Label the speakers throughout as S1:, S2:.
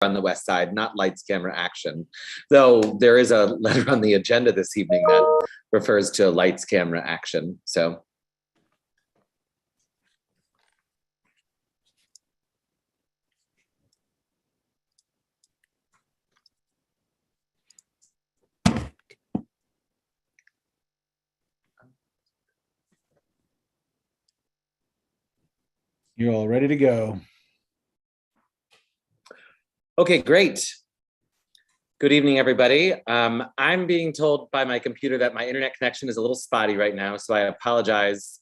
S1: on the west side, not lights, camera, action. Though there is a letter on the agenda this evening that refers to lights, camera, action. So.
S2: You're all ready to go.
S1: Okay, great. Good evening, everybody. I'm being told by my computer that my internet connection is a little spotty right now, so I apologize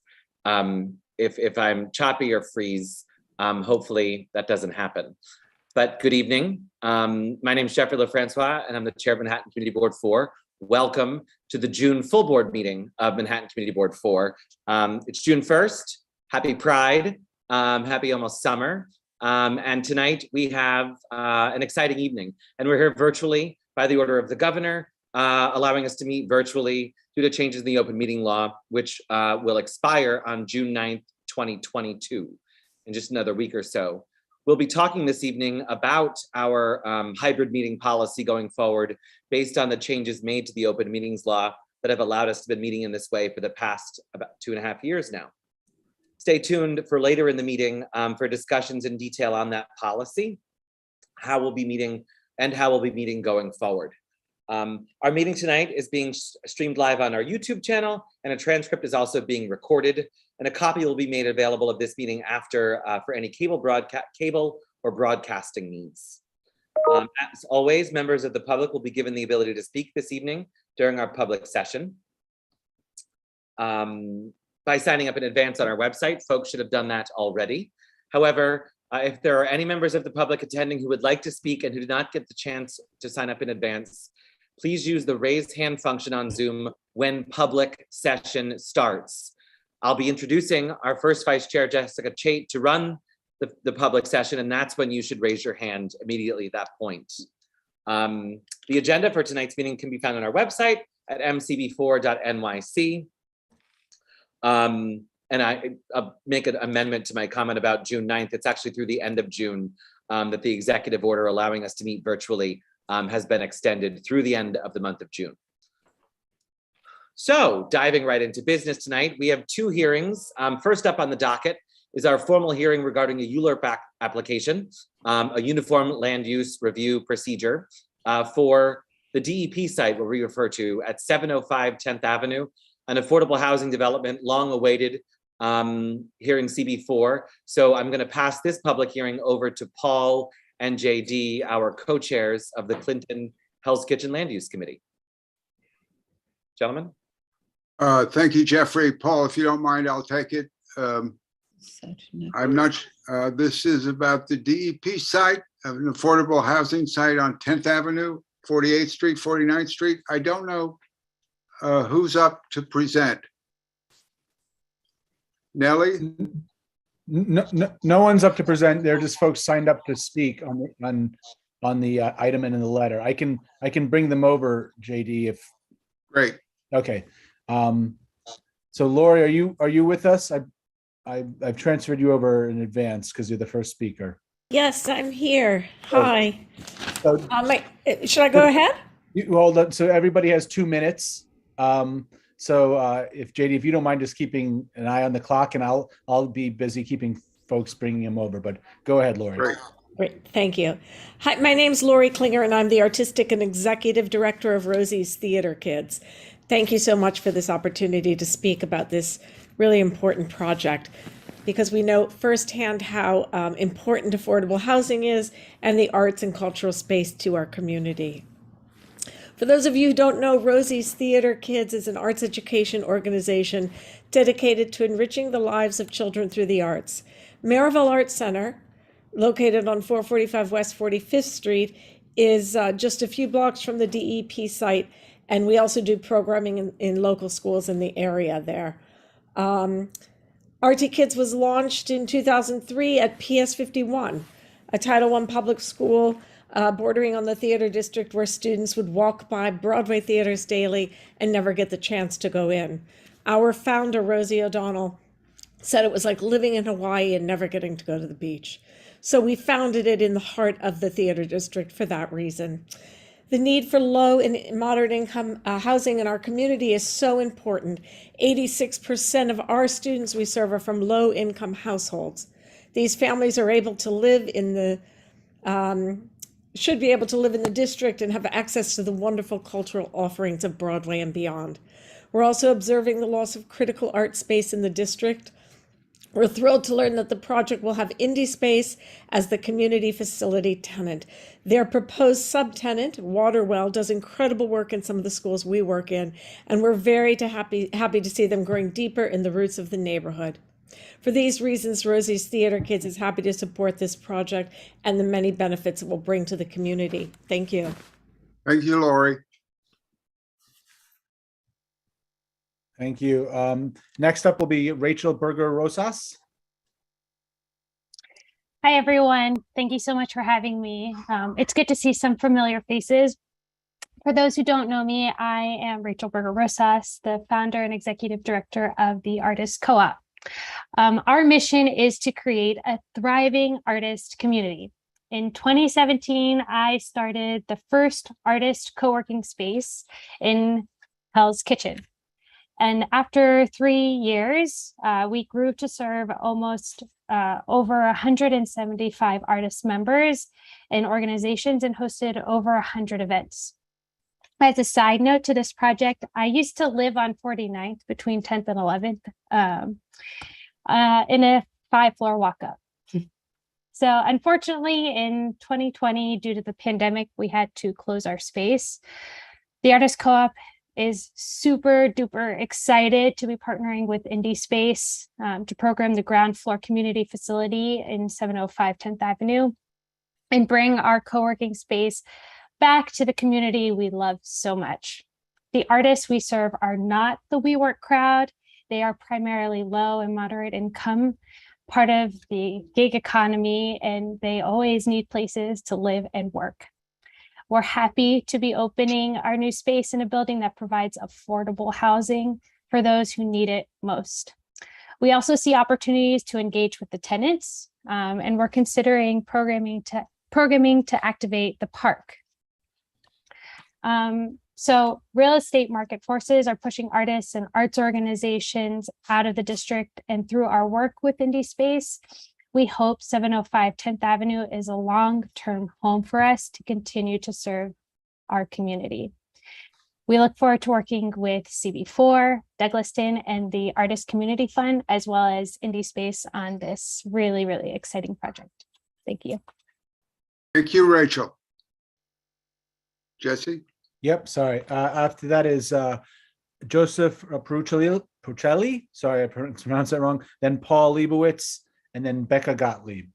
S1: if I'm choppy or freeze. Hopefully that doesn't happen. But good evening. My name is Jeffrey LeFrancois, and I'm the chair of Manhattan Community Board 4. Welcome to the June full board meeting of Manhattan Community Board 4. It's June 1st. Happy Pride. Happy almost summer. And tonight we have an exciting evening, and we're here virtually by the order of the governor, allowing us to meet virtually due to changes in the open meeting law, which will expire on June 9th, 2022, in just another week or so. We'll be talking this evening about our hybrid meeting policy going forward based on the changes made to the open meetings law that have allowed us to be meeting in this way for the past about 2.5 years now. Stay tuned for later in the meeting for discussions in detail on that policy, how we'll be meeting and how we'll be meeting going forward. Our meeting tonight is being streamed live on our YouTube channel, and a transcript is also being recorded, and a copy will be made available of this meeting after for any cable or broadcasting needs. As always, members of the public will be given the ability to speak this evening during our public session. By signing up in advance on our website. Folks should have done that already. However, if there are any members of the public attending who would like to speak and who did not get the chance to sign up in advance, please use the raise hand function on Zoom when public session starts. I'll be introducing our first vice chair, Jessica Chait, to run the public session, and that's when you should raise your hand immediately at that point. The agenda for tonight's meeting can be found on our website at mcb4.nyc. And I make an amendment to my comment about June 9th. It's actually through the end of June that the executive order allowing us to meet virtually has been extended through the end of the month of June. So diving right into business tonight, we have 2 hearings. First up on the docket is our formal hearing regarding a ULURP application, a uniform land use review procedure for the DEP site, what we refer to at 705 10th Avenue, an affordable housing development, long awaited here in CB4. So I'm going to pass this public hearing over to Paul and JD, our co-chairs of the Clinton Hell's Kitchen Land Use Committee. Gentlemen.
S3: Thank you, Jeffrey. Paul, if you don't mind, I'll take it. I'm not, this is about the DEP site of an affordable housing site on 10th Avenue, 48th Street, 49th Street. I don't know who's up to present? Nellie?
S2: No one's up to present. They're just folks signed up to speak on the item and in the letter. I can bring them over, JD. If
S3: great.
S2: Okay. So Lori, are you with us? I've transferred you over in advance because you're the first speaker.
S4: Yes, I'm here. Hi.
S2: So,
S4: should I go ahead?
S2: Well, so everybody has 2 minutes. If JD, if you don't mind just keeping an eye on the clock, and I'll be busy keeping folks bringing them over, but go ahead, Lori.
S4: Great, thank you. Hi, my name's Lori Klinger, and I'm the Artistic and Executive Director of Rosie's Theater Kids. Thank you so much for this opportunity to speak about this really important project, because we know firsthand how important affordable housing is and the arts and cultural space to our community. For those of you who don't know, Rosie's Theater Kids is an arts education organization dedicated to enriching the lives of children through the arts. Maryville Arts Center, located on 445 West 45th Street, is just a few blocks from the DEP site, and we also do programming in local schools in the area there. RT Kids was launched in 2003 at PS 51, a Title I public school bordering on the theater district where students would walk by Broadway theaters daily and never get the chance to go in. Our founder, Rosie O'Donnell, said it was like living in Hawaii and never getting to go to the beach. So we founded it in the heart of the theater district for that reason. The need for low and moderate income housing in our community is so important. 86% of our students we serve are from low income households. These families are able to live in the, should be able to live in the district and have access to the wonderful cultural offerings of Broadway and beyond. We're also observing the loss of critical art space in the district. We're thrilled to learn that the project will have Indie Space as the community facility tenant. Their proposed subtenant, Waterwell, does incredible work in some of the schools we work in, and we're very happy to see them growing deeper in the roots of the neighborhood. For these reasons, Rosie's Theater Kids is happy to support this project and the many benefits it will bring to the community. Thank you.
S3: Thank you, Lori.
S2: Thank you. Next up will be Rachel Berger Rosas.
S5: Hi, everyone. Thank you so much for having me. It's good to see some familiar faces. For those who don't know me, I am Rachel Berger Rosas, the founder and executive director of the Artist Co-op. Our mission is to create a thriving artist community. In 2017, I started the first artist co-working space in Hell's Kitchen. And after 3 years, we grew to serve almost over 175 artist members in organizations and hosted over 100 events. As a side note to this project, I used to live on 49th between 10th and 11th in a 5-floor walk-up. So unfortunately, in 2020, due to the pandemic, we had to close our space. The Artist Co-op is super duper excited to be partnering with Indie Space to program the ground floor community facility in 705 10th Avenue and bring our co-working space back to the community we love so much. The artists we serve are not the WeWork crowd. They are primarily low and moderate income, part of the gig economy, and they always need places to live and work. We're happy to be opening our new space in a building that provides affordable housing for those who need it most. We also see opportunities to engage with the tenants, and we're considering programming to activate the park. So real estate market forces are pushing artists and arts organizations out of the district, and through our work with Indie Space, we hope 705 10th Avenue is a long-term home for us to continue to serve our community. We look forward to working with CB4, Douglaston, and the Artist Community Fund, as well as Indie Space on this really, really exciting project. Thank you.
S3: Thank you, Rachel. Jesse?
S2: Yep, sorry. After that is Joseph Pruccelli. Sorry, I pronounced that wrong. Then Paul Leibowitz, and then Becca Gottlieb.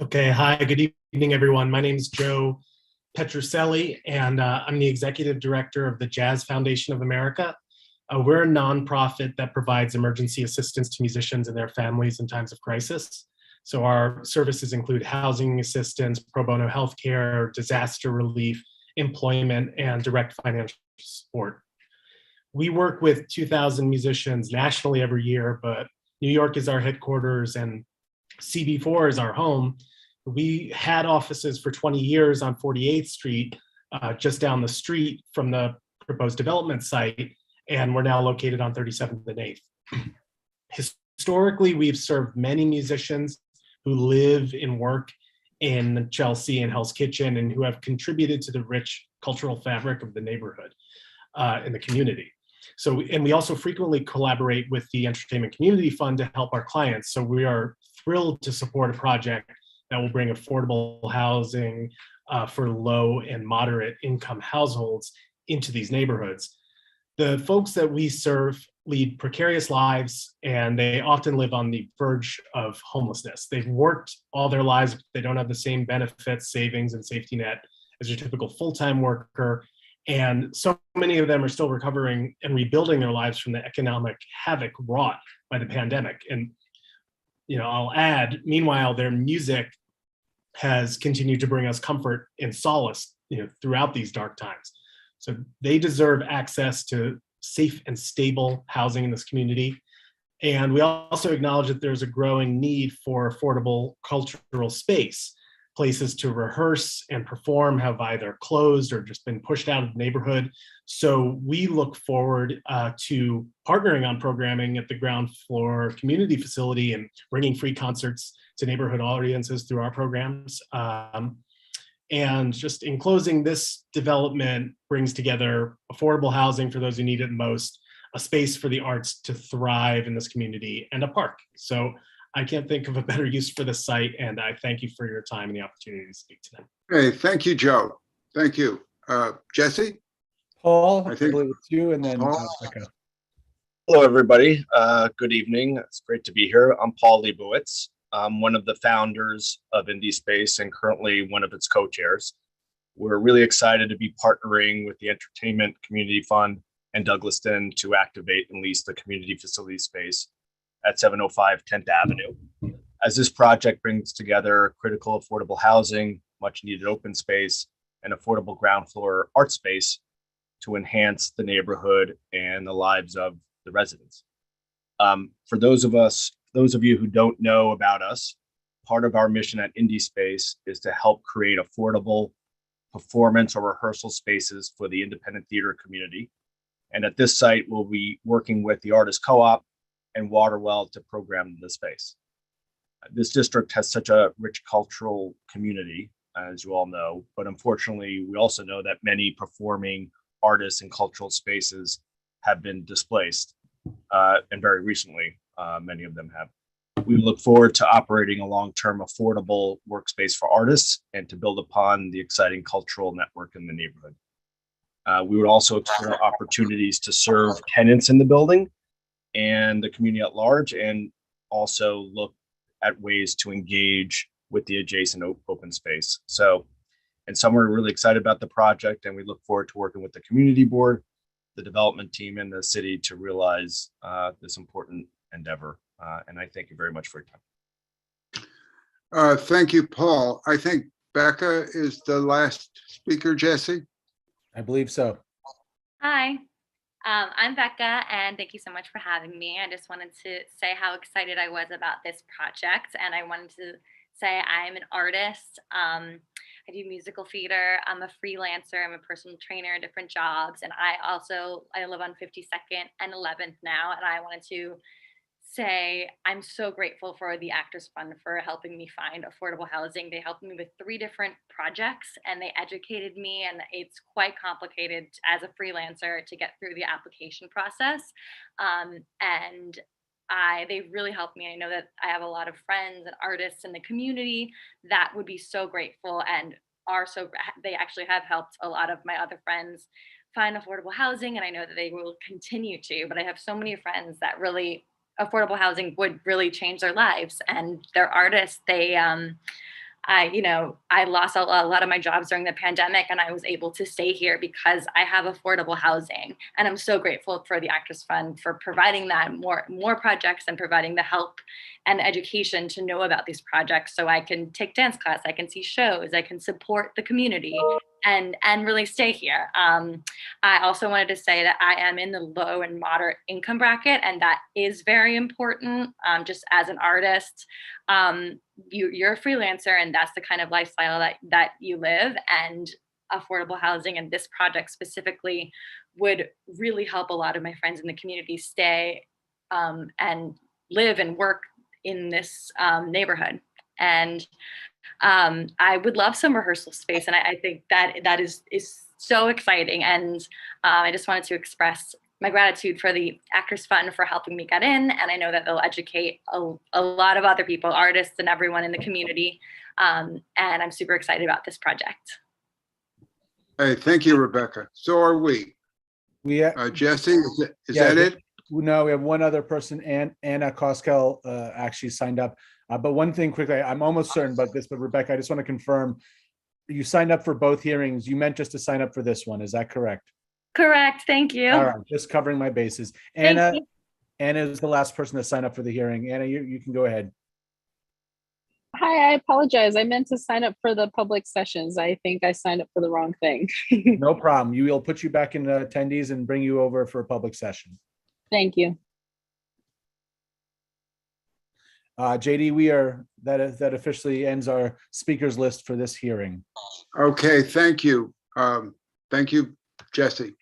S6: Okay, hi, good evening, everyone. My name is Joe Petrucelli, and I'm the executive director of the Jazz Foundation of America. We're a nonprofit that provides emergency assistance to musicians and their families in times of crisis. So our services include housing assistance, pro bono healthcare, disaster relief, employment, and direct financial support. We work with 2,000 musicians nationally every year, but New York is our headquarters and CB4 is our home. We had offices for 20 years on 48th Street, just down the street from the proposed development site, and we're now located on 37th and 8th. Historically, we've served many musicians who live and work in Chelsea and Hell's Kitchen and who have contributed to the rich cultural fabric of the neighborhood and the community. So, and we also frequently collaborate with the Entertainment Community Fund to help our clients. So we are thrilled to support a project that will bring affordable housing for low and moderate income households into these neighborhoods. The folks that we serve lead precarious lives, and they often live on the verge of homelessness. They've worked all their lives, but they don't have the same benefits, savings, and safety net as your typical full-time worker. And so many of them are still recovering and rebuilding their lives from the economic havoc wrought by the pandemic. And, you know, I'll add, meanwhile, their music has continued to bring us comfort and solace, you know, throughout these dark times. So they deserve access to safe and stable housing in this community. And we also acknowledge that there's a growing need for affordable cultural space. Places to rehearse and perform have either closed or just been pushed out of the neighborhood. So we look forward to partnering on programming at the ground floor community facility and bringing free concerts to neighborhood audiences through our programs. And just in closing, this development brings together affordable housing for those who need it most, a space for the arts to thrive in this community, and a park. So I can't think of a better use for the site, and I thank you for your time and the opportunity to speak today.
S3: Hey, thank you, Joe. Thank you. Jesse?
S2: Paul, I
S3: I think-
S2: believe it's you, and then
S3: Paul?
S2: Becca.
S7: Hello, everybody. Good evening. It's great to be here. I'm Paul Leibowitz. I'm one of the founders of Indie Space and currently one of its co-chairs. We're really excited to be partnering with the Entertainment Community Fund and Douglaston to activate and lease the community facility space at 705 10th Avenue. As this project brings together critical affordable housing, much needed open space, and affordable ground floor art space to enhance the neighborhood and the lives of the residents. For those of you who don't know about us, part of our mission at Indie Space is to help create affordable performance or rehearsal spaces for the independent theater community. And at this site, we'll be working with the Artist Co-op and Waterwell to program the space. This district has such a rich cultural community, as you all know, but unfortunately, we also know that many performing artists and cultural spaces have been displaced, and very recently, many of them have. We look forward to operating a long-term affordable workspace for artists and to build upon the exciting cultural network in the neighborhood. We would also explore opportunities to serve tenants in the building and the community at large, and also look at ways to engage with the adjacent open space. So in summary, we're really excited about the project, and we look forward to working with the community board, the development team, and the city to realize this important endeavor. And I thank you very much for your time.
S3: Thank you, Paul. I think Becca is the last speaker, Jesse.
S2: I believe so.
S8: Hi, I'm Becca, and thank you so much for having me. I just wanted to say how excited I was about this project, and I wanted to say I'm an artist. I do musical theater. I'm a freelancer. I'm a personal trainer, different jobs, and I live on 52nd and 11th now, and I wanted to say I'm so grateful for the Actors Fund for helping me find affordable housing. They helped me with 3 different projects, and they educated me, and it's quite complicated as a freelancer to get through the application process. And they really helped me. I know that I have a lot of friends and artists in the community that would be so grateful and they actually have helped a lot of my other friends find affordable housing, and I know that they will continue to, but I have so many friends that really affordable housing would really change their lives, and they're artists. I lost a lot of my jobs during the pandemic, and I was able to stay here because I have affordable housing. And I'm so grateful for the Actors Fund for providing that more projects and providing the help and education to know about these projects, so I can take dance class, I can see shows, I can support the community and really stay here. I also wanted to say that I am in the low and moderate income bracket, and that is very important. Just as an artist, you're a freelancer, and that's the kind of lifestyle that you live, and affordable housing and this project specifically would really help a lot of my friends in the community stay and live and work in this neighborhood. And I would love some rehearsal space, and I think that is so exciting. And I just wanted to express my gratitude for the Actors Fund for helping me get in, and I know that they'll educate a lot of other people, artists and everyone in the community, and I'm super excited about this project.
S3: Hey, thank you, Rebecca. So are we. Jesse, is that it?
S2: No, we have one other person, Anna Koskel, actually signed up. But one thing quickly, I'm almost certain about this, but Rebecca, I just want to confirm, you signed up for both hearings. You meant just to sign up for this one. Is that correct?
S8: Correct. Thank you.
S2: All right, just covering my bases. Anna is the last person to sign up for the hearing. Anna, you can go ahead.
S9: Hi, I apologize. I meant to sign up for the public sessions. I think I signed up for the wrong thing.
S2: No problem. We'll put you back in attendees and bring you over for a public session.
S9: Thank you.
S2: JD, that officially ends our speakers list for this hearing.
S3: Okay, thank you. Thank you, Jesse.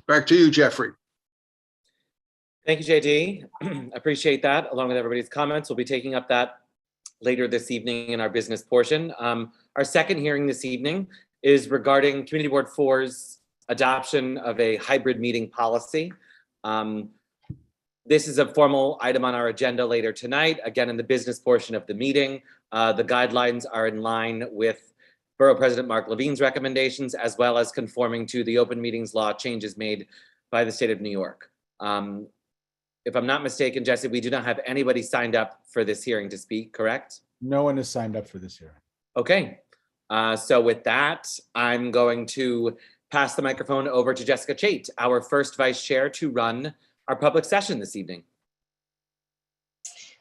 S3: Back to you, Jeffrey.
S1: Thank you, JD. Appreciate that. Along with everybody's comments, we'll be taking up that later this evening in our business portion. Our second hearing this evening is regarding Community Board 4's adoption of a hybrid meeting policy. This is a formal item on our agenda later tonight, again, in the business portion of the meeting. The guidelines are in line with Borough President Mark Levine's recommendations, as well as conforming to the open meetings law changes made by the state of New York. If I'm not mistaken, Jesse, we do not have anybody signed up for this hearing to speak, correct?
S2: No one is signed up for this hearing.
S1: Okay, so with that, I'm going to pass the microphone over to Jessica Chait, our first vice chair, to run our public session this evening.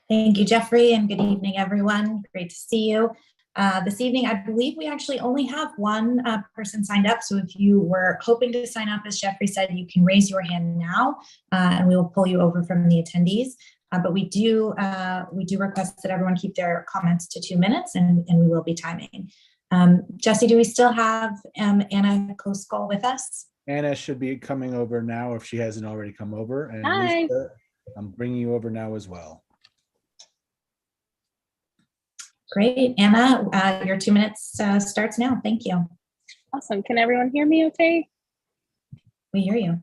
S10: Thank you, Jeffrey, and good evening, everyone. Great to see you. This evening, I believe we actually only have one person signed up. So if you were hoping to sign up, as Jeffrey said, you can raise your hand now and we will pull you over from the attendees. But we do request that everyone keep their comments to 2 minutes and we will be timing. Jesse, do we still have Anna Koskol with us?
S2: Anna should be coming over now if she hasn't already come over. And
S9: Hi.
S2: Lisa, I'm bringing you over now as well.
S10: Great, Anna, your 2 minutes starts now. Thank you.
S9: Awesome. Can everyone hear me okay?
S10: We hear you.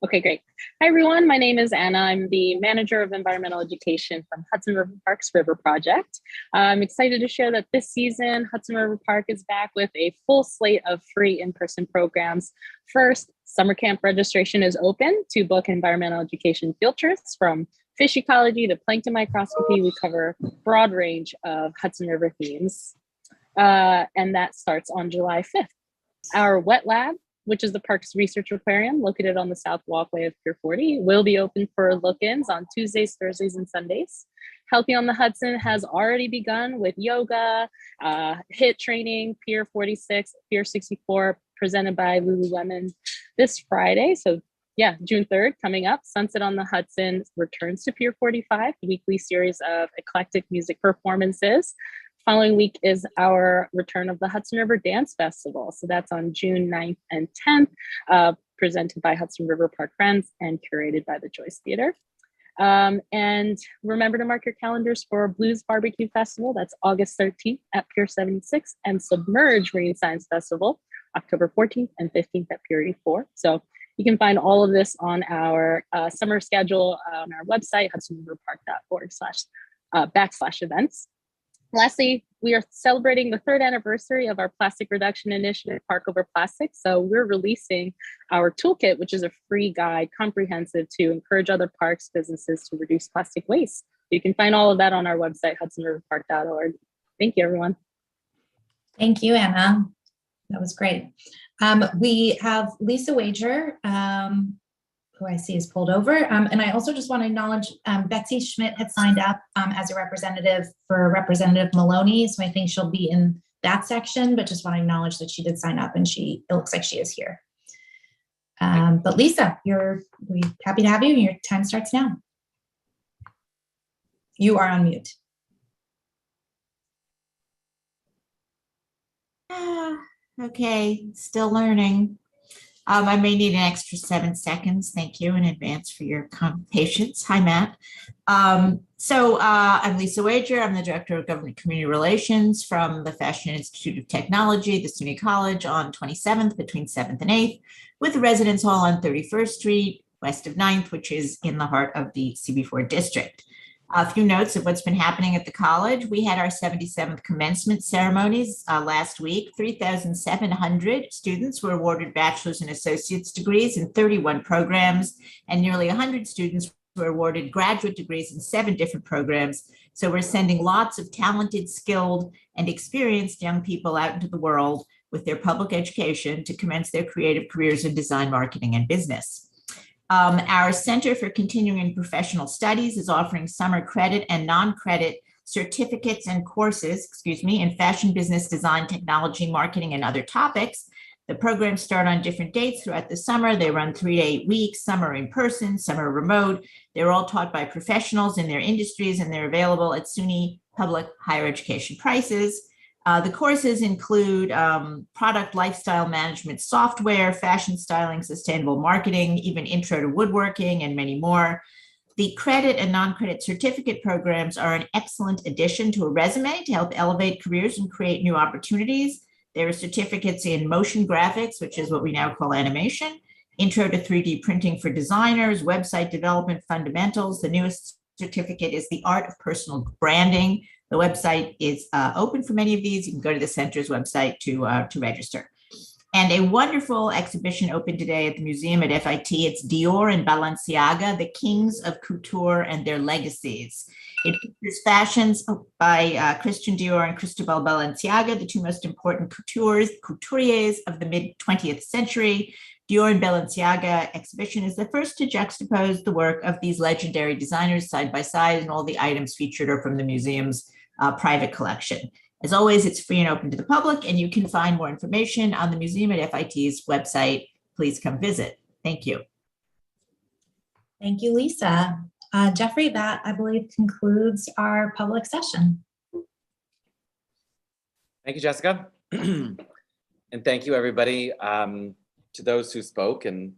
S9: Okay, great. Hi, everyone. My name is Anna. I'm the manager of environmental education from Hudson River Park's River Project. I'm excited to share that this season, Hudson River Park is back with a full slate of free in-person programs. First, summer camp registration is open to book environmental education field trips from fish ecology to plankton microscopy. We cover a broad range of Hudson River themes. And that starts on July 5th. Our wet lab, which is the park's research aquarium located on the south walkway of Pier 40, will be open for look-ins on Tuesdays, Thursdays, and Sundays. Healthy on the Hudson has already begun with yoga, HIIT training, Pier 46, Pier 64, presented by Lululemon this Friday. So yeah, June 3rd coming up. Sunset on the Hudson returns to Pier 45, weekly series of eclectic music performances. Following week is our return of the Hudson River Dance Festival. So that's on June 9th and 10th, presented by Hudson River Park Friends and curated by the Joyce Theater. And remember to mark your calendars for Blues Barbecue Festival. That's August 13th at Pier 76, and Submerge Marine Science Festival, October 14th and 15th at Pier 84. So you can find all of this on our summer schedule on our website, hudsonriverpark.org/events. Lastly, we are celebrating the 3rd anniversary of our plastic reduction initiative, Park Over Plastic. So we're releasing our toolkit, which is a free guide, comprehensive, to encourage other parks, businesses to reduce plastic waste. You can find all of that on our website, hudsonriverpark.org. Thank you, everyone.
S10: Thank you, Anna. That was great. We have Lisa Wager, who I see is pulled over. And I also just want to acknowledge Betsy Schmidt had signed up as a representative for Representative Maloney. So I think she'll be in that section, but just want to acknowledge that she did sign up and it looks like she is here. But Lisa, we're happy to have you. Your time starts now. You are on mute.
S11: Okay, still learning. I may need an extra 7 seconds. Thank you in advance for your patience. Hi, Matt. I'm Lisa Wager. I'm the Director of Government Community Relations from the Fashion Institute of Technology, the SUNY College, on 27th between 7th and 8th, with the Residence Hall on 31st Street, west of 9th, which is in the heart of the CB4 district. A few notes of what's been happening at the college. We had our 77th commencement ceremonies last week. 3,700 students were awarded bachelor's and associate's degrees in 31 programs, and nearly 100 students were awarded graduate degrees in 7 different programs. So we're sending lots of talented, skilled, and experienced young people out into the world with their public education to commence their creative careers in design, marketing, and business. Our Center for Continuing and Professional Studies is offering summer credit and non-credit certificates and courses, in fashion, business, design, technology, marketing, and other topics The programs start on different dates throughout the summer. They run 3 to 8 weeks. Some are in person, some are remote. They're all taught by professionals in their industries, and they're available at SUNY public higher education prices. The courses include product lifestyle management software, fashion styling, sustainable marketing, even intro to woodworking, and many more. The credit and non-credit certificate programs are an excellent addition to a resume to help elevate careers and create new opportunities. There are certificates in motion graphics, which is what we now call animation, intro to 3D printing for designers, website development fundamentals. The newest certificate is the art of personal branding. The website is open for many of these. You can go to the center's website to register. And a wonderful exhibition opened today at the museum at FIT. It's Dior and Balenciaga, the kings of couture and their legacies. It features fashions by Christian Dior and Cristobal Balenciaga, the two most important couturiers of the mid-20th century. Dior and Balenciaga exhibition is the first to juxtapose the work of these legendary designers side by side, and all the items featured are from the museum's private collection. As always, it's free and open to the public, and you can find more information on the museum at FIT's website. Please come visit. Thank you.
S10: Thank you, Lisa. Jeffrey, that I believe concludes our public session.
S1: Thank you, Jessica. And thank you, everybody, to those who spoke. And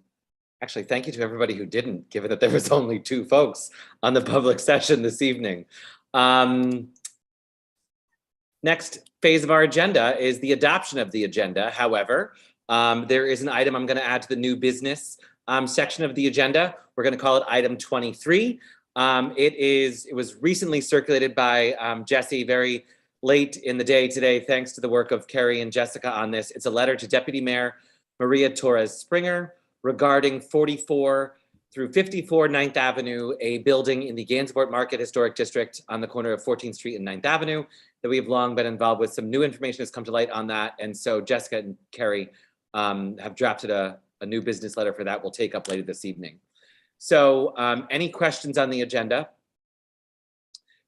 S1: actually, thank you to everybody who didn't, given that there was only 2 folks on the public session this evening. Next phase of our agenda is the adoption of the agenda. However, there is an item I'm going to add to the new business section of the agenda. We're going to call it item 23. It was recently circulated by Jesse very late in the day today, thanks to the work of Carrie and Jessica on this. It's a letter to Deputy Mayor Maria Torres Springer regarding 44 through 54 9th Avenue, a building in the Gansevoort Market Historic District on the corner of 14th Street and 9th Avenue that we have long been involved with. Some new information has come to light on that. And so Jessica and Carrie have drafted a new business letter for that we'll take up later this evening. So any questions on the agenda?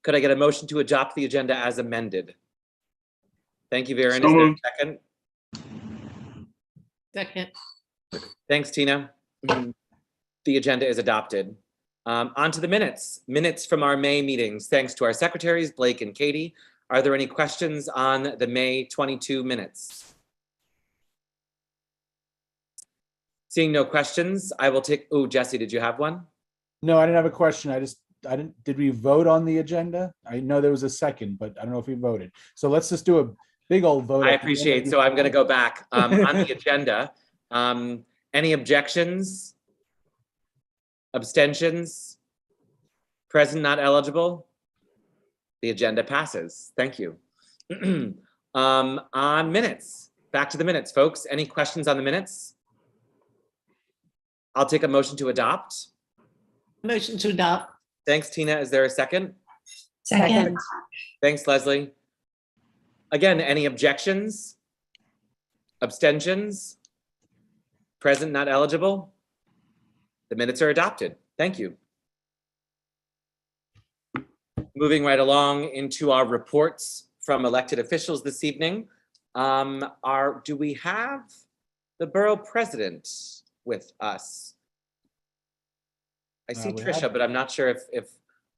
S1: Could I get a motion to adopt the agenda as amended? Thank you, Viren. Is there a second?
S12: Second.
S1: Thanks, Tina. The agenda is adopted. On to the minutes. Minutes from our May meetings. Thanks to our secretaries, Blake and Katie. Are there any questions on the May 22 minutes? Seeing no questions, I will take, oh, Jesse, did you have one?
S2: No, I didn't have a question. Did we vote on the agenda? I know there was a second, but I don't know if we voted. So let's just do a big old vote.
S1: I appreciate, so I'm gonna go back. On the agenda, any objections? Abstentions? Present not eligible? The agenda passes. Thank you. On minutes, back to the minutes, folks. Any questions on the minutes? I'll take a motion to adopt.
S12: Motion to adopt.
S1: Thanks, Tina. Is there a second?
S10: Second.
S1: Thanks, Leslie. Again, any objections? Abstentions? Present not eligible? The minutes are adopted. Thank you. Moving right along into our reports from elected officials this evening. Do we have the borough president with us? I see Tricia, but I'm not sure if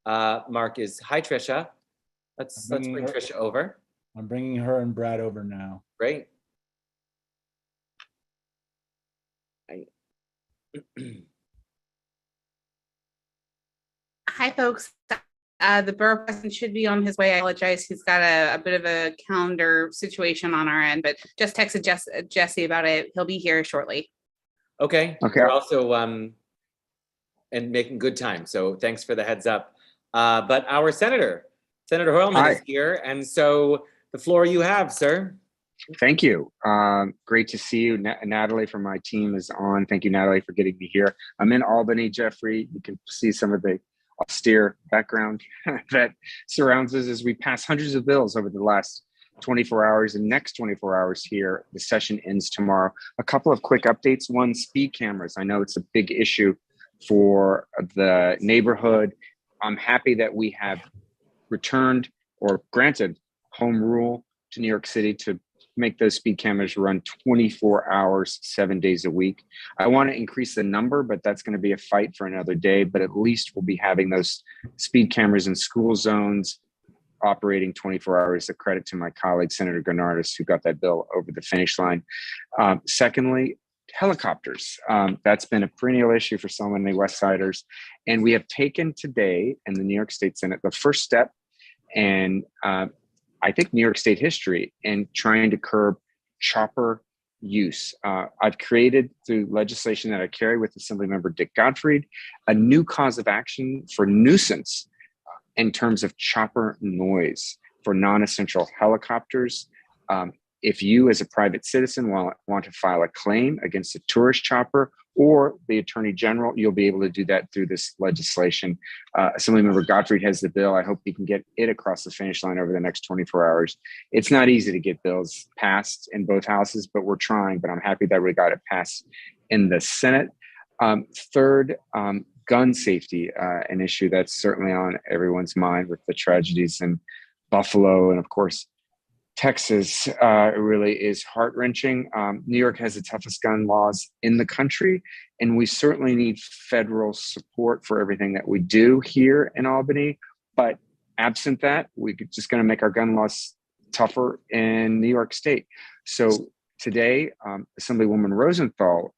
S1: Mark is. Hi, Tricia. Let's bring Tricia over.
S2: I'm bringing her and Brad over now.
S1: Great.
S13: Hi, folks. The borough president should be on his way. I apologize. He's got a bit of a calendar situation on our end, but just texted Jesse about it. He'll be here shortly.
S1: Okay. We're also and making good time. So thanks for the heads up. But our Senator Hoylman is here. And so the floor you have, sir.
S14: Thank you. Great to see you. Natalie from my team is on. Thank you, Natalie, for getting me here. I'm in Albany, Jeffrey. You can see some of the austere background that surrounds us as we pass hundreds of bills over the last 24 hours and next 24 hours here. The session ends tomorrow. A couple of quick updates. One, speed cameras. I know it's a big issue for the neighborhood. I'm happy that we have returned or granted home rule to New York City to make those speed cameras run 24 hours, 7 days a week. I want to increase the number, but that's going to be a fight for another day. But at least we'll be having those speed cameras in school zones operating 24 hours. A credit to my colleague, Senator Gernardus, who got that bill over the finish line. Secondly, helicopters. That's been a perennial issue for so many West Siders. And we have taken today in the New York State Senate the first step, and I think New York State history, in trying to curb chopper use. I've created, through legislation that I carry with Assemblymember Dick Gottfried, a new cause of action for nuisance in terms of chopper noise for non-essential helicopters. If you as a private citizen want to file a claim against a tourist chopper or the Attorney General, you'll be able to do that through this legislation. Assemblymember Gottfried has the bill. I hope he can get it across the finish line over the next 24 hours. It's not easy to get bills passed in both houses, but we're trying, but I'm happy that we got it passed in the Senate. Third, gun safety, an issue that's certainly on everyone's mind with the tragedies in Buffalo and, of course, Texas. Really is heart-wrenching. New York has the toughest gun laws in the country, and we certainly need federal support for everything that we do here in Albany. But absent that, we're just going to make our gun laws tougher in New York State. So today, Assemblywoman Rosenthal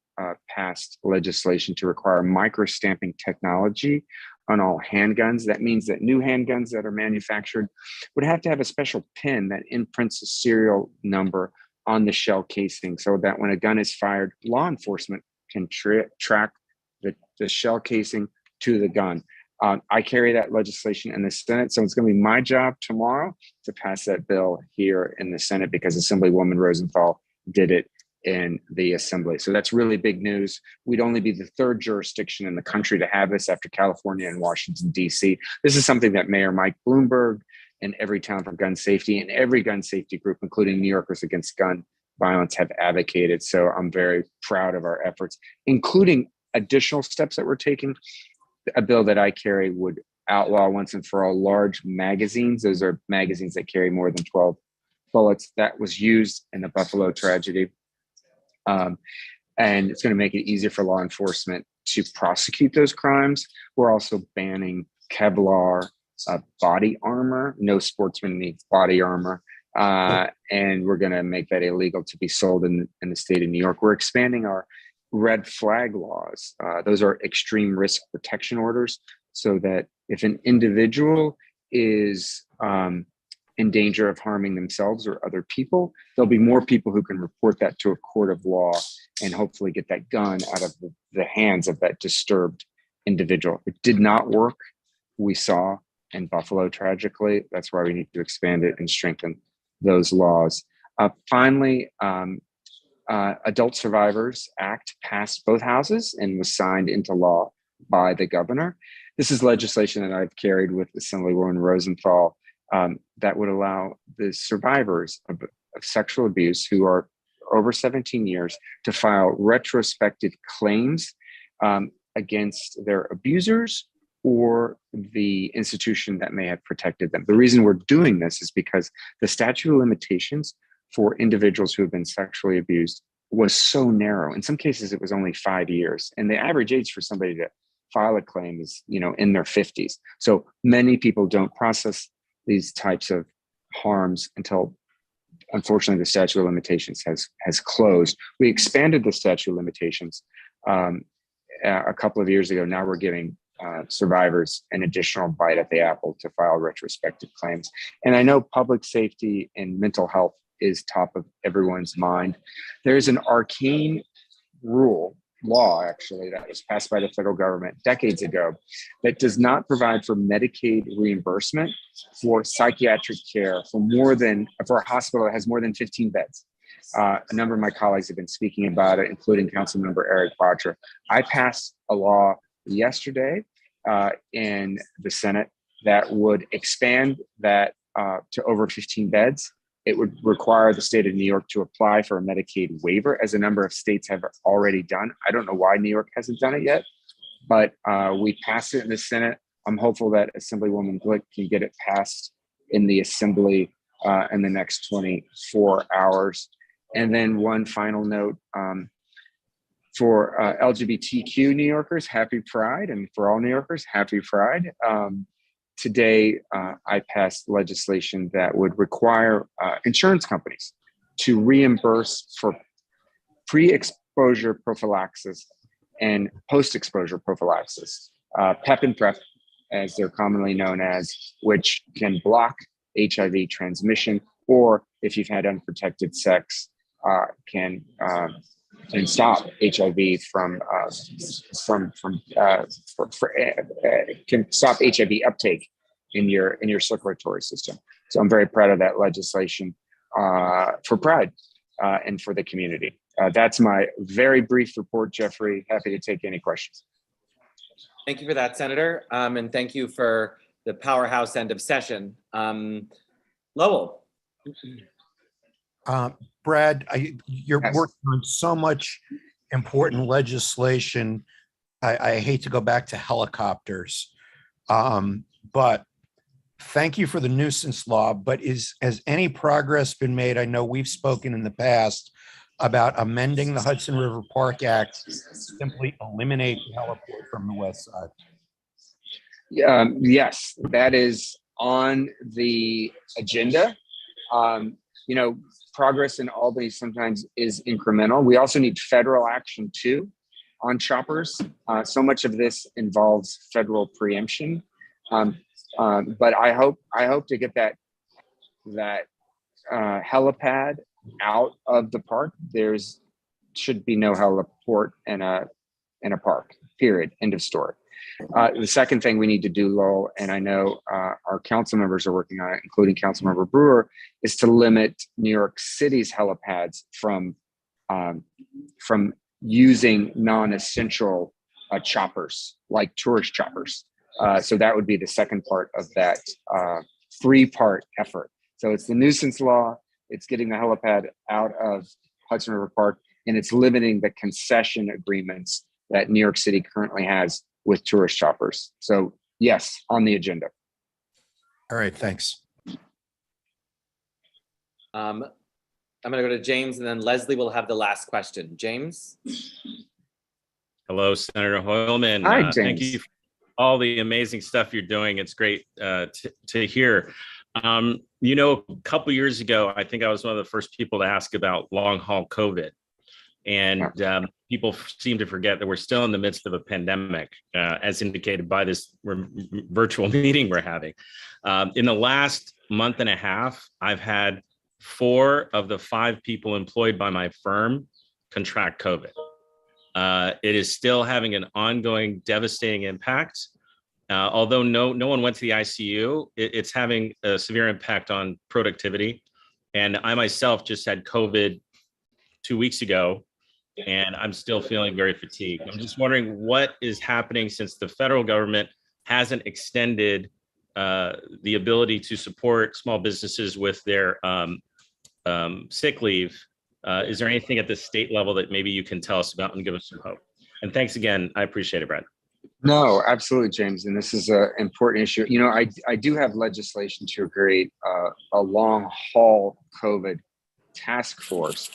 S14: passed legislation to require micro-stamping technology on all handguns. That means that new handguns that are manufactured would have to have a special pin that imprints a serial number on the shell casing, so that when a gun is fired, law enforcement can track the shell casing to the gun. I carry that legislation in the Senate, so it's going to be my job tomorrow to pass that bill here in the Senate, because Assemblywoman Rosenthal did it in the Assembly. So that's really big news. We'd only be the third jurisdiction in the country to have this, after California and Washington, D.C. This is something that Mayor Mike Bloomberg and every Town for Gun Safety and every gun safety group, including New Yorkers Against Gun Violence, have advocated. So I'm very proud of our efforts, including additional steps that we're taking. A bill that I carry would outlaw once and for all large magazines. Those are magazines that carry more than 12 bullets. That was used in the Buffalo tragedy. And it's going to make it easier for law enforcement to prosecute those crimes. We're also banning Kevlar body armor. No sportsman needs body armor. And we're going to make that illegal to be sold in the state of New York. We're expanding our red flag laws. Those are extreme risk protection orders, so that if an individual is in danger of harming themselves or other people, there'll be more people who can report that to a court of law and hopefully get that gun out of the hands of that disturbed individual. It did not work, we saw in Buffalo, tragically. That's why we need to expand it and strengthen those laws. Finally, Adult Survivors Act passed both houses and was signed into law by the governor. This is legislation that I've carried with Assemblywoman Rosenthal, that would allow the survivors of sexual abuse who are over 17 years to file retrospective claims against their abusers or the institution that may have protected them. The reason we're doing this is because the statute of limitations for individuals who have been sexually abused was so narrow. In some cases, it was only 5 years, and the average age for somebody to file a claim is, in their 50s. So many people don't process these types of harms until, unfortunately, the statute of limitations has closed. We expanded the statute of limitations a couple of years ago. Now we're giving survivors an additional bite at the apple to file retrospective claims. And I know public safety and mental health is top of everyone's mind. There's an arcane law, actually, that was passed by the federal government decades ago that does not provide for Medicaid reimbursement for psychiatric care for a hospital that has more than 15 beds. A number of my colleagues have been speaking about it, including Councilmember Eric Botcher. I passed a law yesterday in the Senate that would expand that to over 15 beds. It would require the state of New York to apply for a Medicaid waiver, as a number of states have already done. I don't know why New York hasn't done it yet, but we passed it in the Senate. I'm hopeful that Assemblywoman Glick can get it passed in the Assembly in the next 24 hours. And then one final note, for LGBTQ New Yorkers, happy Pride, and for all New Yorkers, happy Pride. Today, I passed legislation that would require insurance companies to reimburse for pre-exposure prophylaxis and post-exposure prophylaxis, PEP and PrEP, as they're commonly known as, which can block HIV transmission, or if you've had unprotected sex, can stop HIV can stop HIV uptake in your circulatory system. So I'm very proud of that legislation for Pride and for the community. That's my very brief report, Jeffrey. Happy to take any questions.
S1: Thank you for that, Senator. And thank you for the powerhouse end of session. Lowell.
S15: Brad, you're working on so much important legislation. I hate to go back to helicopters, but thank you for the nuisance law. But has any progress been made? I know we've spoken in the past about amending the Hudson River Park Act to simply eliminate the heliport from the west side.
S14: Yes, that is on the agenda. Progress in Albany sometimes is incremental. We also need federal action too on choppers. So much of this involves federal preemption. But I hope to get that helipad out of the park. There's should be no heliport in a park, period, end of story. The second thing we need to do, Lowell, and I know our council members are working on it, including Councilmember Brewer, is to limit New York City's helipads from using non-essential choppers, like tourist choppers. So that would be the second part of that three-part effort. So it's the nuisance law, it's getting the helipad out of Hudson River Park, and it's limiting the concession agreements that New York City currently has with tourist choppers. So yes, on the agenda.
S15: All right, thanks.
S1: I'm gonna go to James and then Leslie will have the last question. James?
S16: Hello, Senator Hoylman.
S14: Hi, James.
S16: Thank you for all the amazing stuff you're doing. It's great to hear. A couple years ago, I think I was one of the first people to ask about long haul COVID. And people seem to forget that we're still in the midst of a pandemic, as indicated by this virtual meeting we're having. In the last month and a half, I've had 4 of the 5 people employed by my firm contract COVID. It is still having an ongoing devastating impact. Although no one went to the ICU, it's having a severe impact on productivity. And I myself just had COVID 2 weeks ago, and I'm still feeling very fatigued. I'm just wondering what is happening since the federal government hasn't extended the ability to support small businesses with their sick leave. Is there anything at the state level that maybe you can tell us about and give us some hope? And thanks again. I appreciate it, Brad.
S14: No, absolutely, James. And this is an important issue. I do have legislation to create a long haul COVID task force.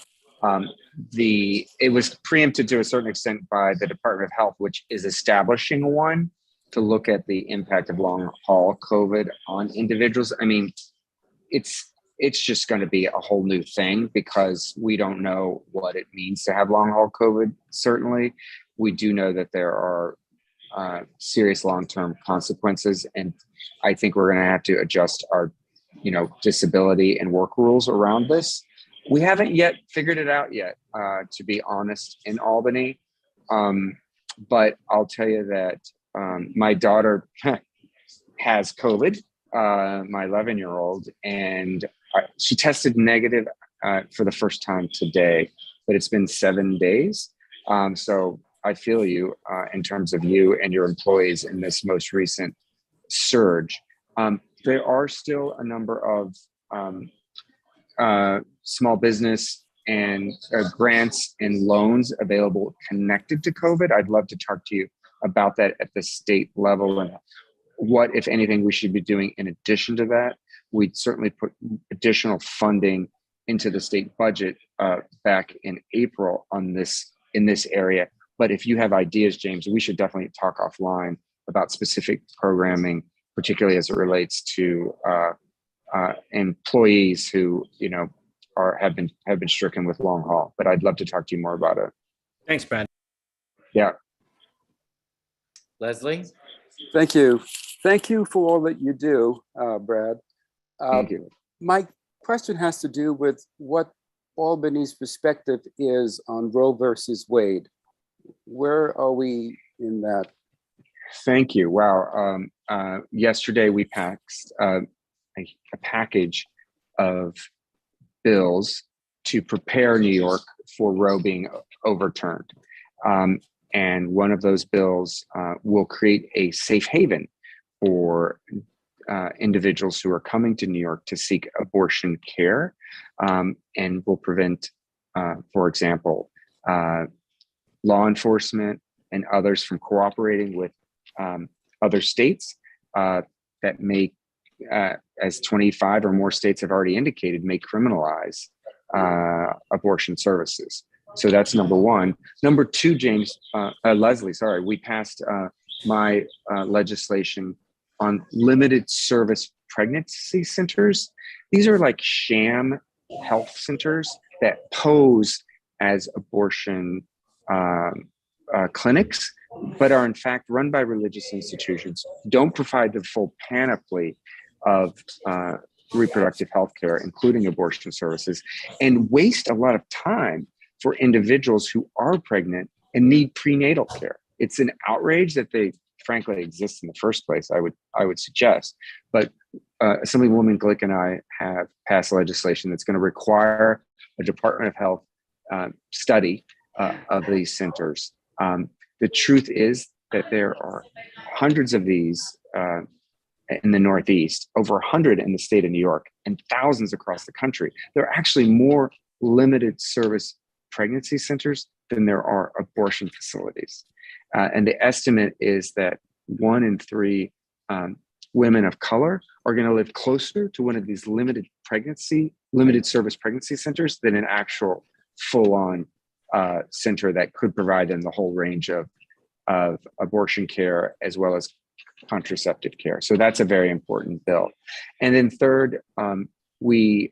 S14: It was preempted to a certain extent by the Department of Health, which is establishing one to look at the impact of long haul COVID on individuals. I mean, it's just going to be a whole new thing because we don't know what it means to have long haul COVID. Certainly, we do know that there are serious long-term consequences, and I think we're going to have to adjust our, disability and work rules around this. We haven't yet figured it out yet, to be honest, in Albany. But I'll tell you that my daughter has COVID, my 11-year-old, and she tested negative for the first time today, but it's been 7 days. So I feel you in terms of you and your employees in this most recent surge. There are still a number of small business and grants and loans available connected to COVID. I'd love to talk to you about that at the state level and what, if anything, we should be doing in addition to that. we certainly put additional funding into the state budget back in April on this in this area. But if you have ideas, James, we should definitely talk offline about specific programming, particularly as it relates to employees who, you know, have been stricken with long haul. But I'd love to talk to you more about it.
S16: Thanks, Brad.
S14: Yeah.
S1: Leslie?
S17: Thank you. Thank you for all that you do, Brad.
S14: Thank you.
S17: My question has to do with what Albany's perspective is on Roe versus Wade. Where are we in that?
S14: Thank you. Wow. Yesterday we passed a package of bills to prepare New York for Roe being overturned. And one of those bills will create a safe haven for individuals who are coming to New York to seek abortion care, and will prevent, for example, law enforcement and others from cooperating with other states that may, as 25 or more states have already indicated, may criminalize abortion services. So that's number one. Number two, Leslie, sorry, we passed my legislation on limited service pregnancy centers. These are like sham health centers that pose as abortion clinics, but are in fact run by religious institutions, don't provide the full panoply of reproductive health care, including abortion services, and waste a lot of time for individuals who are pregnant and need prenatal care. It's an outrage that they frankly exist in the first place, I would suggest. But Assemblywoman Glick and I have passed legislation that's going to require a Department of Health study of these centers. The truth is that there are hundreds of these in the Northeast, over 100 in the state of New York, and thousands across the country. There are actually more limited service pregnancy centers than there are abortion facilities. And the estimate is that 1 in 3 women of color are going to live closer to one of these limited service pregnancy centers than an actual full-on center that could provide them the whole range of abortion care as well as contraceptive care. So that's a very important bill. And then third, we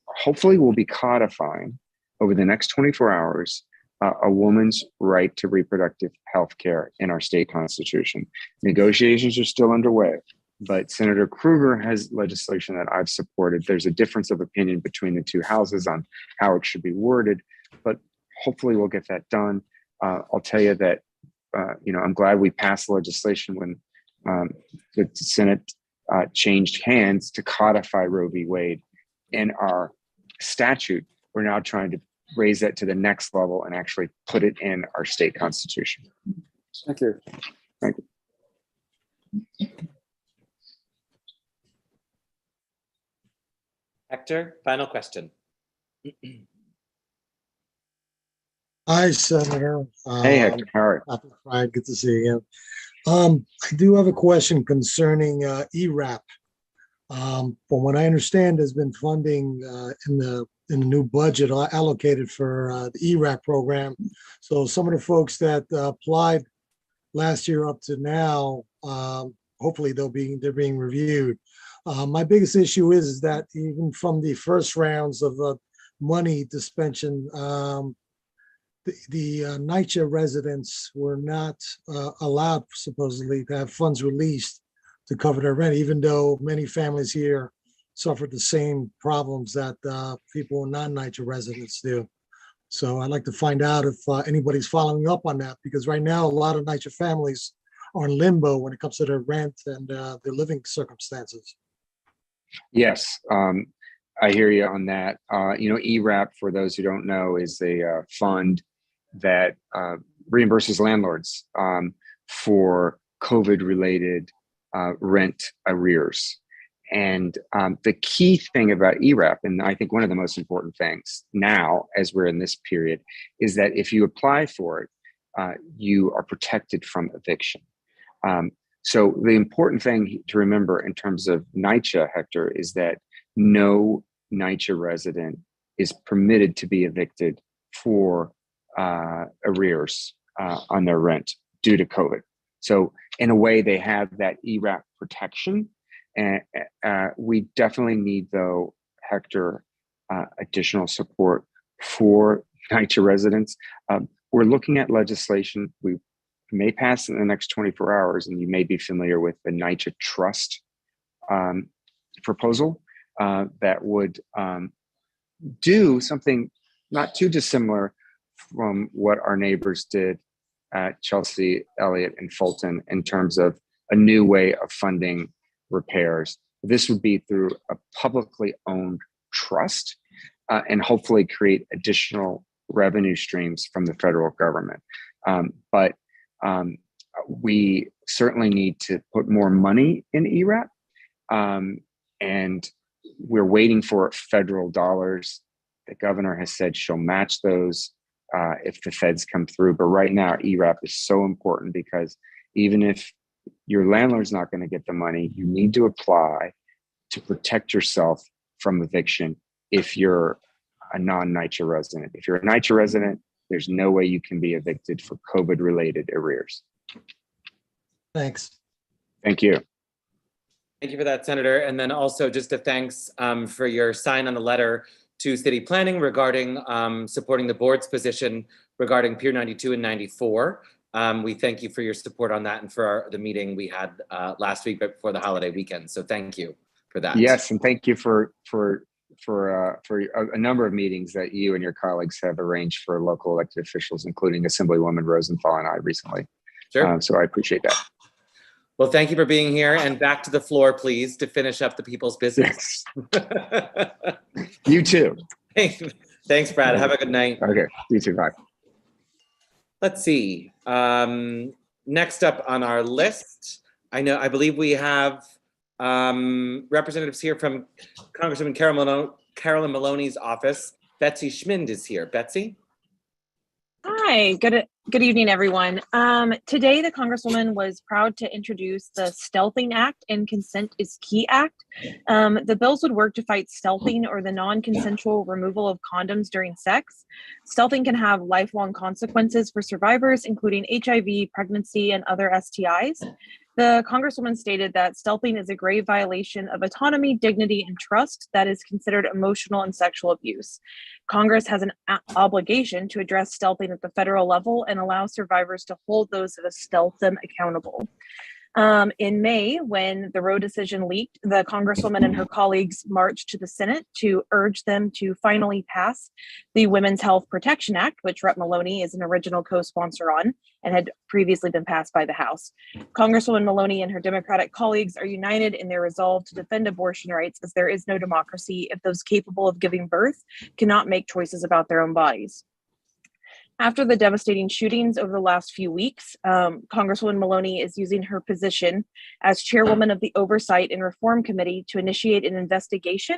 S14: hopefully will be codifying over the next 24 hours a woman's right to reproductive health care in our state constitution. Negotiations are still underway, but Senator Krueger has legislation that I've supported. There's a difference of opinion between the two houses on how it should be worded, but hopefully we'll get that done. I'll tell you that, I'm glad we passed legislation when the Senate changed hands to codify Roe v. Wade in our statute. We're now trying to raise that to the next level and actually put it in our state constitution.
S17: Thank you.
S14: Thank you.
S1: Hector, final question.
S18: Hi, Senator.
S14: Hey, Hector. How are you?
S18: Happy Friday. Good to see you again. I do have a question concerning ERAP. From what I understand, there's been funding in the new budget allocated for the ERAP program. So some of the folks that applied last year up to now, hopefully they're being reviewed. My biggest issue is that even from the first rounds of money suspension, the NYCHA residents were not allowed supposedly to have funds released to cover their rent, even though many families here suffered the same problems that people who are non-NYCHA residents do. So I'd like to find out if anybody's following up on that, because right now a lot of NYCHA families are in limbo when it comes to their rent and their living circumstances.
S14: Yes, I hear you on that. ERAP, for those who don't know, is a fund that reimburses landlords for COVID-related rent arrears. And the key thing about ERAP, and I think one of the most important things now, as we're in this period, is that if you apply for it, you are protected from eviction. So the important thing to remember in terms of NYCHA, Hector, is that no NYCHA resident is permitted to be evicted for arrears on their rent due to COVID. So in a way, they have that ERAP protection. And we definitely need, though, Hector, additional support for NYCHA residents. We're looking at legislation. We may pass in the next 24 hours, and you may be familiar with the NYCHA Trust proposal that would do something not too dissimilar from what our neighbors did at Chelsea, Elliott, and Fulton in terms of a new way of funding repairs. This would be through a publicly owned trust and hopefully create additional revenue streams from the federal government. But we certainly need to put more money in ERAP, and we're waiting for federal dollars. The governor has said she'll match those if the feds come through. But right now, ERAP is so important because even if your landlord's not going to get the money, you need to apply to protect yourself from eviction if you're a non-NYCHA resident. If you're a NYCHA resident, there's no way you can be evicted for COVID-related arrears.
S18: Thanks.
S14: Thank you.
S1: Thank you for that, Senator. And then also just a thanks for your sign on the letter to City Planning regarding supporting the board's position regarding Pier 92 and 94. We thank you for your support on that and for the meeting we had last week right before the holiday weekend. So thank you for that.
S14: Yes, and thank you for a number of meetings that you and your colleagues have arranged for local elected officials, including Assemblywoman Rosenthal and I recently.
S1: Sure.
S14: So I appreciate that.
S1: Well, thank you for being here, and back to the floor, please, to finish up the people's business.
S14: Yes. You too.
S1: Thanks, Brad. Have a good night.
S14: Okay, you too. Bye.
S1: Let's see. Next up on our list, I believe we have representatives here from Congresswoman Carolyn Maloney's office. Betsy Schmind is here. Betsy?
S19: Hi, good evening, everyone. Today, the Congresswoman was proud to introduce the Stealthing Act and Consent is Key Act. The bills would work to fight stealthing, or the non-consensual removal of condoms during sex. Stealthing can have lifelong consequences for survivors, including HIV, pregnancy, and other STIs. The Congresswoman stated that stealthing is a grave violation of autonomy, dignity, and trust that is considered emotional and sexual abuse. Congress has an obligation to address stealthing at the federal level and allow survivors to hold those that stealth them accountable. In May, when the Roe decision leaked, the Congresswoman and her colleagues marched to the Senate to urge them to finally pass the Women's Health Protection Act, which Rep. Maloney is an original co-sponsor on and had previously been passed by the House. Congresswoman Maloney and her Democratic colleagues are united in their resolve to defend abortion rights, as there is no democracy if those capable of giving birth cannot make choices about their own bodies. After the devastating shootings over the last few weeks, Congresswoman Maloney is using her position as chairwoman of the Oversight and Reform Committee to initiate an investigation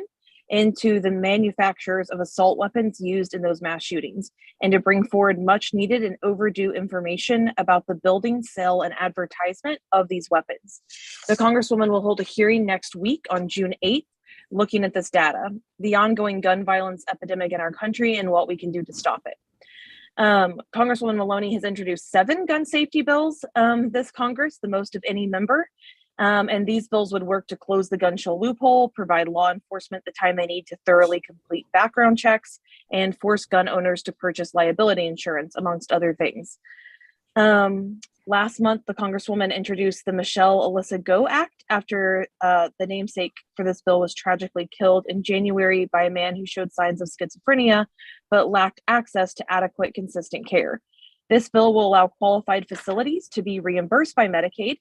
S19: into the manufacturers of assault weapons used in those mass shootings, and to bring forward much needed and overdue information about the building, sale, and advertisement of these weapons. The Congresswoman will hold a hearing next week on June 8th, looking at this data, the ongoing gun violence epidemic in our country, and what we can do to stop it. Congresswoman Maloney has introduced 7 gun safety bills this Congress, the most of any member. And these bills would work to close the gun show loophole, provide law enforcement the time they need to thoroughly complete background checks, and force gun owners to purchase liability insurance, amongst other things. Last month, the Congresswoman introduced the Michelle Alyssa Go Act after the namesake for this bill was tragically killed in January by a man who showed signs of schizophrenia, but lacked access to adequate, consistent care. This bill will allow qualified facilities to be reimbursed by Medicaid.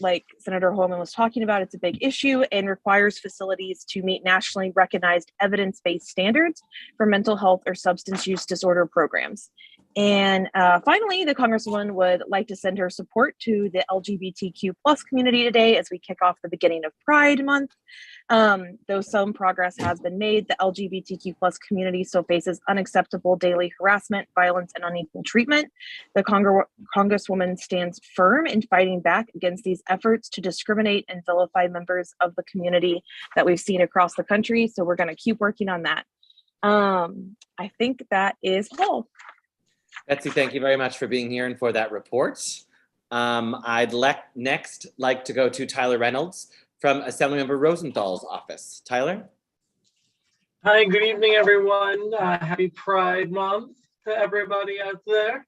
S19: Like Senator Holman was talking about, it's a big issue and requires facilities to meet nationally recognized evidence-based standards for mental health or substance use disorder programs. And finally, the Congresswoman would like to send her support to the LGBTQ plus community today as we kick off the beginning of Pride Month. Though some progress has been made, the LGBTQ plus community still faces unacceptable daily harassment, violence, and unequal treatment. The Congresswoman stands firm in fighting back against these efforts to discriminate and vilify members of the community that we've seen across the country. So we're going to keep working on that. I think that is all.
S1: Betsy, thank you very much for being here and for that report. I'd next like to go to Tyler Reynolds from Assemblymember Rosenthal's office. Tyler?
S20: Hi, good evening, everyone. Happy Pride Month to everybody out there.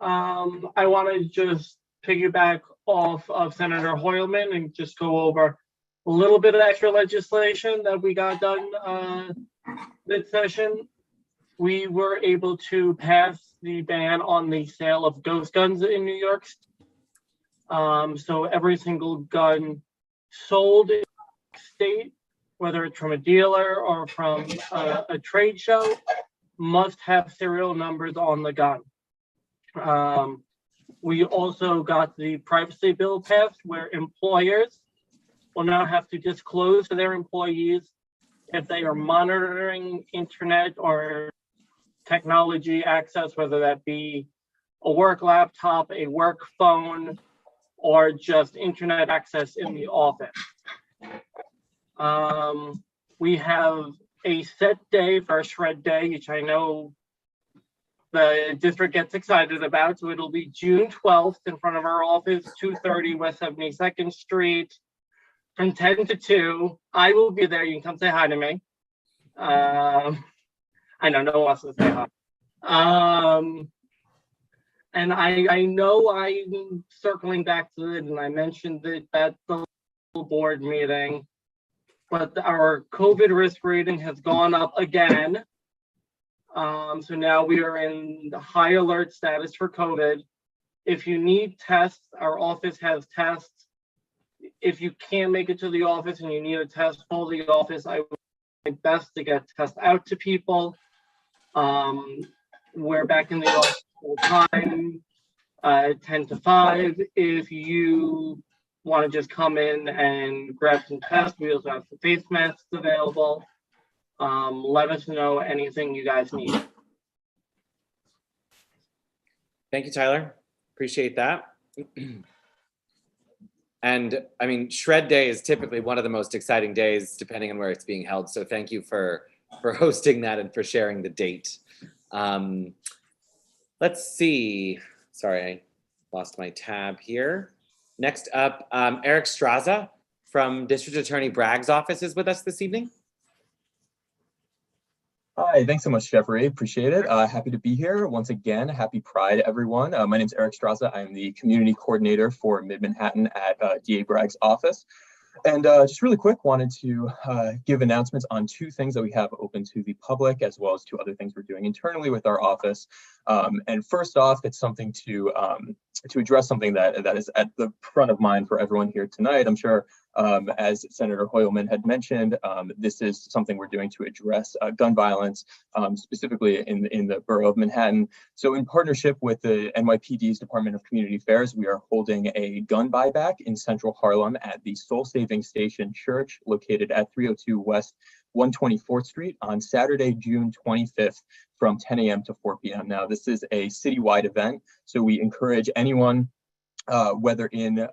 S20: I want to just piggyback off of Senator Hoylman and just go over a little bit of extra legislation that we got done this session. We were able to pass the ban on the sale of ghost guns in New York. So every single gun sold in the state, whether it's from a dealer or from a trade show, must have serial numbers on the gun. We also got the privacy bill passed where employers will now have to disclose to their employees if they are monitoring internet or technology access, whether that be a work laptop, a work phone, or just internet access in the office. We have a set day for Shred Day, which I know the district gets excited about. So it'll be June 12th in front of our office, 230 West 72nd Street, from 10 to 2. I will be there. You can come say hi to me. I know no one wants to say hi. And I know I'm circling back to it, and I mentioned it at the board meeting, but our COVID risk rating has gone up again. So now we are in the high alert status for COVID. If you need tests, our office has tests. If you can't make it to the office and you need a test, call the office. I will do my best to get tests out to people. We're back in the office full time, 10 to 5. If you want to just come in and grab some tests, we also have the face masks available. Let us know anything you guys need.
S1: Thank you, Tyler. Appreciate that. And I mean, Shred Day is typically one of the most exciting days, depending on where it's being held. So thank you for hosting that and for sharing the date. Let's see. Sorry, I lost my tab here. Next up, Eric Straza from District Attorney Bragg's office is with us this evening.
S21: Hi, thanks so much, Jeffrey. Appreciate it. Happy to be here once again. Happy Pride, everyone. My name is Eric Straza. I'm the community coordinator for Mid-Manhattan at DA Bragg's office. And just really quick, wanted to give announcements on 2 things that we have open to the public, as well as 2 other things we're doing internally with our office. And first off, it's something to address something that is at the front of mind for everyone here tonight. I'm sure, as Senator Hoylman had mentioned, this is something we're doing to address gun violence, specifically in the borough of Manhattan. So in partnership with the NYPD's Department of Community Affairs, we are holding a gun buyback in central Harlem at the Soul Saving Station Church, located at 302 West 124th Street on Saturday, June 25th from 10 a.m. to 4 p.m. Now, this is a citywide event, so we encourage anyone, whether in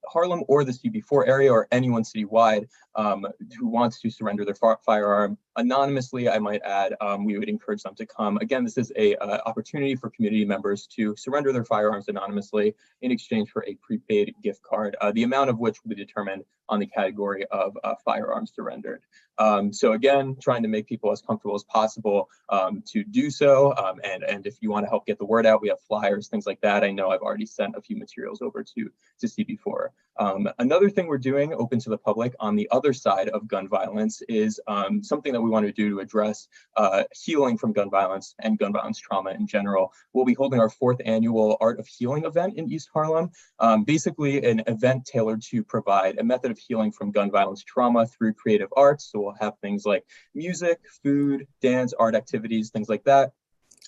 S21: Harlem or the CB4 area or anyone citywide who wants to surrender their firearm anonymously, I might add, we would encourage them to come. Again, this is a opportunity for community members to surrender their firearms anonymously in exchange for a prepaid gift card, the amount of which will be determined on the category of firearms surrendered. So again, trying to make people as comfortable as possible to do so. And if you want to help get the word out, we have flyers, things like that. I know I've already sent a few materials over to CB4. Another thing we're doing open to the public on the other side of gun violence is something that we want to do to address healing from gun violence and gun violence trauma in general. We'll be holding our 4th annual Art of Healing event in East Harlem, basically an event tailored to provide a method of healing from gun violence trauma through creative arts. So we'll have things like music, food, dance, art activities, things like that.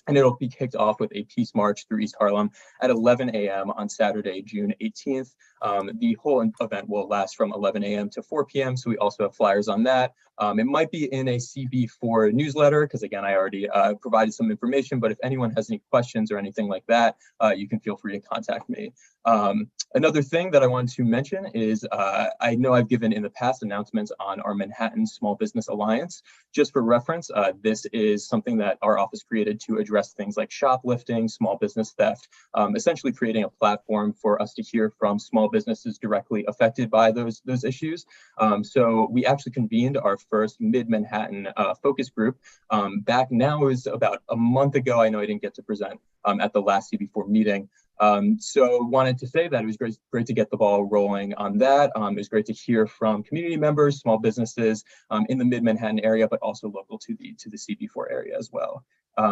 S21: And it'll be kicked off with a peace march through East Harlem at 11 a.m. on Saturday, June 18th. The whole event will last from 11 a.m. to 4 p.m. So we also have flyers on that. It might be in a CB4 newsletter because, again, I already provided some information. But if anyone has any questions or anything like that, you can feel free to contact me. Another thing that I wanted to mention is I know I've given in the past announcements on our Manhattan Small Business Alliance. Just for reference, this is something that our office created to address things like shoplifting, small business theft, essentially creating a platform for us to hear from small businesses directly affected by those issues. So we actually convened our first mid-Manhattan focus group. Back now is about a month ago. I know I didn't get to present at the last CB4 meeting. So wanted to say that it was great to get the ball rolling on that. It was great to hear from community members, small businesses in the mid-Manhattan area, but also local to the CB4 area as well.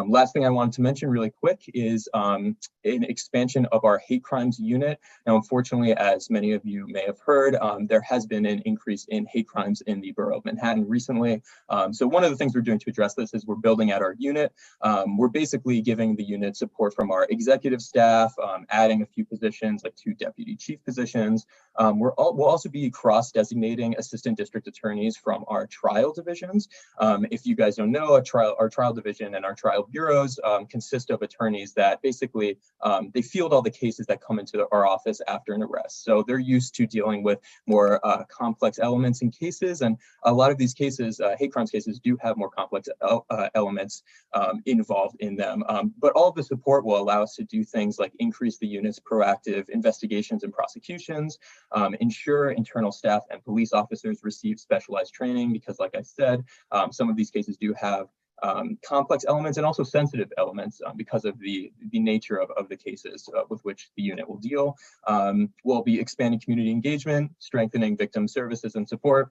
S21: Last thing I wanted to mention really quick is an expansion of our hate crimes unit. Now, unfortunately, as many of you may have heard, there has been an increase in hate crimes in the borough of Manhattan recently. So one of the things we're doing to address this is we're building out our unit. We're basically giving the unit support from our executive staff, adding a few positions like 2 deputy chief positions. We'll also be cross-designating assistant district attorneys from our trial divisions. If you guys don't know, our trial division and our trial bureaus consist of attorneys that basically they field all the cases that come into our office after an arrest. So they're used to dealing with more complex elements in cases, and a lot of these cases, hate crimes cases, do have more complex elements involved in them. But all of the support will allow us to do things like increase the unit's proactive investigations and prosecutions, ensure internal staff and police officers receive specialized training, because like I said, some of these cases do have complex elements and also sensitive elements because of the nature of the cases with which the unit will deal. We'll be expanding community engagement, strengthening victim services and support.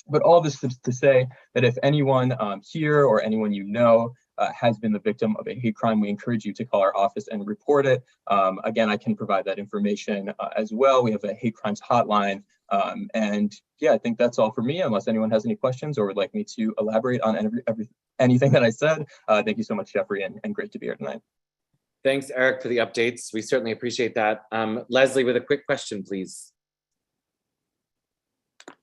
S21: But all this is to say that if anyone here or anyone you know has been the victim of a hate crime, we encourage you to call our office and report it. Again, I can provide that information as well. We have a hate crimes hotline. And yeah, I think that's all for me, unless anyone has any questions or would like me to elaborate on anything that I said. Thank you so much, Jeffrey, and great to be here tonight.
S1: Thanks, Eric, for the updates. We certainly appreciate that. Leslie, with a quick question, please.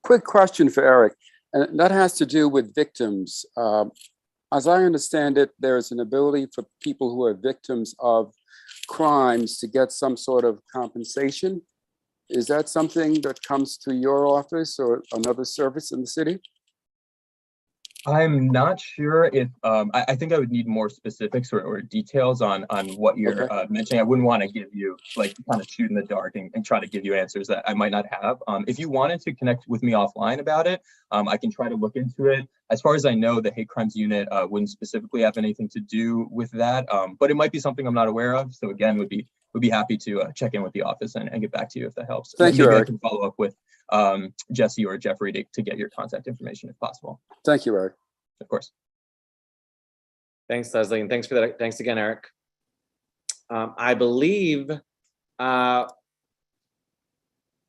S17: Quick question for Eric, and that has to do with victims. As I understand it, there's an ability for people who are victims of crimes to get some sort of compensation. Is that something that comes to your office or another service in the city?
S21: I'm not sure if, I think I would need more specifics or details on what you're mentioning. I wouldn't want to give you, like, kind of shoot in the dark and try to give you answers that I might not have. If you wanted to connect with me offline about it, I can try to look into it. As far as I know, the hate crimes unit wouldn't specifically have anything to do with that, but it might be something I'm not aware of. So again, would be happy to check in with the office and get back to you if that helps.
S17: Thank you, Eric.
S21: I can follow up with Jesse or Jeffrey to get your contact information if possible.
S17: Thank you, Eric.
S21: Of course.
S1: Thanks, Leslie, and thanks for that. Thanks again, Eric. I believe, well,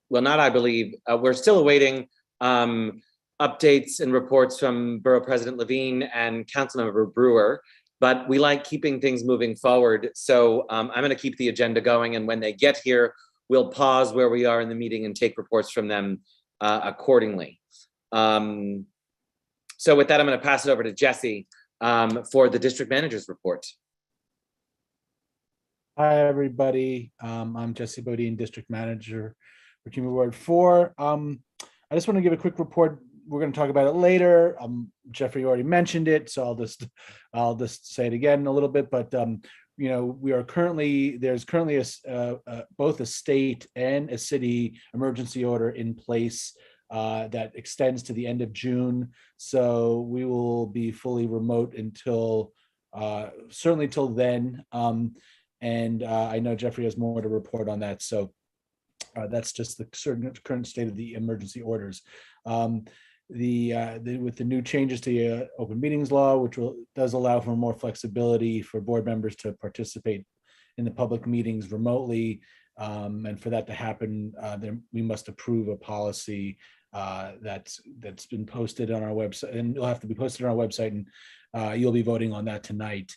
S1: not I believe, we're still awaiting updates and reports from Borough President Levine and Councilmember Brewer, but we like keeping things moving forward. So I'm going to keep the agenda going, and when they get here, we'll pause where we are in the meeting and take reports from them accordingly. So with that, I'm going to pass it over to Jesse for the district manager's report.
S2: Hi, everybody. I'm Jesse Bodine, district manager for Community Ward 4. I just want to give a quick report. We're going to talk about it later. Jeffrey already mentioned it, so I'll just say it again a little bit. But you know, there's currently both a state and a city emergency order in place that extends to the end of June. So we will be fully remote until certainly till then. And I know Jeffrey has more to report on that. So that's just the current state of the emergency orders. With the new changes to the open meetings law, which does allow for more flexibility for board members to participate in the public meetings remotely. And for that to happen, then we must approve a policy that's been posted on our website, and it'll have to be posted on our website, and you'll be voting on that tonight.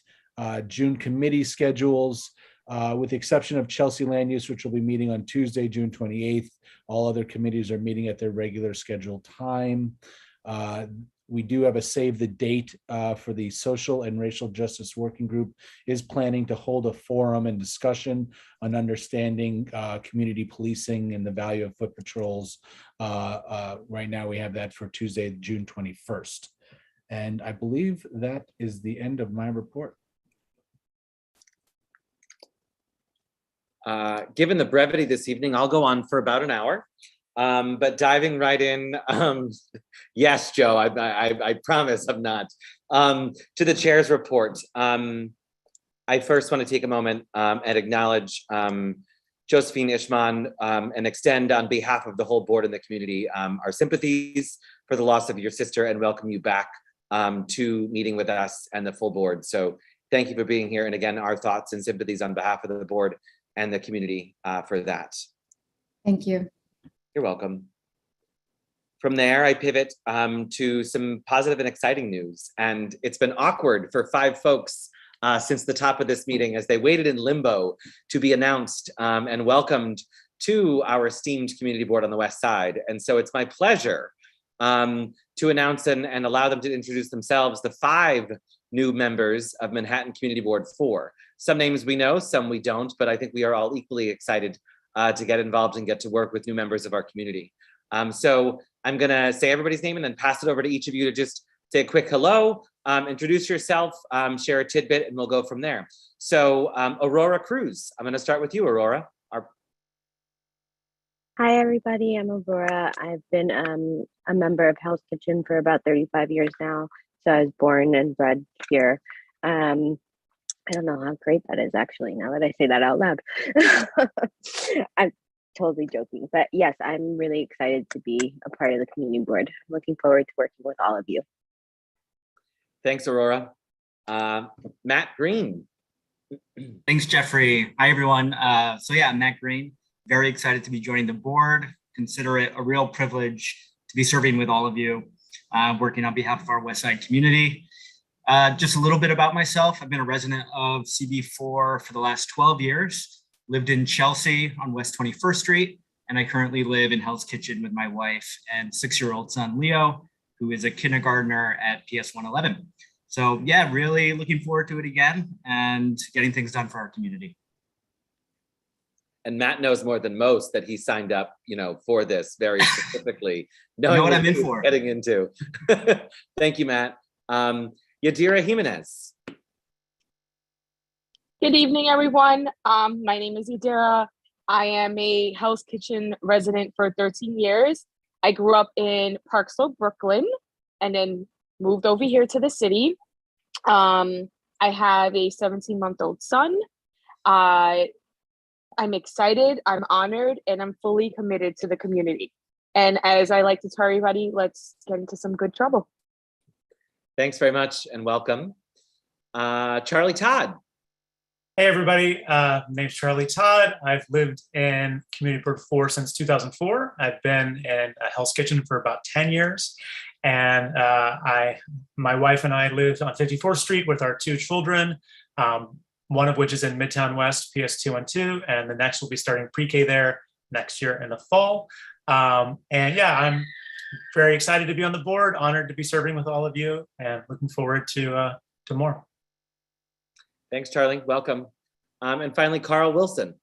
S2: June committee schedules, with the exception of Chelsea Land Use, which will be meeting on Tuesday, June 28th. All other committees are meeting at their regular scheduled time. We do have a save the date for the Social and Racial Justice Working Group is planning to hold a forum and discussion on understanding community policing and the value of foot patrols. Right now we have that for Tuesday, June 21st. And I believe that is the end of my report.
S1: Given the brevity this evening, I'll go on for about an hour. But diving right in, yes, Joe, I promise I'm not. To the chair's report, I first want to take a moment and acknowledge Josephine Ishman and extend on behalf of the whole board and the community our sympathies for the loss of your sister and welcome you back to meeting with us and the full board. So thank you for being here. And again, our thoughts and sympathies on behalf of the board and the community for that.
S4: Thank you.
S1: You're welcome. From there, I pivot to some positive and exciting news. And it's been awkward for 5 folks since the top of this meeting as they waited in limbo to be announced and welcomed to our esteemed community board on the West Side. And so it's my pleasure to announce and allow them to introduce themselves, the 5 new members of Manhattan Community Board 4. Some names we know, some we don't, but I think we are all equally excited to get involved and get to work with new members of our community. So I'm gonna say everybody's name and then pass it over to each of you to just say a quick hello, introduce yourself, share a tidbit, and we'll go from there. So Aurora Cruz, I'm gonna start with you, Aurora.
S22: Hi, everybody, I'm Aurora. I've been a member of Hell's Kitchen for about 35 years now. So I was born and bred here. I don't know how great that is actually, now that I say that out loud. I'm totally joking, but yes, I'm really excited to be a part of the community board. I'm looking forward to working with all of you.
S1: Thanks, Aurora. Matt Green.
S23: Thanks, Jeffrey. Hi, everyone. So yeah, I'm Matt Green. Very excited to be joining the board. Consider it a real privilege to be serving with all of you, working on behalf of our West Side community. Just a little bit about myself. I've been a resident of CB4 for the last 12 years, lived in Chelsea on West 21st Street, and I currently live in Hell's Kitchen with my wife and 6-year-old son, Leo, who is a kindergartner at PS 111. So yeah, really looking forward to it again and getting things done for our community.
S1: And Matt knows more than most that he signed up, for this very specifically, knowing
S23: know what
S1: what
S23: I'm in
S1: he was
S23: for.
S1: Getting into. Thank you, Matt. Yadira Jimenez.
S24: Good evening, everyone. My name is Yadira. I am a Hell's Kitchen resident for 13 years. I grew up in Park Slope, Brooklyn, and then moved over here to the city. I have a 17-month-old son. I'm excited, I'm honored, and I'm fully committed to the community. And as I like to tell everybody, let's get into some good trouble.
S1: Thanks very much and welcome. Charlie Todd.
S25: Hey everybody, my name's Charlie Todd. I've lived in Community Board 4 since 2004. I've been in Hell's Kitchen for about 10 years. And my wife and I live on 54th Street with our 2 children, one of which is in Midtown West, PS 212, and the next will be starting pre-K there next year in the fall. And yeah, I'm very excited to be on the board, honored to be serving with all of you, and looking forward to more.
S1: Thanks, Charlie. Welcome. And finally, Carl Wilson.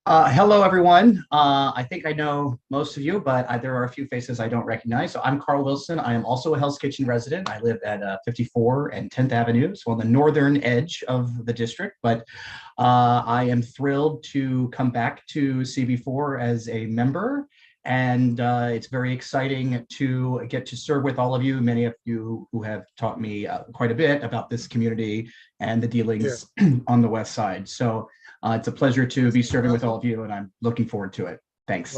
S26: Hello, everyone. I think I know most of you, but there are a few faces I don't recognize. So I'm Carl Wilson. I am also a Hell's Kitchen resident. I live at 54 and 10th Avenue, so on the northern edge of the district. But I am thrilled to come back to CB4 as a member. And it's very exciting to get to serve with all of you, many of you who have taught me quite a bit about this community and the dealings on the West Side. So it's a pleasure to be serving with all of you, and I'm looking forward to it. Thanks.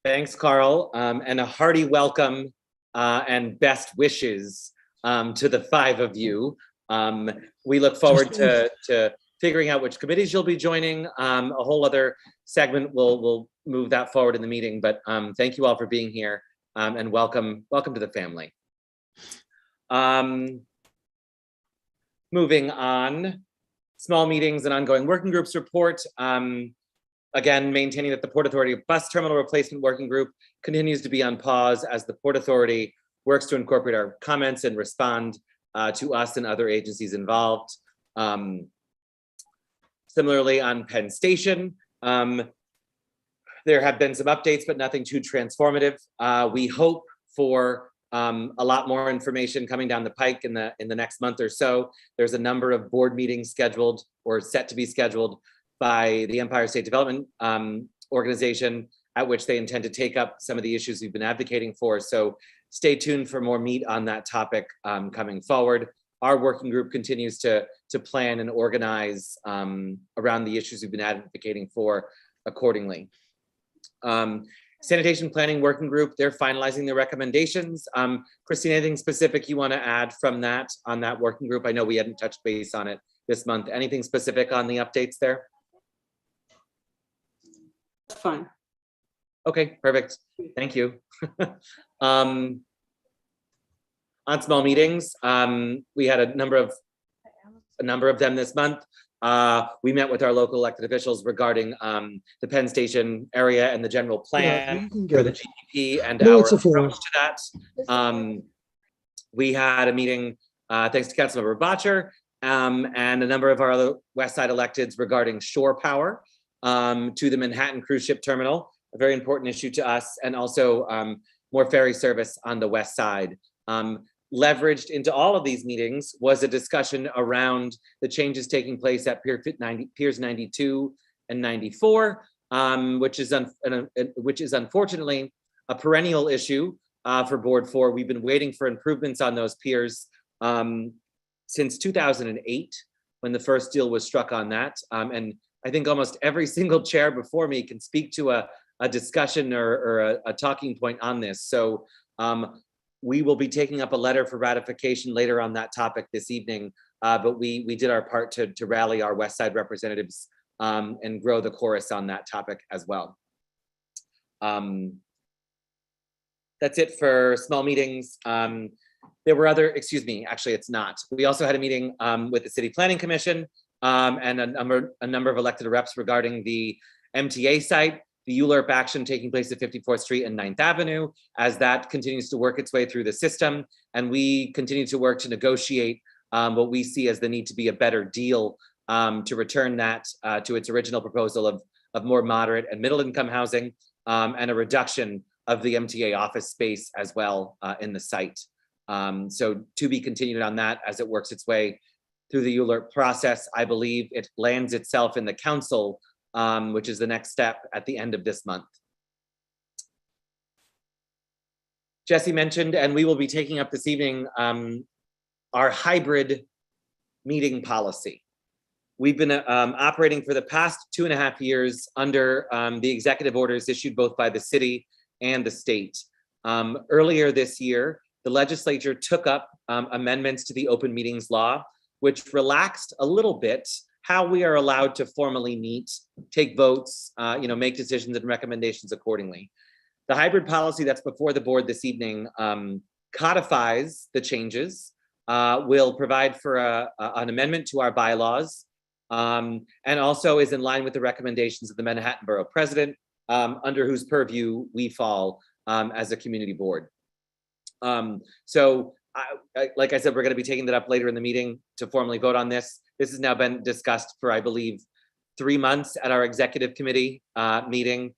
S1: Thanks, Carl, and a hearty welcome and best wishes to the 5 of you. We look forward to figuring out which committees you'll be joining. A whole other segment we'll move that forward in the meeting, but thank you all for being here and welcome to the family. Moving on, small meetings and ongoing working groups report. Again, maintaining that the Port Authority Bus Terminal Replacement Working Group continues to be on pause as the Port Authority works to incorporate our comments and respond to us and other agencies involved. Similarly, on Penn Station, there have been some updates, but nothing too transformative. We hope for a lot more information coming down the pike in the next month or so. There's a number of board meetings scheduled or set to be scheduled by the Empire State Development Organization, at which they intend to take up some of the issues we've been advocating for. So stay tuned for more meat on that topic coming forward. Our working group continues to plan and organize around the issues we've been advocating for accordingly. Sanitation Planning Working Group, they're finalizing the recommendations. Christine, anything specific you want to add from that on that working group? I know we hadn't touched base on it this month. Anything specific on the updates there?
S12: Fine.
S1: Okay, perfect. Thank you. On small meetings, we had a number of them this month. We met with our local elected officials regarding the Penn Station area and the general plan for the GDP and our approach to that. We had a meeting, thanks to Councilmember Botcher, and a number of our other West Side electeds regarding shore power to the Manhattan cruise ship terminal, a very important issue to us, and also more ferry service on the West Side. Leveraged into all of these meetings was a discussion around the changes taking place at Piers 92 and 94, which is unfortunately a perennial issue for Board 4. We've been waiting for improvements on those piers since 2008, when the first deal was struck on that. And I think almost every single chair before me can speak to a discussion or a talking point on this. So we will be taking up a letter for ratification later on that topic this evening, but we did our part to rally our West Side representatives and grow the chorus on that topic as well. That's it for small meetings. There were other, excuse me, actually it's not. We also had a meeting with the City Planning Commission and a number of elected reps regarding the MTA site, the ULURP action taking place at 54th Street and 9th Avenue, as that continues to work its way through the system. And we continue to work to negotiate what we see as the need to be a better deal to return that to its original proposal of more moderate and middle income housing and a reduction of the MTA office space as well in the site. So to be continued on that as it works its way through the ULURP process. I believe it lands itself in the council, which is the next step at the end of this month. Jesse mentioned, and we will be taking up this evening, our hybrid meeting policy. We've been operating for the past 2.5 years under the executive orders issued both by the city and the state. Earlier this year, the legislature took up amendments to the open meetings law, which relaxed a little bit how we are allowed to formally meet, take votes, make decisions and recommendations accordingly. The hybrid policy that's before the board this evening codifies the changes, will provide for an amendment to our bylaws, and also is in line with the recommendations of the Manhattan Borough President, under whose purview we fall as a community board. So like I said, we're going to be taking that up later in the meeting to formally vote on this. This has now been discussed for, I believe, 3 months at our executive committee meeting.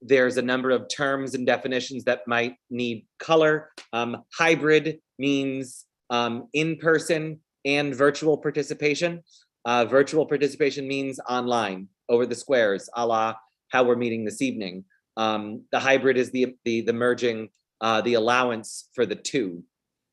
S1: There's a number of terms and definitions that might need color. Hybrid means in-person and virtual participation. Virtual participation means online, over the squares, a la how we're meeting this evening. The hybrid is the merging, the allowance for the two.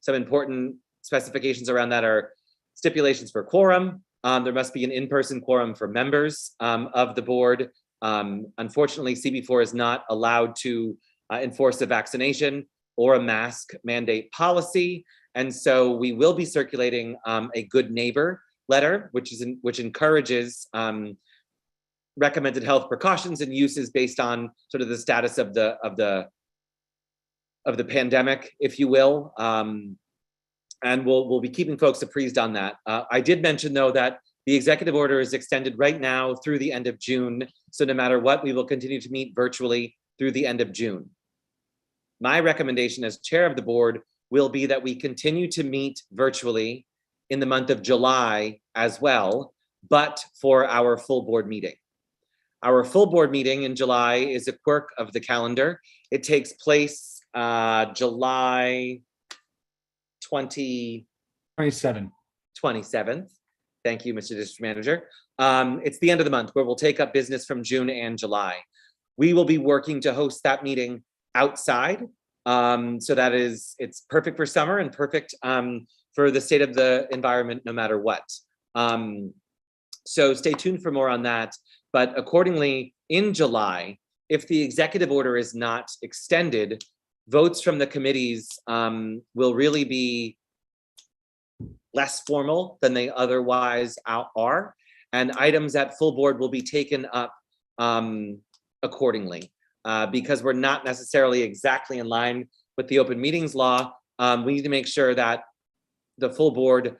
S1: Some important specifications around that are stipulations for quorum. There must be an in-person quorum for members of the board. Unfortunately, CB4 is not allowed to enforce a vaccination or a mask mandate policy. And so we will be circulating a good neighbor letter, which encourages recommended health precautions and uses based on sort of the status of the pandemic, if you will. And we'll be keeping folks apprised on that. I did mention though that the executive order is extended right now through the end of June. So no matter what, we will continue to meet virtually through the end of June. My recommendation as chair of the board will be that we continue to meet virtually in the month of July as well, but for our full board meeting. Our full board meeting in July is a quirk of the calendar. It takes place July 27th. Thank you, Mr. District Manager. It's the end of the month where we'll take up business from June and July. We will be working to host that meeting outside. So that is, it's perfect for summer and perfect for the state of the environment, no matter what. So stay tuned for more on that. But accordingly, in July, if the executive order is not extended, votes from the committees will really be less formal than they otherwise are. And items at full board will be taken up accordingly. Because we're not necessarily exactly in line with the open meetings law, we need to make sure that the full board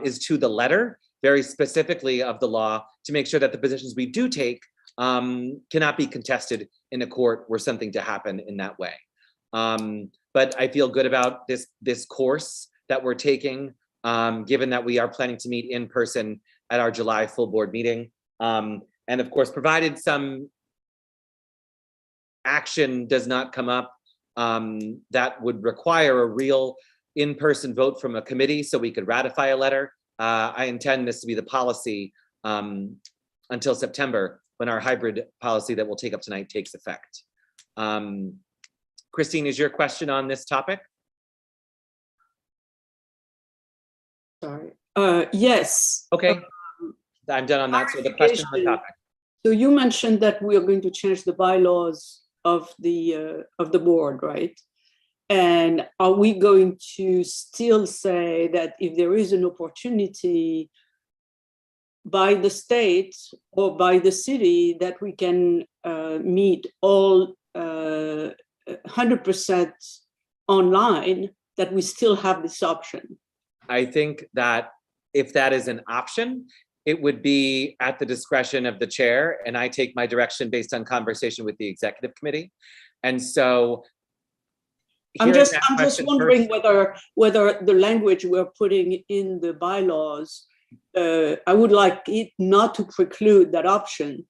S1: is to the letter, very specifically of the law, to make sure that the positions we do take cannot be contested in a court were something to happen in that way. But I feel good about this course that we're taking, given that we are planning to meet in person at our July full board meeting. And of course, provided some action does not come up that would require a real in-person vote from a committee so we could ratify a letter. I intend this to be the policy until September, when our hybrid policy that we'll take up tonight takes effect. Christine, is your question on this topic?
S3: Sorry. Yes.
S1: Okay. I'm done on that. So the question on the topic.
S3: So you mentioned that we are going to change the bylaws of the board, right? And are we going to still say that if there is an opportunity by the state or by the city that we can meet all 100% online, that we still have this option?
S1: I think that if that is an option, it would be at the discretion of the chair, and I take my direction based on conversation with the executive committee. And so
S3: I'm just wondering whether the language we're putting in the bylaws, I would like it not to preclude that option.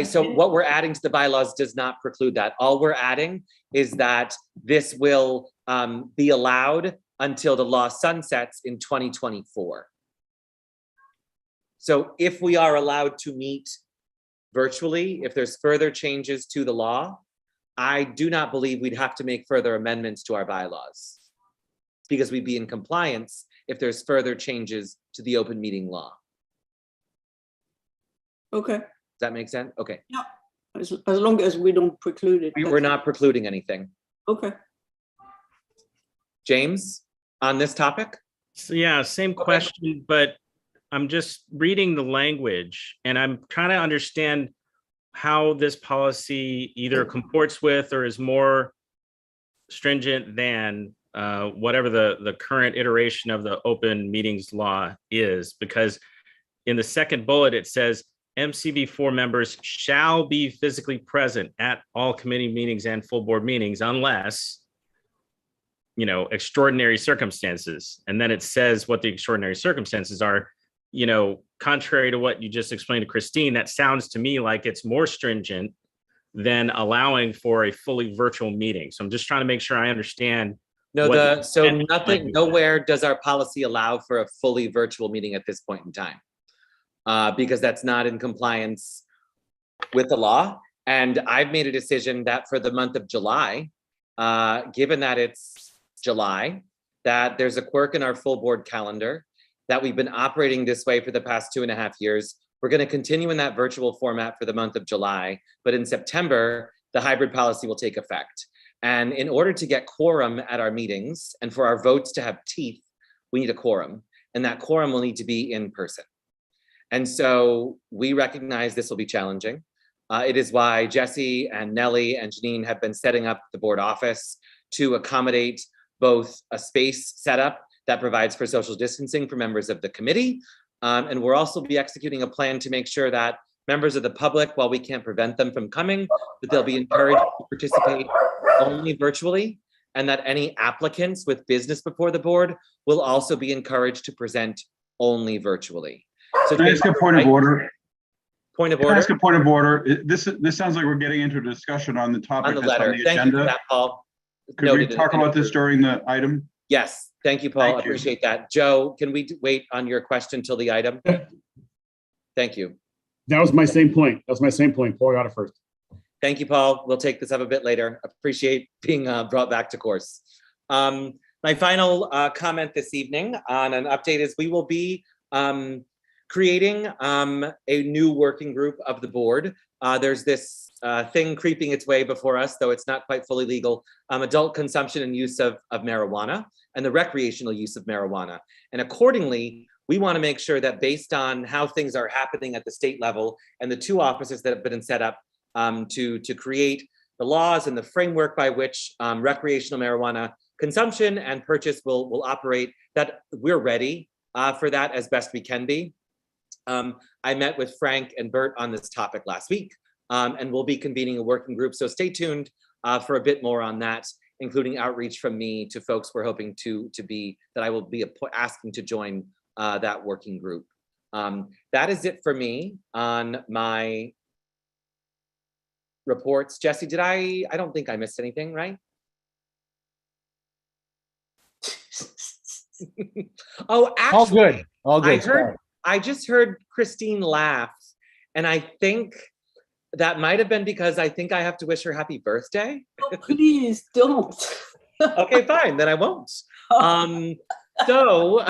S1: So what we're adding to the bylaws does not preclude that. All we're adding is that this will be allowed until the law sunsets in 2024. So if we are allowed to meet virtually, if there's further changes to the law, I do not believe we'd have to make further amendments to our bylaws, because we'd be in compliance if there's further changes to the open meeting law.
S3: Okay.
S1: Does that make sense? Okay.
S3: Yeah, as long as we don't preclude it.
S1: We're not precluding anything.
S3: Okay.
S1: James, on this topic?
S16: So yeah, same question, but I'm just reading the language and I'm trying to understand how this policy either comports with or is more stringent than whatever the current iteration of the open meetings law is, because in the second bullet, it says MCB4 members shall be physically present at all committee meetings and full board meetings unless, you know, extraordinary circumstances. And then it says what the extraordinary circumstances are. You know, contrary to what you just explained to Christine, that sounds to me like it's more stringent than allowing for a fully virtual meeting. So I'm just trying to make sure I understand.
S1: No, so nothing, nowhere does our policy allow for a fully virtual meeting at this point in time, because that's not in compliance with the law. And I've made a decision that for the month of July, given that it's July, that there's a quirk in our full board calendar, that we've been operating this way for the past 2.5 years. We're going to continue in that virtual format for the month of July, but in September, the hybrid policy will take effect. And in order to get quorum at our meetings and for our votes to have teeth, we need a quorum, and that quorum will need to be in person. And so we recognize this will be challenging. It is why Jesse and Nellie and Janine have been setting up the board office to accommodate both a space setup that provides for social distancing for members of the committee. And we'll also be executing a plan to make sure that members of the public, while we can't prevent them from coming, that they'll be encouraged to participate only virtually, and that any applicants with business before the board will also be encouraged to present only virtually. So
S4: can I ask a point of order?
S1: Point of
S4: Can I
S1: order?
S4: ask a point of order? This sounds like we're getting into a discussion on the topic
S1: On the
S4: that's
S1: letter.
S4: on the
S1: Thank you for
S4: agenda.
S1: that, Paul.
S4: Could we
S1: Noted
S4: talk
S1: in
S4: about this during the item?
S1: Yes, thank you, Paul.
S4: Thank
S1: I
S4: you.
S1: appreciate that. Joe, can we wait on your question till the item? Thank you.
S5: That was my same point. That was my same point. Paul got it first.
S1: Thank you, Paul. We'll take this up a bit later. Appreciate being brought back to course. My final comment this evening on an update is we will be creating a new working group of the board. There's this thing creeping its way before us, though it's not quite fully legal, adult consumption and use of marijuana and the recreational use of marijuana. And accordingly, we want to make sure that based on how things are happening at the state level and the two offices that have been set up to create the laws and the framework by which recreational marijuana consumption and purchase will operate, that we're ready for that as best we can be. I met with Frank and Bert on this topic last week, and we'll be convening a working group. So stay tuned for a bit more on that, including outreach from me to folks we're hoping that I will be asking to join that working group. That is it for me on my reports. Jesse, I don't think I missed anything, right? Oh, actually,
S2: All good. All good.
S1: I just heard Christine laugh, and I think that might have been because I think I have to wish her happy birthday.
S3: Oh, please don't.
S1: Okay, fine, then I won't. So,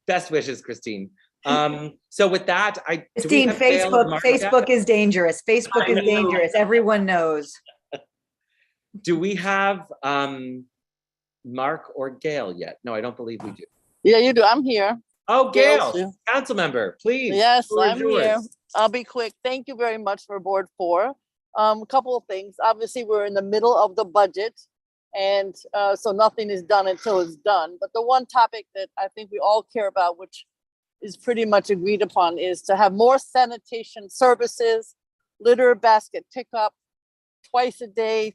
S1: best wishes, Christine. So with that,
S6: Christine, Facebook is dangerous. Facebook is dangerous. Everyone knows.
S1: Do we have Mark or Gail yet? No, I don't believe we do.
S7: Yeah, you do. I'm here.
S1: Oh, Gail, council member, please.
S7: Yes,
S1: Floor is
S7: I'm
S1: yours.
S7: here. I'll be quick. Thank you very much for Board 4. A couple of things. Obviously, we're in the middle of the budget, and so nothing is done until it's done. But the one topic that I think we all care about, which is pretty much agreed upon, is to have more sanitation services, litter basket pickup twice a day,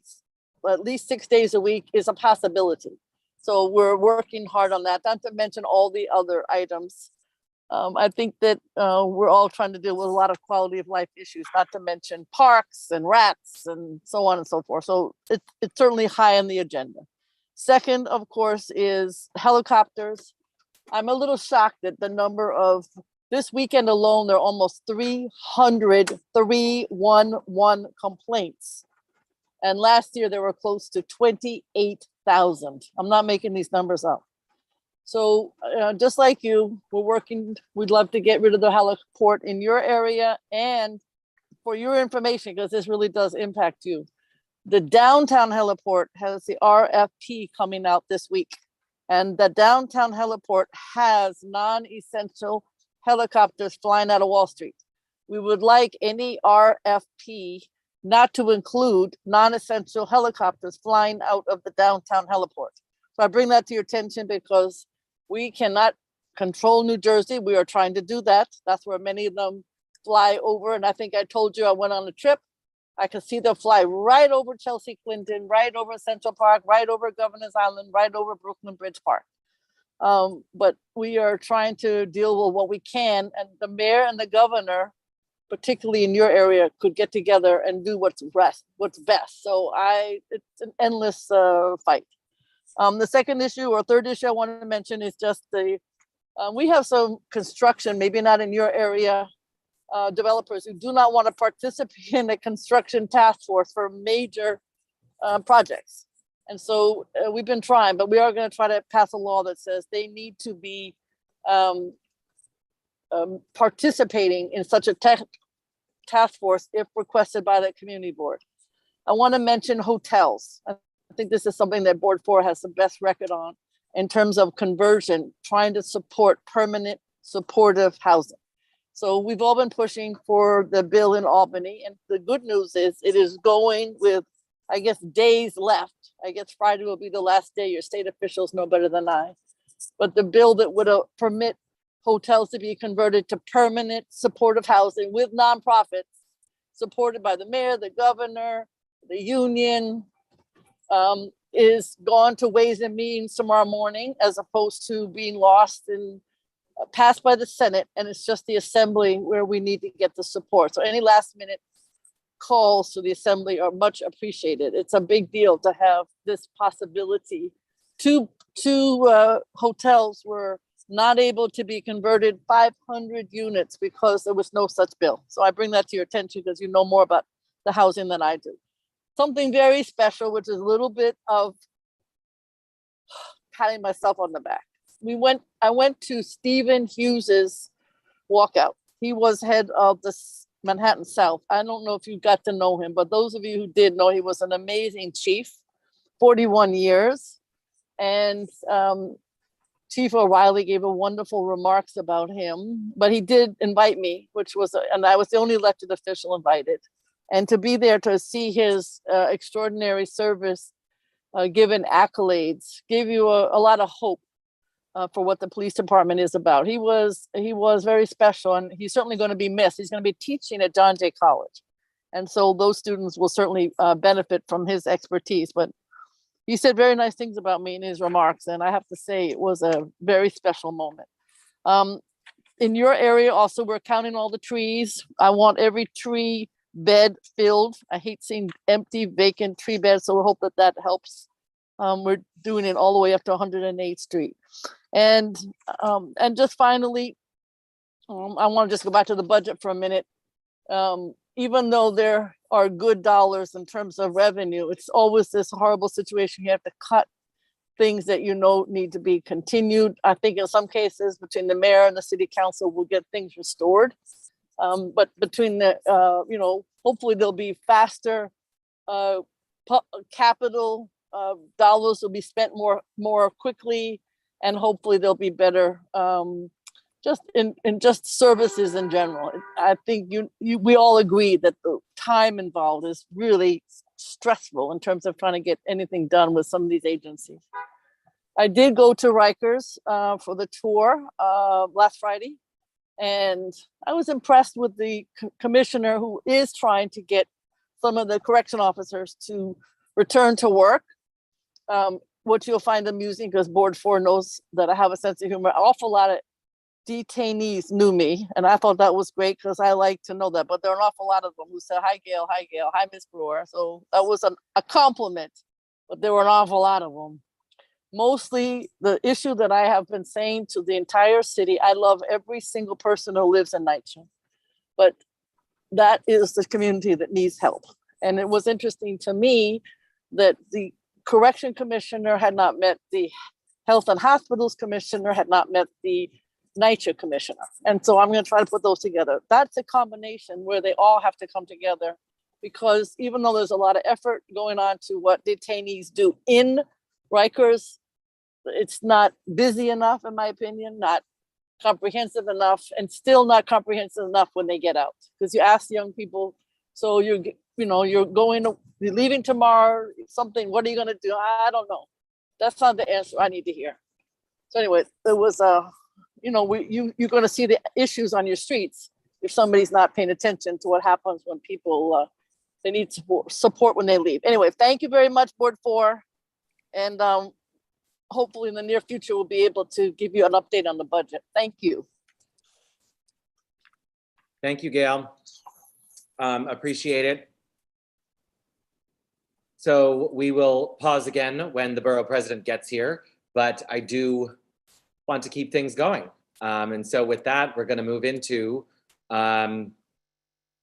S7: at least 6 days a week is a possibility. So we're working hard on that, not to mention all the other items. I think that we're all trying to deal with a lot of quality of life issues, not to mention parks and rats and so on and so forth. So it's certainly high on the agenda. Second, of course, is helicopters. I'm a little shocked at the number of, this weekend alone, there are almost 311 complaints. And last year there were close to 28,000. I'm not making these numbers up. So just like you, we're working, we'd love to get rid of the heliport in your area. And for your information, because this really does impact you, the downtown heliport has the RFP coming out this week. And the downtown heliport has non-essential helicopters flying out of Wall Street. We would like any RFP not to include non-essential helicopters flying out of the downtown heliport. So I bring that to your attention because we cannot control New Jersey. We are trying to do that. That's where many of them fly over. And I think I told you I went on a trip. I could see them fly right over Chelsea Clinton, right over Central Park, right over Governor's Island, right over Brooklyn Bridge Park. But we are trying to deal with what we can. And the mayor and the governor, particularly in your area, could get together and do what's best. So it's an endless fight. The second issue or third issue I want to mention is just we have some construction, maybe not in your area, developers who do not want to participate in a construction task force for major projects. And so we've been trying, but we are going to try to pass a law that says they need to be participating in such a task force if requested by the community board. I want to mention hotels. I think this is something that Board 4 has the best record on in terms of conversion, trying to support permanent supportive housing. So we've all been pushing for the bill in Albany, and the good news is it is going with I guess, days left. I guess Friday will be the last day. Your state officials know better than I. But the bill that would permit hotels to be converted to permanent supportive housing with nonprofits, supported by the mayor, the governor, the union, is gone to Ways and Means tomorrow morning, as opposed to being lost and passed by the Senate. And it's just the Assembly where we need to get the support. So any last minute calls to the Assembly are much appreciated. It's a big deal to have this possibility. Two hotels were not able to be converted, 500 units, because there was no such bill. So I bring that to your attention because you know more about the housing than I do. Something very special, which is a little bit of patting myself on the back. I went to Stephen Hughes's walkout. He was head of the Manhattan South. I don't know if you got to know him, but those of you who did know, he was an amazing chief, 41 years. And Chief O'Reilly gave a wonderful remarks about him, but he did invite me, and I was the only elected official invited. And to be there to see his extraordinary service given accolades gave you a lot of hope for what the police department is about. He was very special, and he's certainly going to be missed. He's going to be teaching at John Jay College. And so those students will certainly benefit from his expertise. But he said very nice things about me in his remarks, and I have to say it was a very special moment. In your area also, we're counting all the trees. I want every tree bed filled. I hate seeing empty, vacant tree beds, so we hope that helps. We're doing it all the way up to 108th Street. And just finally, I want to just go back to the budget for a minute. Even though there are good dollars in terms of revenue, it's always this horrible situation. You have to cut things that you know need to be continued. I think in some cases between the mayor and the city council, we'll get things restored. But between the, hopefully there'll be faster capital dollars will be spent more quickly, and hopefully there'll be better just in just services in general. I think we all agree that the time involved is really stressful in terms of trying to get anything done with some of these agencies. I did go to Rikers for the tour last Friday, and I was impressed with the commissioner who is trying to get some of the correction officers to return to work. What you'll find amusing, because Board 4 knows that I have a sense of humor, an awful lot of detainees knew me, and I thought that was great because I like to know that. But there are an awful lot of them who said, "Hi, Gail. Hi, Gail. Hi, Miss Brewer." So that was a compliment, but there were an awful lot of them. Mostly the issue that I have been saying to the entire city, I love every single person who lives in NYCHA, but that is the community that needs help. And it was interesting to me that the correction commissioner had not met the health and hospitals commissioner, had not met the NYCHA commissioner. And so I'm going to try to put those together. That's a combination where they all have to come together, because even though there's a lot of effort going on to what detainees do in Rikers, it's not busy enough, in my opinion, not comprehensive enough, and still not comprehensive enough when they get out. Because you ask young people, so you're leaving tomorrow, something, what are you going to do? I don't know. That's not the answer I need to hear. So anyway, there was you're going to see the issues on your streets if somebody's not paying attention to what happens when people, they need support when they leave. Anyway, thank you very much, Board 4. And hopefully in the near future, we'll be able to give you an update on the budget. Thank you.
S1: Thank you, Gail. Appreciate it. So we will pause again when the borough president gets here, but I do want to keep things going. And so with that, we're going to move into our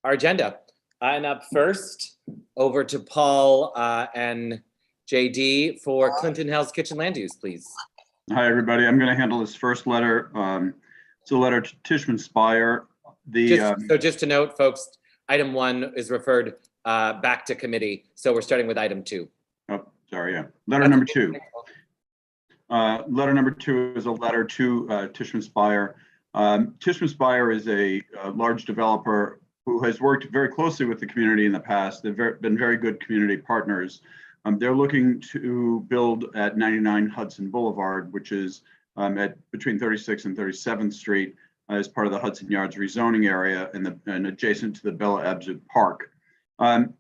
S1: agenda. And up first, over to Paul and JD for Clinton Hell's Kitchen land use, please.
S4: Hi, everybody. I'm going to handle this first letter. It's a letter to Tishman Speyer.
S1: So just to note, folks, item 1 is referred back to committee. So we're starting with item 2.
S4: Oh, sorry. Yeah. Letter number 2. Letter number 2 is a letter to Tishman Speyer. Tishman Speyer is a large developer who has worked very closely with the community in the past. They've been very good community partners. They're looking to build at 99 Hudson Boulevard, which is at between 36th and 37th Street as part of the Hudson Yards rezoning area and adjacent to the Bella Abzug Park.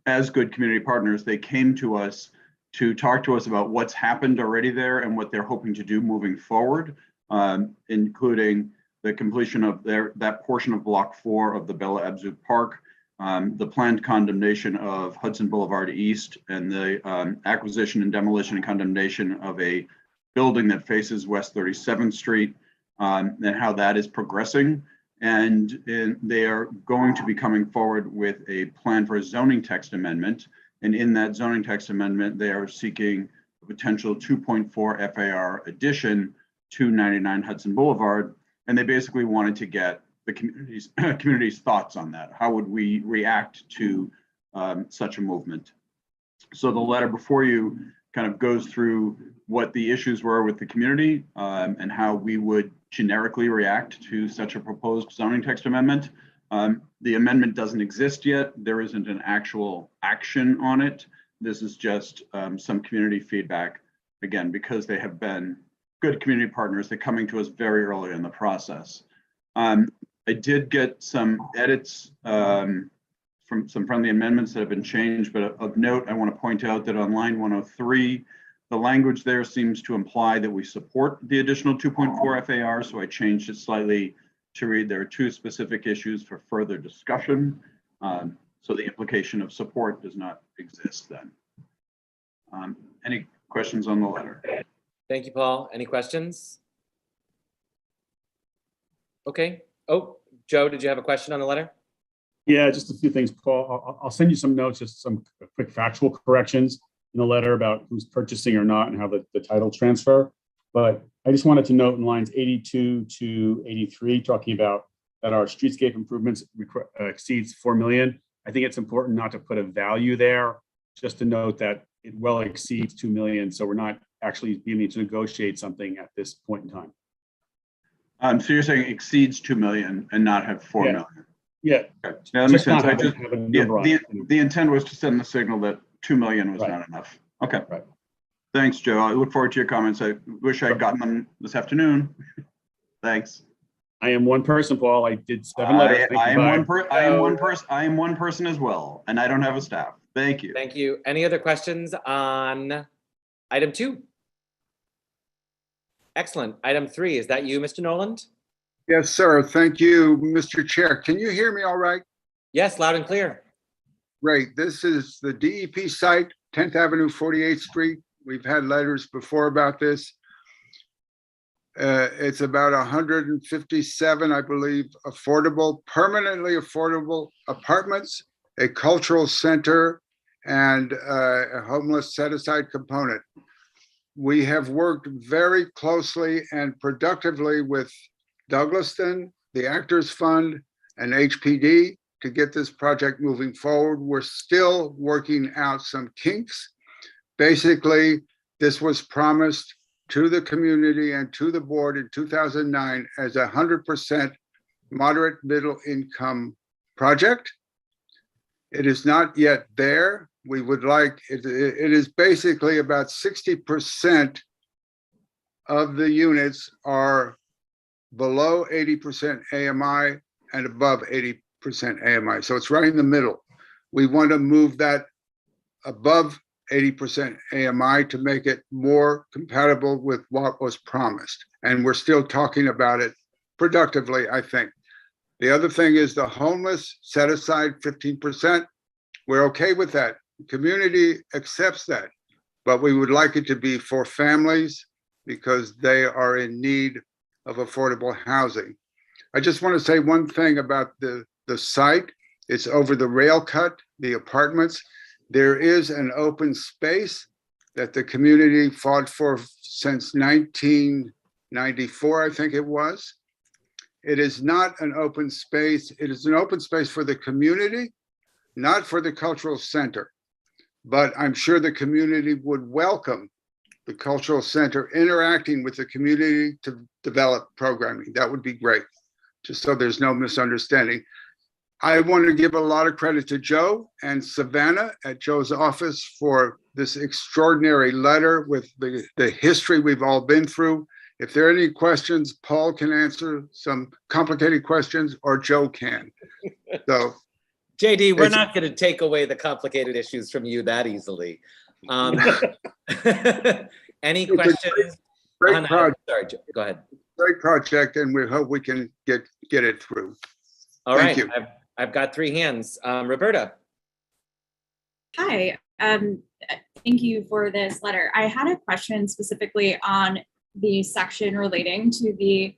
S4: As good community partners, they came to us to talk to us about what's happened already there and what they're hoping to do moving forward, including the completion of that portion of Block 4 of the Bella Abzug Park, the planned condemnation of Hudson Boulevard East, and the acquisition and demolition and condemnation of a building that faces West 37th Street, and how that is progressing. And they are going to be coming forward with a plan for a zoning text amendment. And in that zoning text amendment, they are seeking a potential 2.4 FAR addition to 99 Hudson Boulevard. And they basically wanted to get the community's thoughts on that. How would we react to such a movement? So the letter before you kind of goes through what the issues were with the community and how we would generically react to such a proposed zoning text amendment. The amendment doesn't exist yet. There isn't an actual action on it. This is just some community feedback, again, because they have been good community partners. They're coming to us very early in the process. I did get some edits from some friendly amendments that have been changed, but of note, I want to point out that on line 103, the language there seems to imply that we support the additional 2.4 FAR, so I changed it slightly to read there are two specific issues for further discussion. So the implication of support does not exist then. Any questions on the letter?
S1: Thank you, Paul. Any questions? Okay. Oh, Joe, did you have a question on the letter?
S5: Yeah, just a few things, Paul. I'll send you some notes, just some quick factual corrections in the letter about who's purchasing or not and how the title transfer. But I just wanted to note in lines 82 to 83, talking about that our streetscape improvements exceeds 4 million. I think it's important not to put a value there, just to note that it well exceeds 2 million. So we're not actually beginning to negotiate something at this point in time.
S4: So you're saying exceeds 2 million and not have 4 million?
S5: Yeah.
S4: Okay. Now, that makes sense. The intent was to send the signal that 2 million was not enough. Okay.
S5: Right.
S4: Thanks, Joe. I look forward to your comments. I wish I'd gotten them this afternoon. Thanks.
S5: I am one person, Paul. I did 7 letters.
S4: I am one person as well, and I don't have a staff. Thank you.
S1: Thank you. Any other questions on item 2? Excellent. Item 3, is that you, Mr. Noland?
S8: Yes, sir. Thank you, Mr. Chair. Can you hear me all right?
S1: Yes, loud and clear.
S8: Great. This is the DEP site, 10th Avenue, 48th Street. We've had letters before about this. It's about 157, I believe, permanently affordable apartments, a cultural center, and a homeless set-aside component. We have worked very closely and productively with Douglaston, the Actors Fund, and HPD to get this project moving forward. We're still working out some kinks. Basically, this was promised to the community and to the board in 2009 as a 100% moderate middle income project. It is not yet there. We would like, it is basically about 60% of the units are below 80% AMI and above 80% AMI. So it's right in the middle. We want to move that above 80% AMI to make it more compatible with what was promised. And we're still talking about it productively, I think. The other thing is the homeless set aside 15%. We're okay with that. The community accepts that, but we would like it to be for families because they are in need of affordable housing. I just want to say one thing about the site. It's over the rail cut, the apartments. There is an open space that the community fought for since 1994, I think it was. It is not an open space. It is an open space for the community, not for the cultural center. But I'm sure the community would welcome the cultural center interacting with the community to develop programming. That would be great, just so there's no misunderstanding. I want to give a lot of credit to Joe and Savannah at Joe's office for this extraordinary letter with the history we've all been through. If there are any questions, Paul can answer some complicated questions, or Joe can. So,
S1: JD, we're not going to take away the complicated issues from you that easily. Any questions?
S8: Great project.
S1: Sorry, Joe, go ahead.
S8: Great project, and we hope we can get it through.
S1: All
S8: Thank
S1: right,
S8: you.
S1: I've got 3 hands. Roberta.
S9: Hi, thank you for this letter. I had a question specifically on the section relating to the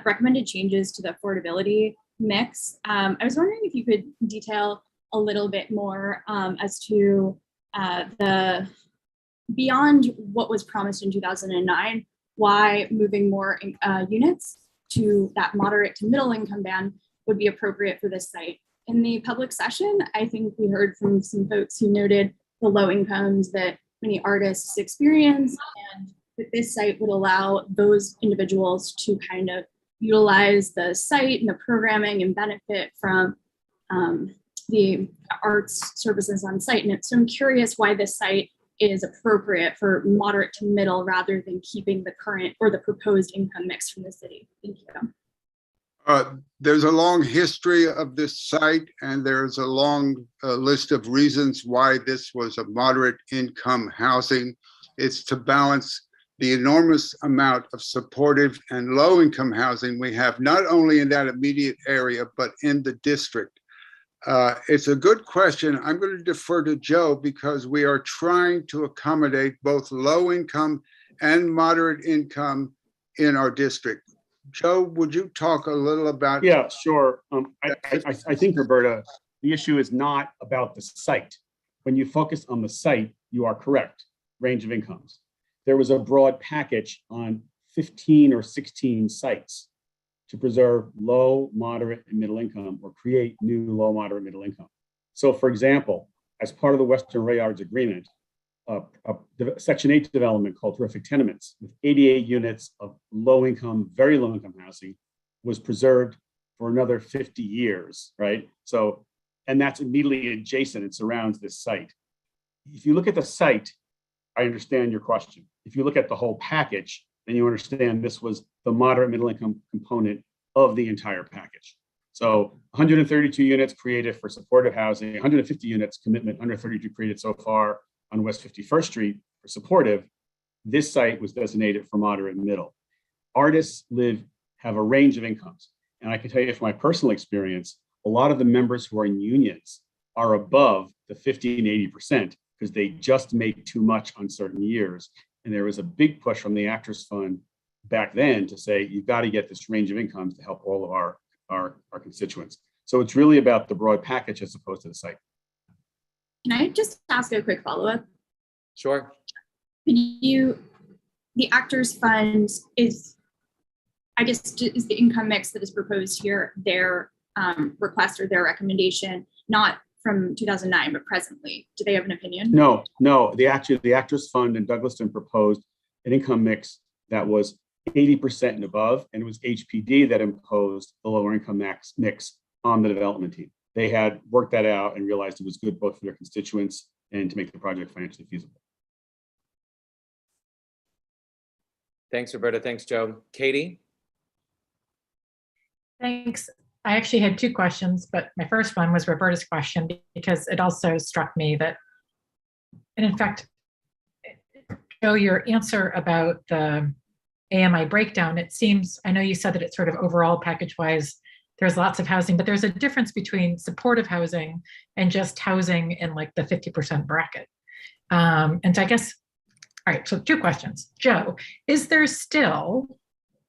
S9: recommended changes to the affordability mix. I was wondering if you could detail a little bit more as to the beyond what was promised in 2009, why moving more units to that moderate to middle income band would be appropriate for this site. In the public session, I think we heard from some folks who noted the low incomes that many artists experience, and that this site would allow those individuals to kind of utilize the site and the programming and benefit from the arts services on site. And so I'm curious why this site is appropriate for moderate to middle rather than keeping the current or the proposed income mix from the city. Thank you.
S8: There's a long history of this site, and there's a long list of reasons why this was a moderate income housing. It's to balance the enormous amount of supportive and low income housing we have, not only in that immediate area, but in the district. It's a good question. I'm going to defer to Joe because we are trying to accommodate both low income and moderate income in our district. Joe, would you talk a little about?
S5: Yeah, sure. I think, Roberta, the issue is not about the site. When you focus on the site, you are correct, range of incomes. There was a broad package on 15 or 16 sites to preserve low, moderate, and middle income, or create new low, moderate, middle income. So for example, as part of the Western Railroads Agreement, Section 8 development called Terrific Tenements with 88 units of low income, very low income housing was preserved for another 50 years, right? So, and that's immediately adjacent, it surrounds this site. If you look at the site, I understand your question. If you look at the whole package, then you understand this was the moderate middle income component of the entire package. So 132 units created for supportive housing, 150 units commitment, 132 created so far on West 51st Street for supportive. This site was designated for moderate and middle. Artists have a range of incomes. And I can tell you from my personal experience, a lot of the members who are in unions are above the 50 and 80% because they just make too much on certain years. And there was a big push from the Actors Fund back then to say, you've got to get this range of incomes to help all of our constituents. So it's really about the broad package as opposed to the site.
S9: Can I just ask a quick follow-up?
S1: Sure.
S9: The Actors Fund is the income mix that is proposed here their request or their recommendation, not from 2009, but presently? Do they have an opinion?
S5: No. The Actors Fund in Douglaston proposed an income mix that was 80% and above, and it was HPD that imposed the lower income mix on the development team. They had worked that out and realized it was good both for their constituents and to make the project financially feasible.
S1: Thanks, Roberta. Thanks, Joe. Katie?
S10: Thanks. I actually had 2 questions, but my first one was Roberta's question because it also struck me that, and in fact, Joe, your answer about the AMI breakdown, it seems, I know you said that it's sort of overall package-wise, there's lots of housing, but there's a difference between supportive housing and just housing in like the 50% bracket. And so I guess, all right, so 2 questions. Joe, is there still,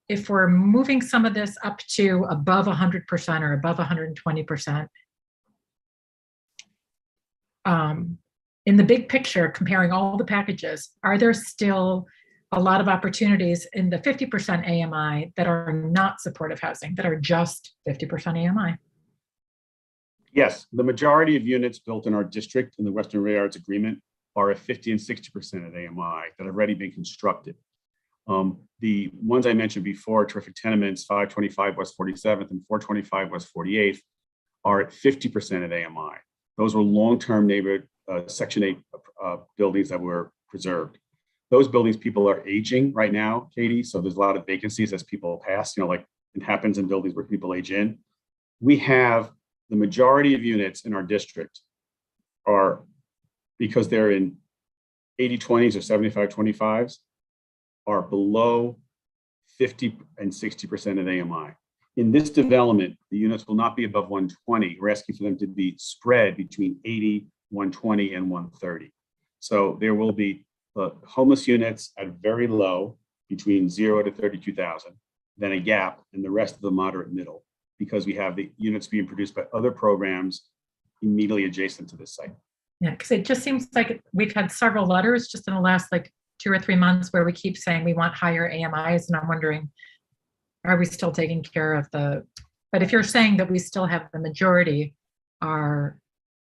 S10: if we're moving some of this up to above 100% or above 120%, in the big picture, comparing all the packages, are there still a lot of opportunities in the 50% AMI that are not supportive housing, that are just 50% AMI?
S5: Yes, the majority of units built in our district in the Western Railroads Agreement are at 50 and 60% of AMI that have already been constructed. The ones I mentioned before, Terrific Tenements, 525 West 47th and 425 West 48th, are at 50% of AMI. Those were long-term neighborhood Section 8 buildings that were preserved. Those buildings, people are aging right now, Katie, so there's a lot of vacancies as people pass, like it happens in buildings where people age in. We have the majority of units in our district are, because they're in 80/20s or 75/25s, are below 50 and 60% of AMI. In this development, the units will not be above 120. We're asking for them to be spread between 80, 120, and 130. So there will be homeless units at very low, between 0 to 32,000, then a gap, and the rest of the moderate middle, because we have the units being produced by other programs immediately adjacent to this site.
S10: Yeah, because it just seems like we've had several letters just in the last 2 or 3 months where we keep saying we want higher AMIs, and I'm wondering, are we still taking care of but if you're saying that we still have the majority are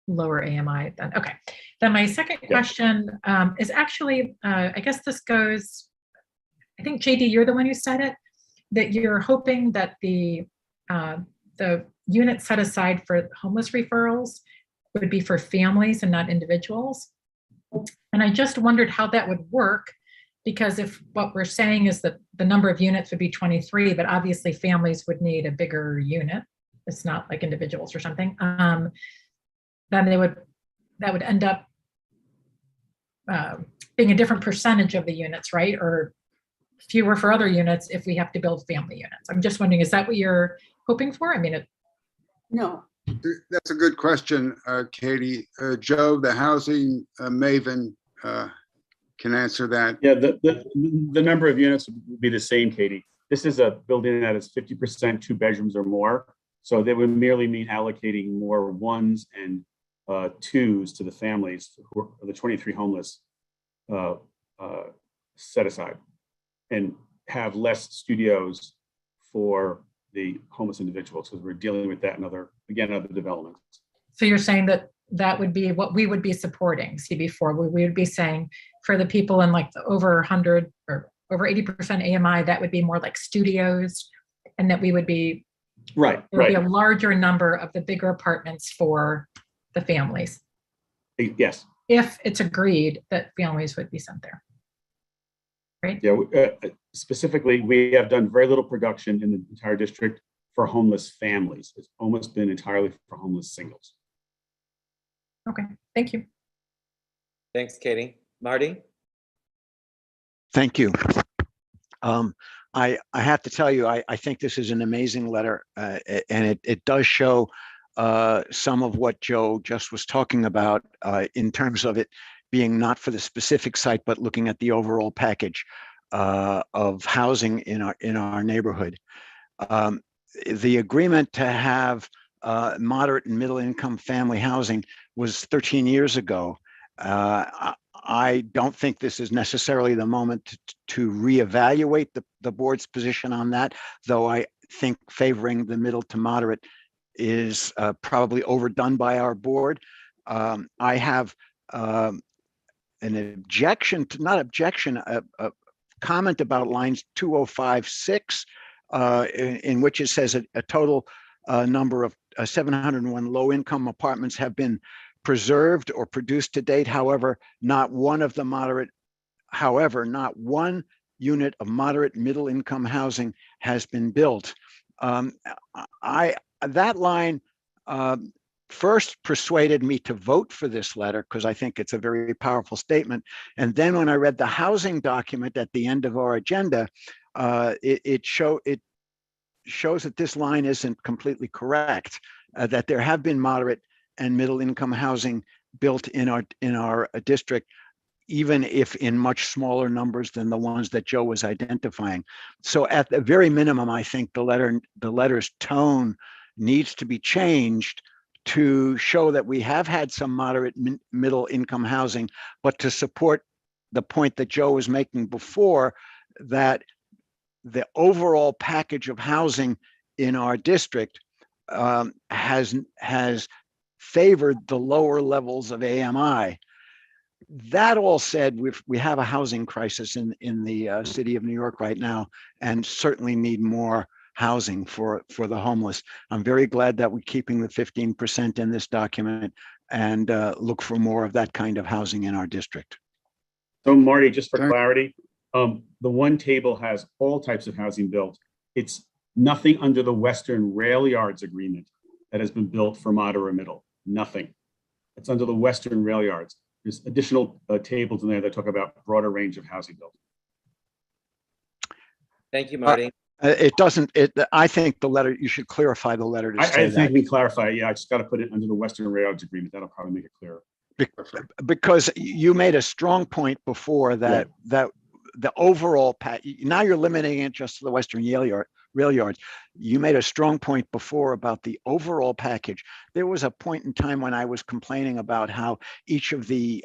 S10: lower AMI, then okay. Then my second question is actually, I guess this goes, I think JD, you're the one who said it, that you're hoping that the unit set aside for homeless referrals would be for families and not individuals. And I just wondered how that would work, because if what we're saying is that the number of units would be 23, but obviously families would need a bigger unit, it's not like individuals or something, then that would end up being a different percentage of the units, right? Or fewer for other units if we have to build family units. I'm just wondering, is that what you're hoping for? I mean,
S3: No.
S8: That's a good question, Katie. Joe, the housing maven, can answer that.
S5: Yeah, the number of units would be the same, Katie. This is a building that is 50% 2 bedrooms or more. So that would merely mean allocating more 1s and 2s to the families who are the 23 homeless set aside, and have less studios for the homeless individuals, because we're dealing with that in other developments. So
S10: you're saying that would be what we would be supporting, CB4. We would be saying for the people in the over 100 or over 80% AMI, that would be more like studios, and that we would be there would be a larger number of the bigger apartments for the families.
S5: Yes.
S10: If it's agreed that families would be sent there. Right?
S5: Yeah, specifically, we have done very little production in the entire district for homeless families. It's almost been entirely for homeless singles.
S10: Okay, thank you.
S1: Thanks, Katie. Marty?
S11: Thank you. I have to tell you, I think this is an amazing letter, and it does show some of what Joe just was talking about in terms of it being not for the specific site, but looking at the overall package of housing in our neighborhood. The agreement to have moderate and middle income family housing was 13 years ago. I don't think this is necessarily the moment to reevaluate the board's position on that, though I think favoring the middle to moderate is probably overdone by our board. I have an objection, a comment about lines 2056, in which it says a total number of 701 low-income apartments have been preserved or produced to date. However, not one unit of moderate middle-income housing has been built. That line first persuaded me to vote for this letter because I think it's a very powerful statement. And then when I read the housing document at the end of our agenda, it shows that this line isn't completely correct, that there have been moderate and middle income housing built in our district, even if in much smaller numbers than the ones that Joe was identifying. So at the very minimum, I think the letter's tone needs to be changed to show that we have had some moderate middle income housing, but to support the point that Joe was making before, that the overall package of housing in our district has favored the lower levels of AMI. That all said, we have a housing crisis in the city of New York right now, and certainly need more housing for the homeless. I'm very glad that we're keeping the 15% in this document and look for more of that kind of housing in our district.
S5: So Marty, just for clarity, the one table has all types of housing built. It's nothing under the Western Rail Yards agreement that has been built for Mater or Middle, nothing. It's under the Western Rail Yards. There's additional tables in there that talk about broader range of housing built.
S1: Thank you, Marty.
S11: It doesn't, I think the letter, you should clarify the letter to say
S5: I
S11: that.
S5: think we clarify. Yeah, I just got to put it under the Western Rail Yards agreement. That'll probably make it clearer.
S11: Because you made a strong point before that the overall now you're limiting it just to the Western rail yards. You made a strong point before about the overall package. There was a point in time when I was complaining about how each of the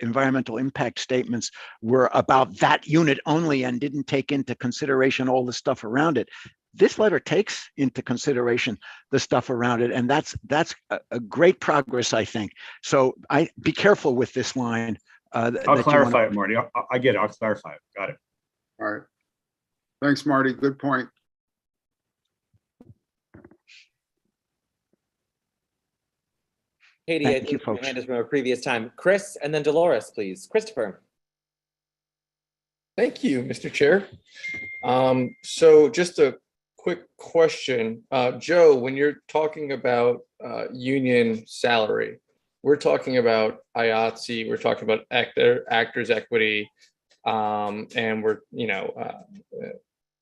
S11: environmental impact statements were about that unit only and didn't take into consideration all the stuff around it. This letter takes into consideration the stuff around it, and that's a great progress, I think. So be careful with this line.
S5: I'll clarify it, Marty. I get it. I'll clarify it. Got it.
S8: All right. Thanks, Marty. Good point.
S1: Katie, I think your hand is from a previous time. Chris, and then Dolores, please. Christopher.
S13: Thank you, Mr. Chair. So just a quick question. Joe, when you're talking about union salary, we're talking about IATSE, we're talking about actors equity, and we're,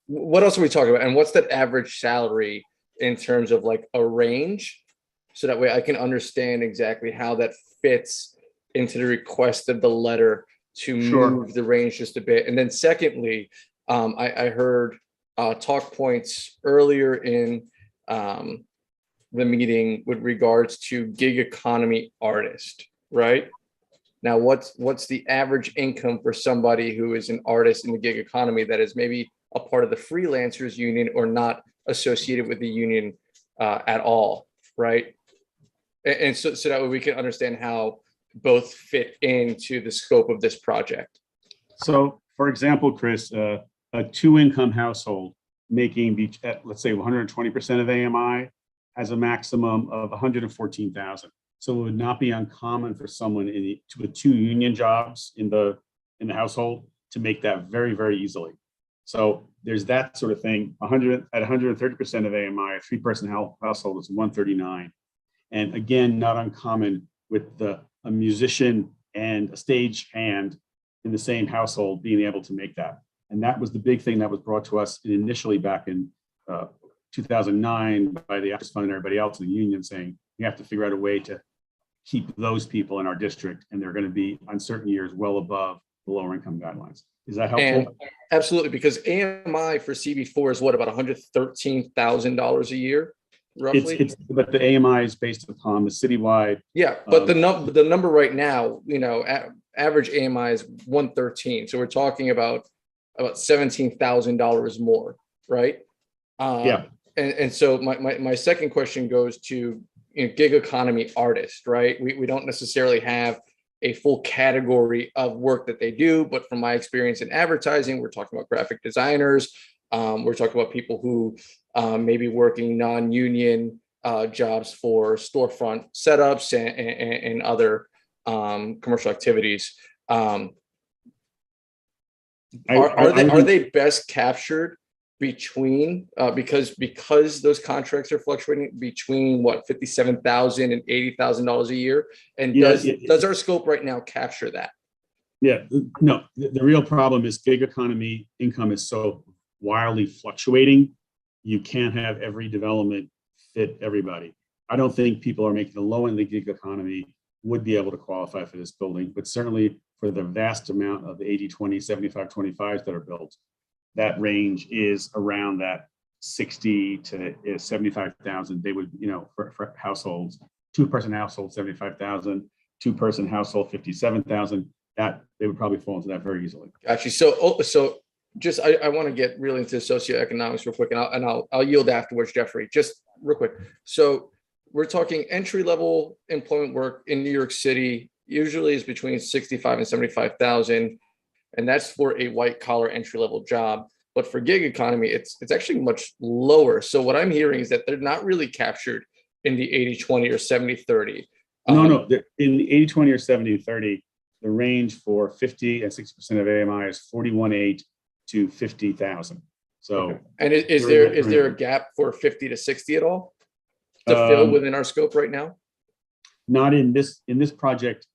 S13: what else are we talking about? And what's that average salary in terms of like a range? So that way I can understand exactly how that fits into the request of the letter to move the range just a bit. And then secondly, I heard talk points earlier in the meeting with regards to gig economy artist, right? Now, what's the average income for somebody who is an artist in the gig economy that is maybe a part of the freelancers union or not associated with the union at all, right? And so that way we can understand how both fit into the scope of this project.
S5: So, for example, Chris, a 2-income household making, let's say 120% of AMI has a maximum of 114,000. So it would not be uncommon for someone with 2 union jobs in the household to make that very, very easily. So there's that sort of thing. At 130% of AMI, a 3-person household is 139. And again, not uncommon with a musician and a stage hand in the same household being able to make that. And that was the big thing that was brought to us initially back in 2009 by the Actors Fund and everybody else in the union, saying we have to figure out a way to keep those people in our district, and they're going to be on certain years well above the lower income guidelines. Is that helpful?
S13: And absolutely, because AMI for CB4 is what, about $113,000 a year, roughly?
S5: But the AMI is based upon the citywide.
S13: Yeah, but the number right now, average AMI is 113. So we're talking about $17,000 more, right?
S5: Yeah.
S13: And so my second question goes to gig economy artists, right? We don't necessarily have a full category of work that they do, but from my experience in advertising, we're talking about graphic designers. We're talking about people who may be working non-union jobs for storefront setups and other commercial activities. Are they best captured between because those contracts are fluctuating between what, $57,000 and $80,000 a year? And does our scope right now capture that?
S5: Yeah, no, the real problem is gig economy income is so wildly fluctuating. You can't have every development fit everybody. I don't think people are making the low end of the gig economy would be able to qualify for this building, but certainly for the vast amount of the 80-20, 75-25s that are built, that range is around that 60 to 75,000. They would, for households, 2-person household, 75,000, 2-person household, 57,000, that they would probably fall into that very easily.
S13: Actually, so just, I want to get really into socioeconomics real quick, and I'll yield afterwards, Jeffrey, just real quick. So we're talking entry-level employment work in New York City usually is between 65 and 75,000. And that's for a white collar entry level job. But for gig economy, it's actually much lower. So what I'm hearing is that they're not really captured in the 80-20 or 70-30.
S5: No, in the 80-20 or 70-30, the range for 50 and 60% of AMI is 41.8 to 50,000. So,
S13: and is there a gap for 50 to 60 at all to fill within our scope right now?
S5: Not in this project.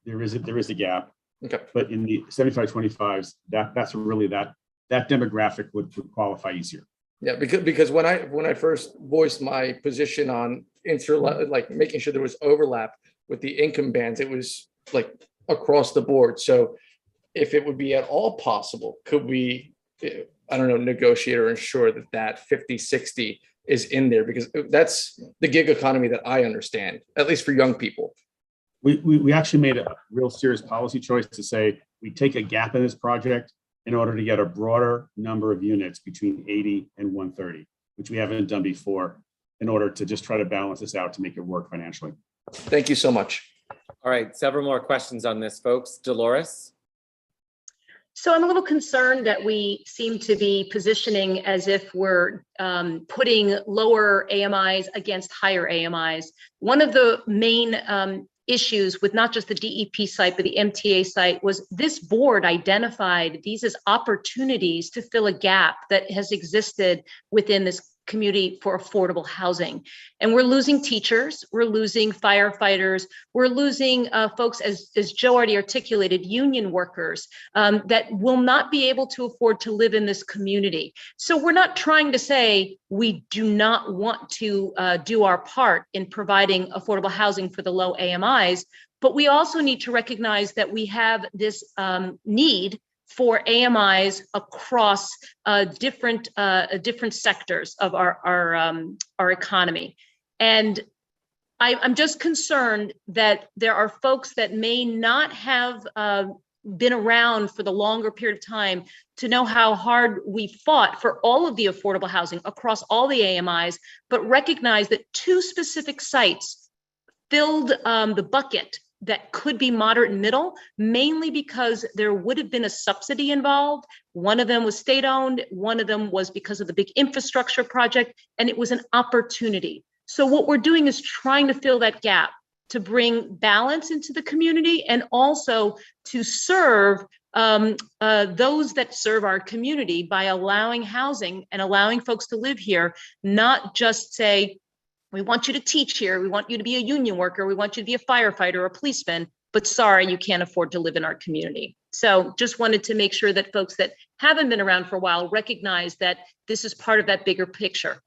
S5: There is a gap.
S13: Okay.
S5: But in the 75-25s, that's really that demographic would qualify easier.
S13: Yeah, because when I first voiced my position on like making sure there was overlap with the income bands, it was like across the board. So if it would be at all possible, could we, I don't know, negotiate or ensure that 50-60 is in there? Because that's the gig economy that I understand, at least for young people.
S5: We actually made a real serious policy choice to say we take a gap in this project in order to get a broader number of units between 80 and 130, which we haven't done before, in order to just try to balance this out to make it work financially.
S13: Thank you so much.
S1: All right, several more questions on this, folks. Dolores?
S6: So I'm a little concerned that we seem to be positioning as if we're putting lower AMIs against higher AMIs. One of the main issues with not just the DEP site, but the MTA site was this board identified these as opportunities to fill a gap that has existed within this community for affordable housing. And we're losing teachers, we're losing firefighters, we're losing folks, as Joe already articulated, union workers that will not be able to afford to live in this community. So we're not trying to say we do not want to do our part in providing affordable housing for the low AMIs, but we also need to recognize that we have this need for AMIs across different sectors of our economy. And I'm just concerned that there are folks that may not have been around for the longer period of time to know how hard we fought for all of the affordable housing across all the AMIs, but recognize that two specific sites filled the bucket that could be moderate and middle, mainly because there would have been a subsidy involved. One of them was state-owned, one of them was because of the big infrastructure project, and it was an opportunity. So what we're doing is trying to fill that gap, to bring balance into the community and also to serve those that serve our community by allowing housing and allowing folks to live here, not just say, we want you to teach here, we want you to be a union worker, we want you to be a firefighter or a policeman, but sorry, you can't afford to live in our community. So just wanted to make sure that folks that haven't been around for a while recognize that this is part of that bigger picture.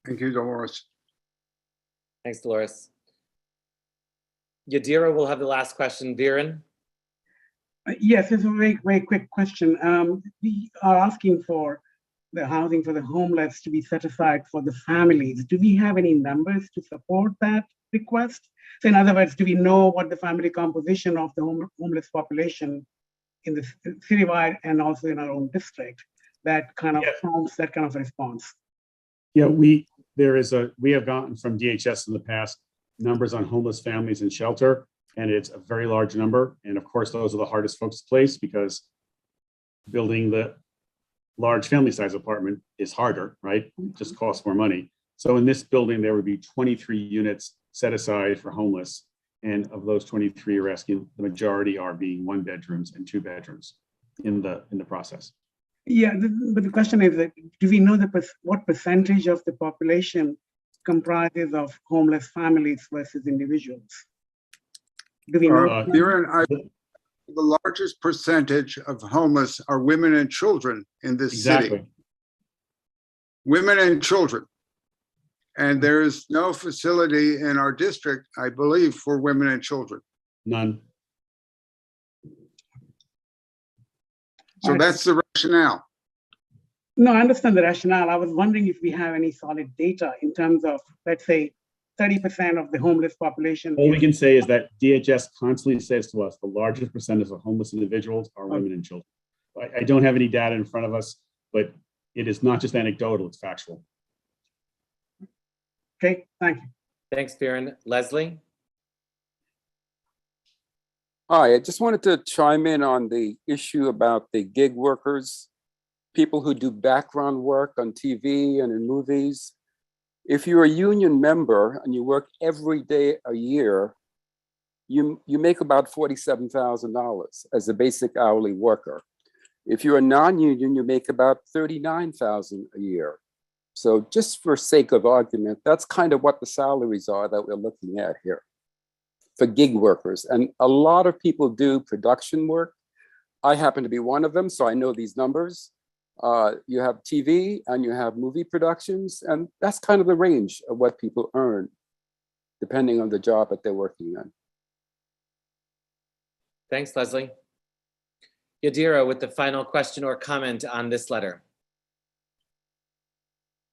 S8: Thank you, Dolores.
S1: Thanks, Dolores. Yadira will have the last question. Viren?
S14: Yes, it's a very, very quick question. We are asking for the housing for the homeless to be set aside for the families. Do we have any numbers to support that request? So in other words, do we know what the family composition of the homeless population in the citywide and also in our own district that kind of prompts that kind of response?
S5: Yeah, we have gotten from DHS in the past numbers on homeless families in shelter, and it's a very large number. And of course, those are the hardest folks to place because building the large family size apartment is harder, right? It just costs more money. So in this building, there would be 23 units set aside for homeless. And of those 23, we're asking the majority are being 1 bedrooms and 2 bedrooms in the process.
S14: Yeah, but the question is that do we know what percentage of the population comprises of homeless families versus individuals? Do we know?
S8: The largest percentage of homeless are women and children in this city. Women and children. And there is no facility in our district, I believe, for women and children.
S5: None.
S8: So that's the rationale.
S14: No, I understand the rationale. I was wondering if we have any solid data in terms of, let's say, 30% of the homeless population.
S5: All we can say is that DHS constantly says to us, the largest percentage of homeless individuals are women and children. I don't have any data in front of us, but it is not just anecdotal, it's factual.
S14: Okay, thank you.
S1: Thanks, Viren. Leslie?
S15: Hi, I just wanted to chime in on the issue about the gig workers people who do background work on TV and in movies. If you're a union member and you work every day a year, you make about $47,000 as a basic hourly worker. If you're a non-union, you make about $39,000 a year. So just for sake of argument, that's kind of what the salaries are that we're looking at here for gig workers. And a lot of people do production work. I happen to be one of them, so I know these numbers. You have TV and you have movie productions, and that's kind of the range of what people earn, depending on the job that they're working on.
S1: Thanks, Leslie. Yadira with the final question or comment on this letter.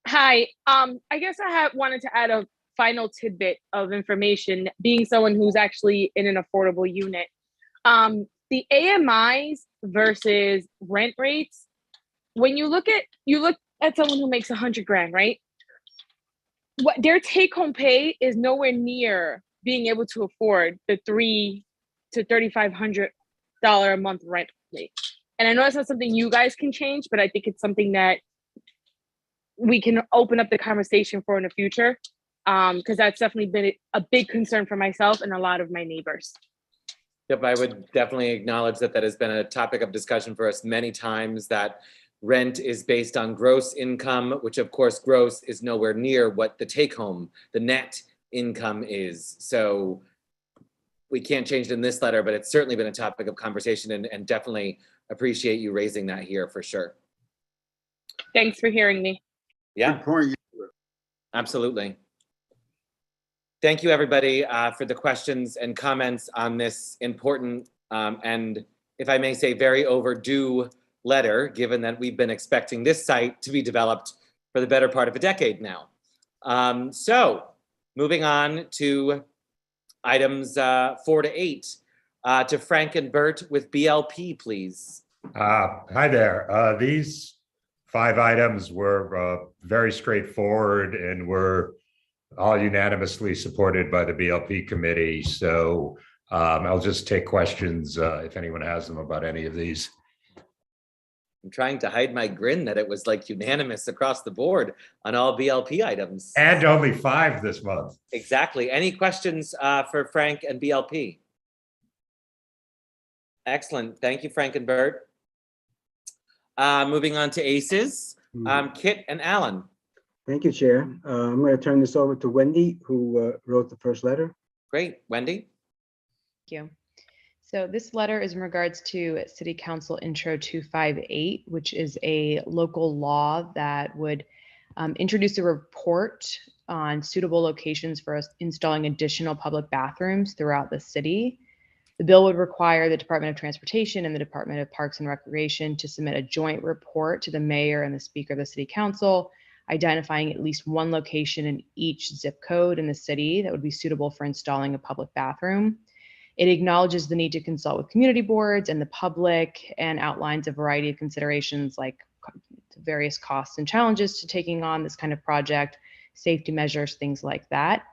S24: Hi, I guess I wanted to add a final tidbit of information, being someone who's actually in an affordable unit. The AMIs versus rent rates, when you look at someone who makes 100 grand, right? What their take-home pay is nowhere near being able to afford the $300 to $3,500 a month rent rate. And I know it's not something you guys can change, but I think it's something that we can open up the conversation for in the future, because that's definitely been a big concern for myself and a lot of my neighbors.
S1: Yep, I would definitely acknowledge that that has been a topic of discussion for us many times, that rent is based on gross income, which of course gross is nowhere near what the take home, the net income is. So we can't change it in this letter, but it's certainly been a topic of conversation, and definitely appreciate you raising that here for sure.
S24: Thanks for hearing me.
S1: Yeah, absolutely. Thank you, everybody, for the questions and comments on this important and, if I may say, very overdue letter, given that we've been expecting this site to be developed for the better part of a decade now. So moving on to items 4 to 8, to Frank and Bert with BLP, please.
S17: Hi there. These 5 items were very straightforward and were all unanimously supported by the BLP committee. So I'll just take questions if anyone has them about any of these.
S1: I'm trying to hide my grin that it was like unanimous across the board on all BLP items.
S17: And only 5 this month.
S1: Exactly. Any questions for Frank and BLP? Excellent. Thank you, Frank and Bert. Moving on to ACES, Kit and Alan.
S18: Thank you, Chair. I'm going to turn this over to Wendy, who wrote the first letter.
S1: Great. Wendy?
S19: Thank you. So this letter is in regards to City Council Intro 258, which is a local law that would introduce a report on suitable locations for us installing additional public bathrooms throughout the city. The bill would require the Department of Transportation and the Department of Parks and Recreation to submit a joint report to the mayor and the Speaker of the City Council, identifying at least one location in each zip code in the city that would be suitable for installing a public bathroom. It acknowledges the need to consult with community boards and the public, and outlines a variety of considerations like various costs and challenges to taking on this kind of project, safety measures, things like that.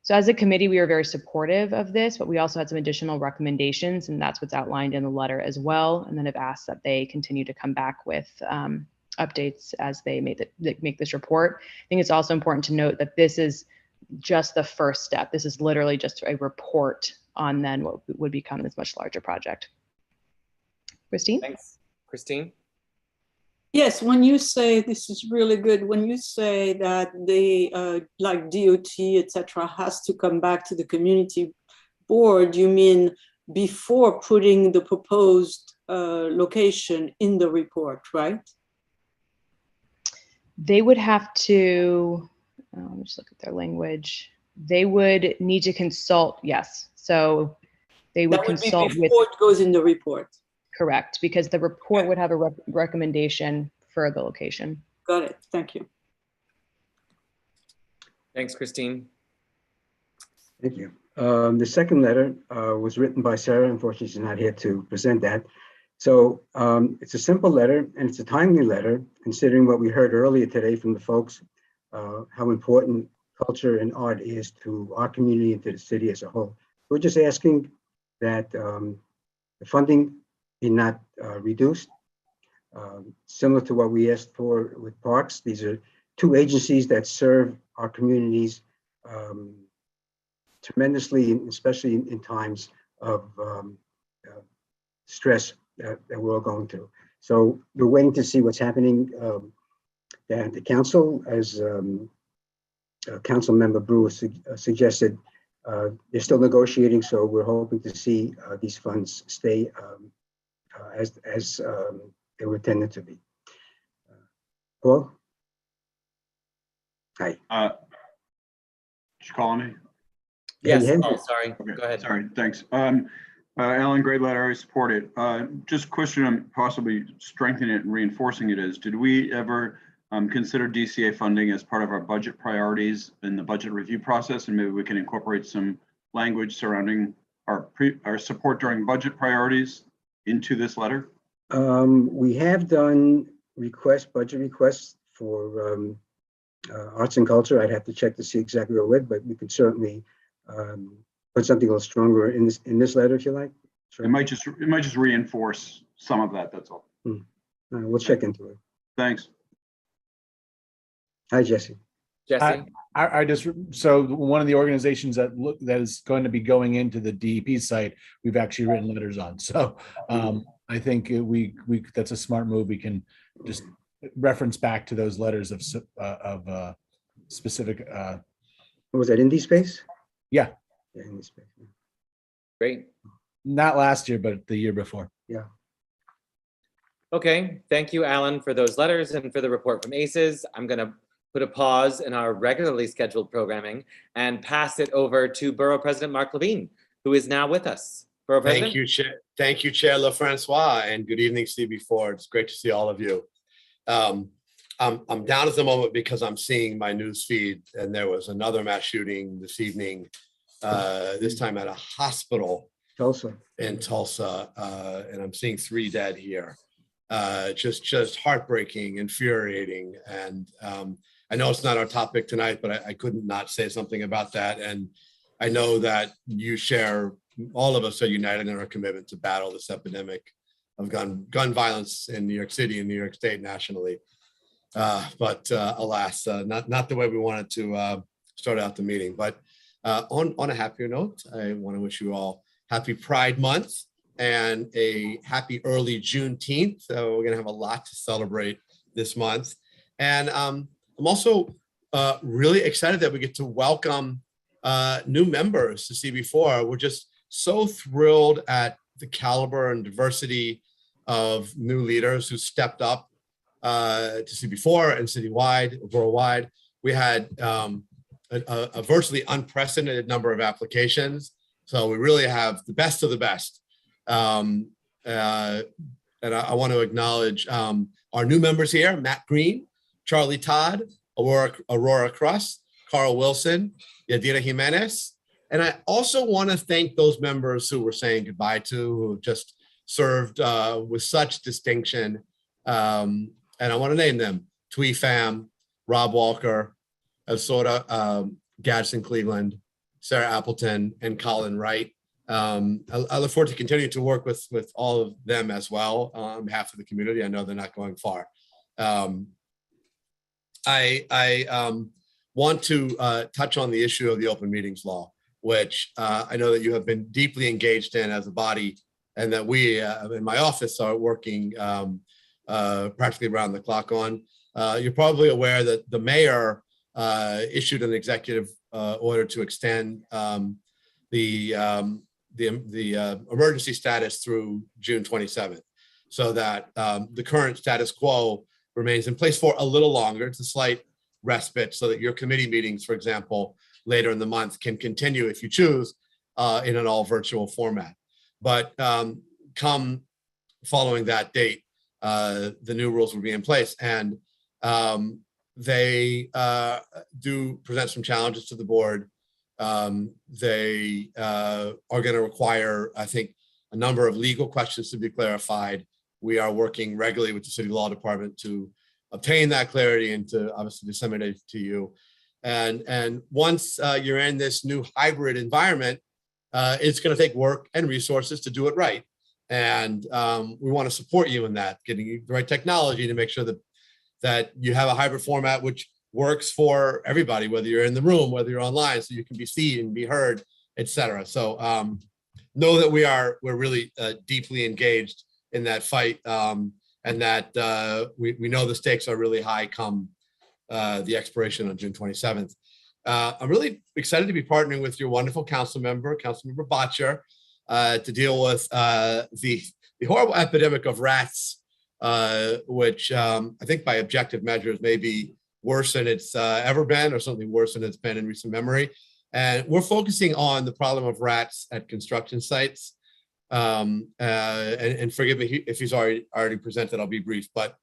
S19: So as a committee, we are very supportive of this, but we also had some additional recommendations, and that's what's outlined in the letter as well. And then have asked that they continue to come back with updates as they make this report. I think it's also important to note that this is just the first step. This is literally just a report on then what would become this much larger project. Christine?
S1: Thanks. Christine?
S3: Yes, when you say, this is really good, when you say that they, like DOT, etc., has to come back to the community board, you mean before putting the proposed location in the report, right?
S19: They would have to, let me just look at their language. They would need to consult, yes. So they would consult with.
S3: Before it goes in the report.
S19: Correct, because the report would have a recommendation for the location.
S3: Got it, thank you.
S1: Thanks, Christine.
S18: Thank you. The second letter was written by Sarah. Unfortunately, she's not here to present that. So it's a simple letter, and it's a timely letter, considering what we heard earlier today from the folks, how important culture and art is to our community and to the city as a whole. We're just asking that the funding be not reduced. Similar to what we asked for with parks. These are two agencies that serve our communities tremendously, especially in times of stress that we're all going through. So we're waiting to see what's happening at the council. As Council Member Brewer suggested, they're still negotiating, so we're hoping to see these funds stay as they were intended to be. Paul? Hi.
S4: Did you call me?
S1: Yes.
S18: Yeah,
S1: Oh, sorry.
S4: Okay,
S1: Go ahead.
S4: sorry, thanks. Alan, great letter, I support it. Just question on possibly strengthening it and reinforcing it is, did we ever consider DCA funding as part of our budget priorities in the budget review process? And maybe we can incorporate some language surrounding our support during budget priorities into this letter?
S18: We have done budget requests for arts and culture. I'd have to check to see exactly what it, but we could certainly put something a little stronger in this letter if you like. Sure.
S4: It might just reinforce some of that. That's all.
S18: We'll check into it.
S4: Thanks.
S18: Hi, Jesse.
S1: Jesse.
S2: I just, so one of the organizations that is going to be going into the DEP site, we've actually written letters on. So I think we that's a smart move. We can just reference back to those letters of specific.
S18: What was that, Indie Space?
S2: Yeah.
S18: Yeah, Indie Space. Yeah.
S1: Great.
S2: Not last year, but the year before.
S18: Yeah.
S1: Okay. Thank you, Alan, for those letters and for the report from ACES. I'm going to put a pause in our regularly scheduled programming and pass it over to Borough President Mark Levine, who is now with us. Borough President.
S20: Thank you, Chair. Thank you, Chair LeFrancois, and good evening, CB4. It's great to see all of you. I'm down at the moment because I'm seeing my news feed, and there was another mass shooting this evening, this time at a hospital in Tulsa, and I'm seeing 3 dead here. Just heartbreaking, infuriating, and I know it's not our topic tonight, but I couldn't not say something about that. And I know that you share, all of us are united in our commitment to battle this epidemic of gun violence in New York City and New York State nationally. But alas, not the way we wanted to start out the meeting. But on a happier note, I want to wish you all happy Pride Month and a happy early Juneteenth. So we're going to have a lot to celebrate this month. And I'm also really excited that we get to welcome new members to CB4. We're just so thrilled at the caliber and diversity of new leaders who stepped up to CB4 and citywide, borough-wide. We had a virtually unprecedented number of applications. So we really have the best of the best. And I want to acknowledge our new members here: Matt Green, Charlie Todd, Aurora Cross, Carl Wilson, Yadira Jimenez. And I also want to thank those members who we're saying goodbye to, who just served with such distinction. And I want to name them: Twee Pham, Rob Walker, Elsora Gadsden Cleveland, Sarah Appleton, and Colin Wright. I look forward to continuing to work with all of them as well on behalf of the community. I know they're not going far. I want to touch on the issue of the open meetings law, which I know that you have been deeply engaged in as a body, and that we in my office are working practically around the clock on. You're probably aware that the mayor issued an executive order to extend the emergency status through June 27th, so that the current status quo remains in place for a little longer. It's a slight respite so that your committee meetings, for example, later in the month can continue if you choose in an all virtual format. But come following that date, the new rules will be in place, and they do present some challenges to the board. They are going to require, I think, a number of legal questions to be clarified. We are working regularly with the city law department to obtain that clarity and to obviously disseminate it to you. And once you're in this new hybrid environment, it's going to take work and resources to do it right. And we want to support you in that, getting you the right technology to make sure that you have a hybrid format which works for everybody, whether you're in the room, whether you're online, so you can be seen and be heard, etc. So know that we're really deeply engaged in that fight, and that we know the stakes are really high come the expiration on June 27th. I'm really excited to be partnering with your wonderful Councilmember Botcher, to deal with the horrible epidemic of rats, which I think by objective measures may be worse than it's ever been, or something worse than it's been in recent memory. And we're focusing on the problem of rats at construction sites. And forgive me if he's already presented, I'll be brief, but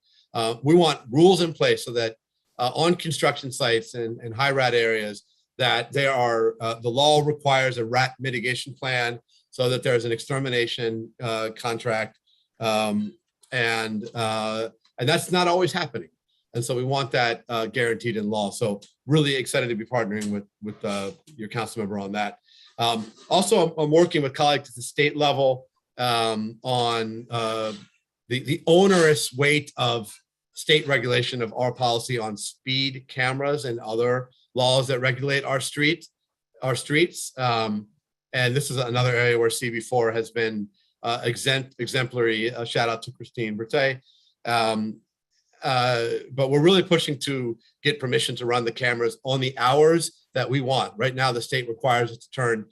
S20: we want rules in place so that on construction sites and high rat areas, that there are, the law requires a rat mitigation plan so that there's an extermination contract. And that's not always happening. And so we want that guaranteed in law. So really excited to be partnering with your council member on that. Also, I'm working with colleagues at the state level on the onerous weight of state regulation of our policy on speed cameras and other laws that regulate our streets. And this is another area where CB4 has been exemplary. Shout out to Christine Berthet. But we're really pushing to get permission to run the cameras on the hours that we want. Right now, the state requires us to turn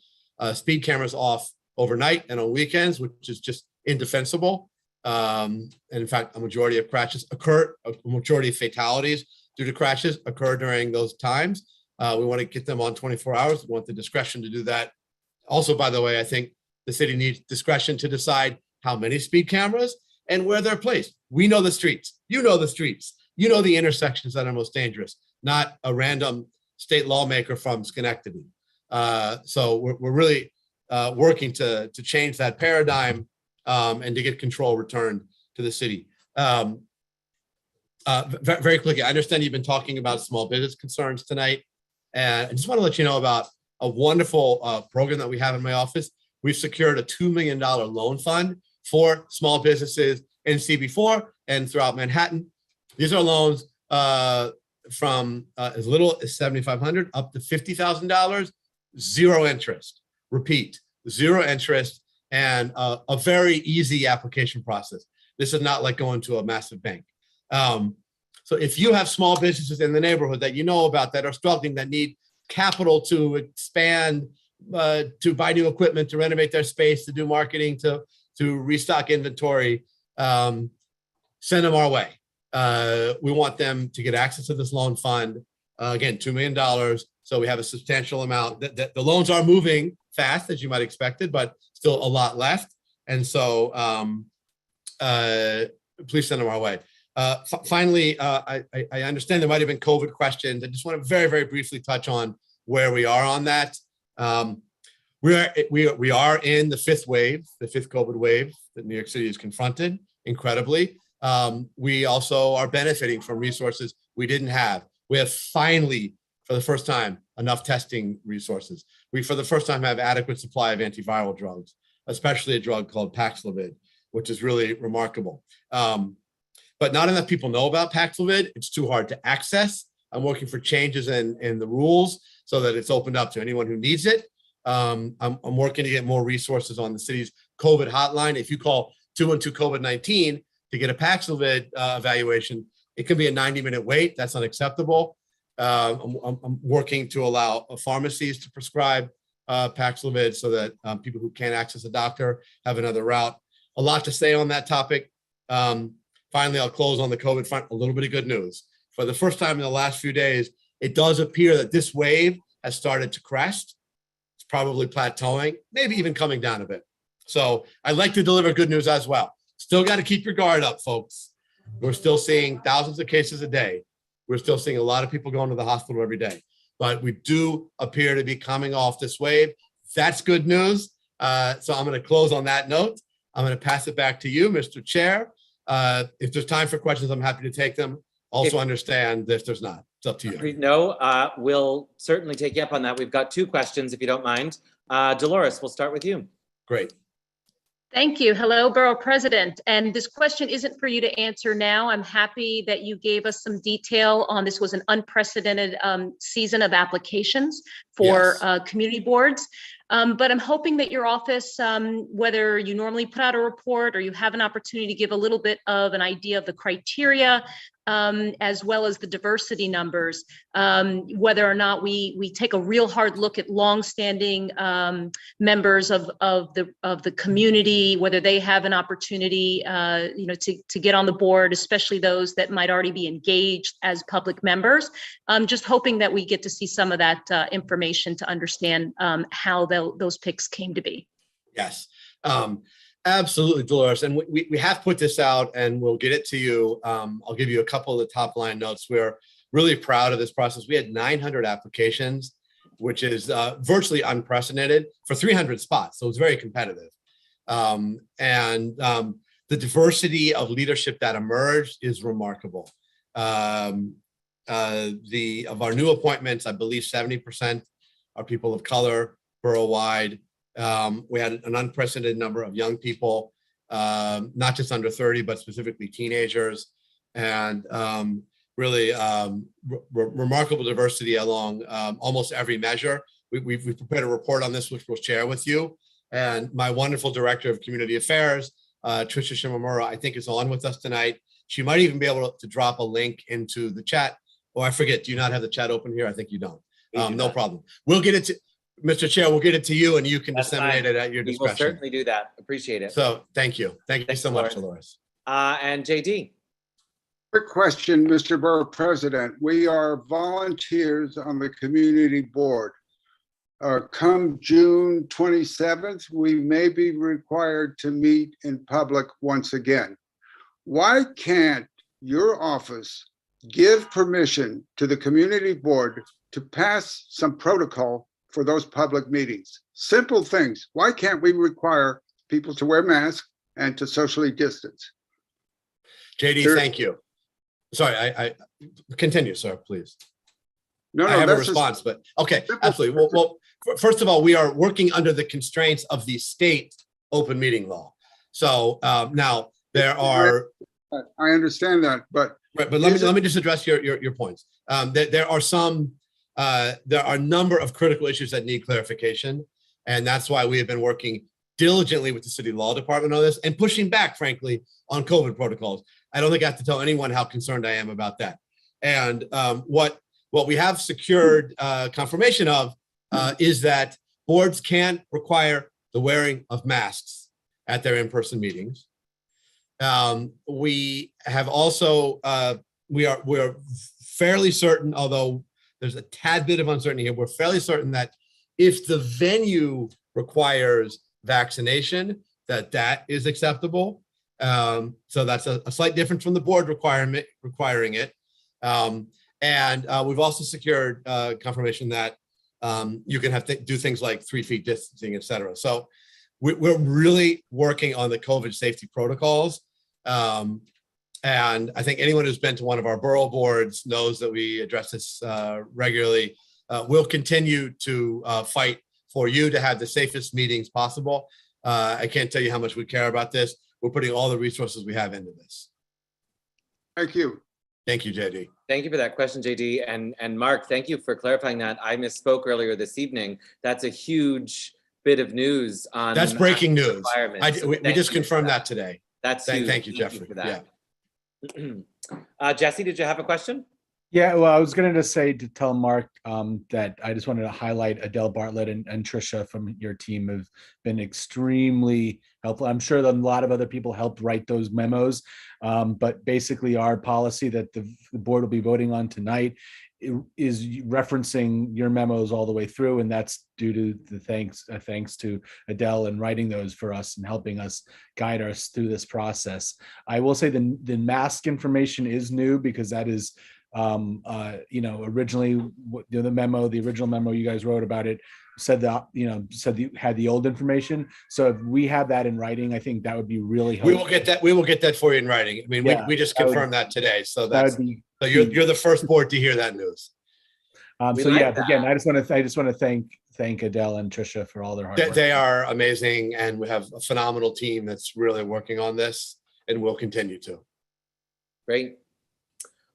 S20: speed cameras off overnight and on weekends, which is just indefensible. And in fact, a majority of crashes occur, a majority of fatalities due to crashes occur during those times. We want to get them on 24 hours. We want the discretion to do that. Also, by the way, I think the city needs discretion to decide how many speed cameras and where they're placed. We know the streets. You know the streets. You know the intersections that are most dangerous, not a random state lawmaker from Schenectady. So we're really working to change that paradigm and to get control returned to the city. Very quickly, I understand you've been talking about small business concerns tonight. And I just want to let you know about a wonderful program that we have in my office. We've secured a $2 million loan fund for small businesses in CB4 and throughout Manhattan. These are loans from as little as $7,500 up to $50,000, zero interest. Repeat, zero interest, and a very easy application process. This is not like going to a massive bank. So if you have small businesses in the neighborhood that you know about that are struggling, that need capital to expand, to buy new equipment, to renovate their space, to do marketing, to restock inventory, send them our way. We want them to get access to this loan fund. Again, $2 million. So we have a substantial amount. The loans are moving fast, as you might expected, but still a lot left. And so please send them our way. Finally, I understand there might have been COVID questions. I just want to very, very briefly touch on where we are on that. We are in the fifth COVID wave that New York City has confronted, incredibly. We also are benefiting from resources we didn't have. We have finally, for the first time, enough testing resources. We, for the first time, have adequate supply of antiviral drugs, especially a drug called Paxlovid, which is really remarkable. But not enough people know about Paxlovid. It's too hard to access. I'm working for changes in the rules so that it's opened up to anyone who needs it. I'm working to get more resources on the city's COVID hotline. If you call 212 COVID-19 to get a Paxlovid evaluation, it can be a 90-minute wait. That's unacceptable. I'm working to allow pharmacies to prescribe Paxlovid so that people who can't access a doctor have another route. A lot to say on that topic. Finally, I'll close on the COVID front. A little bit of good news. For the first time in the last few days, it does appear that this wave has started to crest. It's probably plateauing, maybe even coming down a bit. So I'd like to deliver good news as well. Still got to keep your guard up, folks. We're still seeing thousands of cases a day. We're still seeing a lot of people going to the hospital every day. But we do appear to be coming off this wave. That's good news. So I'm going to close on that note. I'm going to pass it back to you, Mr. Chair. If there's time for questions, I'm happy to take them. Also understand if there's not. It's up to you.
S1: No, we'll certainly take you up on that. We've got two questions, if you don't mind. Dolores, we'll start with you.
S20: Great.
S6: Thank you. Hello, Borough President. And this question isn't for you to answer now. I'm happy that you gave us some detail on this was an unprecedented season of applications for community boards. But I'm hoping that your office, whether you normally put out a report or you have an opportunity to give a little bit of an idea of the criteria, as well as the diversity numbers, whether or not we take a real hard look at longstanding members of the community, whether they have an opportunity, to get on the board, especially those that might already be engaged as public members. Just hoping that we get to see some of that information to understand how those picks came to be.
S20: Yes. Absolutely, Dolores. And we have put this out and we'll get it to you. I'll give you a couple of the top line notes. We're really proud of this process. We had 900 applications, which is virtually unprecedented for 300 spots. So it's very competitive. The diversity of leadership that emerged is remarkable. Of our new appointments, I believe 70% are people of color, borough-wide. We had an unprecedented number of young people, not just under 30, but specifically teenagers, and really remarkable diversity along almost every measure. We've prepared a report on this, which we'll share with you. And my wonderful Director of Community Affairs, Tricia Shimamura, I think is on with us tonight. She might even be able to drop a link into the chat. Oh, I forget, do you not have the chat open here? I think you don't. No problem. We'll get it to, Mr. Chair, we'll get it to you and you can disseminate it at your discretion.
S1: We will certainly do that. Appreciate it.
S20: So thank you. Thank you so much, Dolores.
S1: And JD.
S8: Quick question, Mr. Borough President. We are volunteers on the community board. Come June 27th, we may be required to meet in public once again. Why can't your office give permission to the community board to pass some protocol for those public meetings? Simple things. Why can't we require people to wear masks and to socially distance?
S20: JD, thank you. Sorry, I continue, sir, please.
S8: No,
S20: I have a response, but okay, absolutely. Well, first of all, we are working under the constraints of the state open meeting law. So now there are.
S8: I understand that, but
S20: right, but let me just address your points. There are a number of critical issues that need clarification, and that's why we have been working diligently with the city law department on this and pushing back, frankly, on COVID protocols. I don't think I have to tell anyone how concerned I am about that. And what we have secured confirmation of is that boards can require the wearing of masks at their in-person meetings. We have also, we're fairly certain, although there's a tad bit of uncertainty here, we're fairly certain that if the venue requires vaccination, that is acceptable. So that's a slight difference from the board requiring it. And we've also secured confirmation that you can do things like 3 feet distancing, et cetera. So we're really working on the COVID safety protocols. And I think anyone who's been to one of our borough boards knows that we address this regularly. We'll continue to fight for you to have the safest meetings possible. I can't tell you how much we care about this. We're putting all the resources we have into this.
S8: Thank you.
S20: Thank you, JD.
S1: Thank you for that question, JD. And Mark, thank you for clarifying that. I misspoke earlier this evening. That's a huge bit of news on.
S20: That's breaking news. We just confirmed that today.
S1: That's huge.
S20: Thank you, Jeffrey.
S1: For that. Yeah. Jesse, did you have a question?
S2: Yeah, well, I was going to say to tell Mark that I just wanted to highlight Adele Bartlett and Tricia from your team have been extremely helpful. I'm sure that a lot of other people helped write those memos, but basically our policy that the board will be voting on tonight is referencing your memos all the way through, and that's due to the thanks to Adele in writing those for us and helping us guide us through this process. I will say the mask information is new because that is originally the original memo you guys wrote about it said that said you had the old information. So if we have that in writing, I think that would be really helpful.
S20: We will get that for you in writing. I mean, we just confirmed that today. So you're the first board to hear that news.
S2: Again, I just want to thank thank Adele and Tricia for all their hard work.
S20: They are amazing, and we have a phenomenal team that's really working on this, and will continue to.
S1: Great.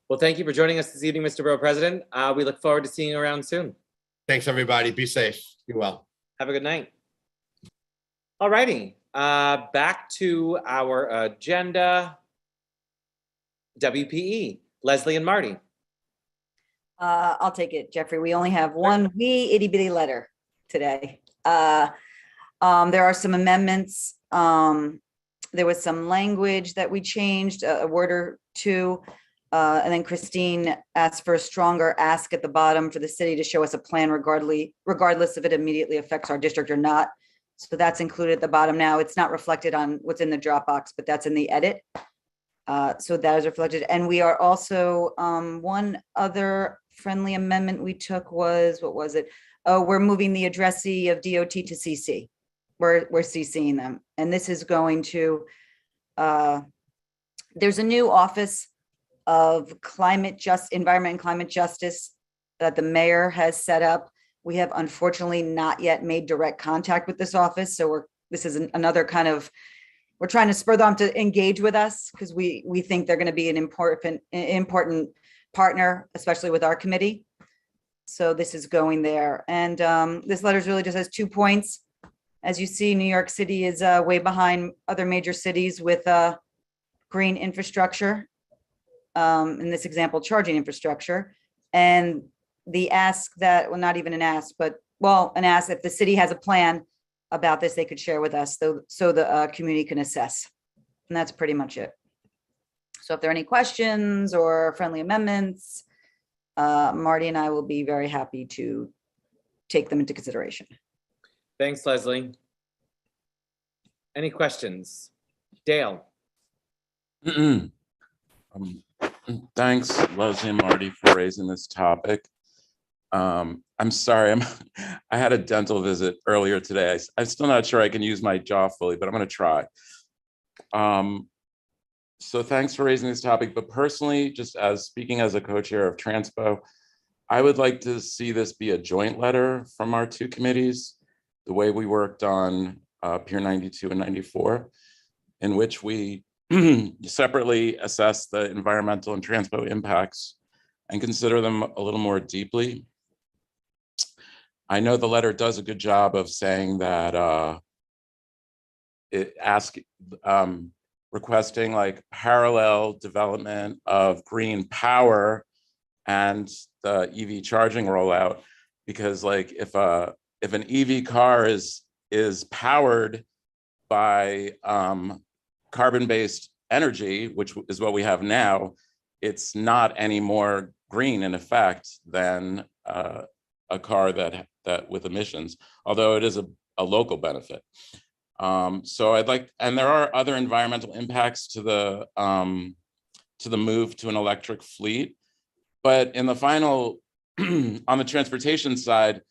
S1: Well, thank you for joining us this evening, Mr. Borough President. We look forward to seeing you around soon.
S20: Thanks, everybody. Be safe. Be well.
S1: Have a good night. All righty. Back to our agenda. WPE, Leslie and Marty.
S12: I'll take it, Jeffrey. We only have one wee itty bitty letter today. There are some amendments. There was some language that we changed, a word or two. And then Christine asked for a stronger ask at the bottom for the city to show us a plan regardless if it immediately affects our district or not. So that's included at the bottom now. It's not reflected on what's in the Dropbox, but that's in the edit. So that is reflected. And we are also, one other friendly amendment we took was, what was it? Oh, we're moving the addressee of DOT to CC. We're CCing them. And this is going to, there's a new office of environment and climate justice that the mayor has set up. We have unfortunately not yet made direct contact with this office. So this is another kind of, we're trying to spur them to engage with us because we think they're going to be an important partner, especially with our committee. So this is going there. And this letter really just has 2 points. As you see, New York City is way behind other major cities with green infrastructure. In this example, charging infrastructure. And the ask that, well, not even an ask, but an ask if the city has a plan about this, they could share with us so the community can assess. And that's pretty much it. So if there are any questions or friendly amendments, Marty and I will be very happy to take them into consideration.
S1: Thanks, Leslie. Any questions? Dale.
S21: Thanks, Leslie and Marty, for raising this topic. I'm sorry, I had a dental visit earlier today. I'm still not sure I can use my jaw fully, but I'm going to try. So thanks for raising this topic. But personally, just speaking as a co-chair of Transpo, I would like to see this be a joint letter from our 2 committees, the way we worked on Pier 92 and 94, in which we separately assess the environmental and Transpo impacts and consider them a little more deeply. I know the letter does a good job of saying that requesting like parallel development of green power and the EV charging rollout, because like if an EV car is powered by carbon-based energy, which is what we have now, it's not any more green in effect than a car that with emissions, although it is a local benefit. So I'd like, and there are other environmental impacts to the move to an electric fleet, but in the final, on the transportation side,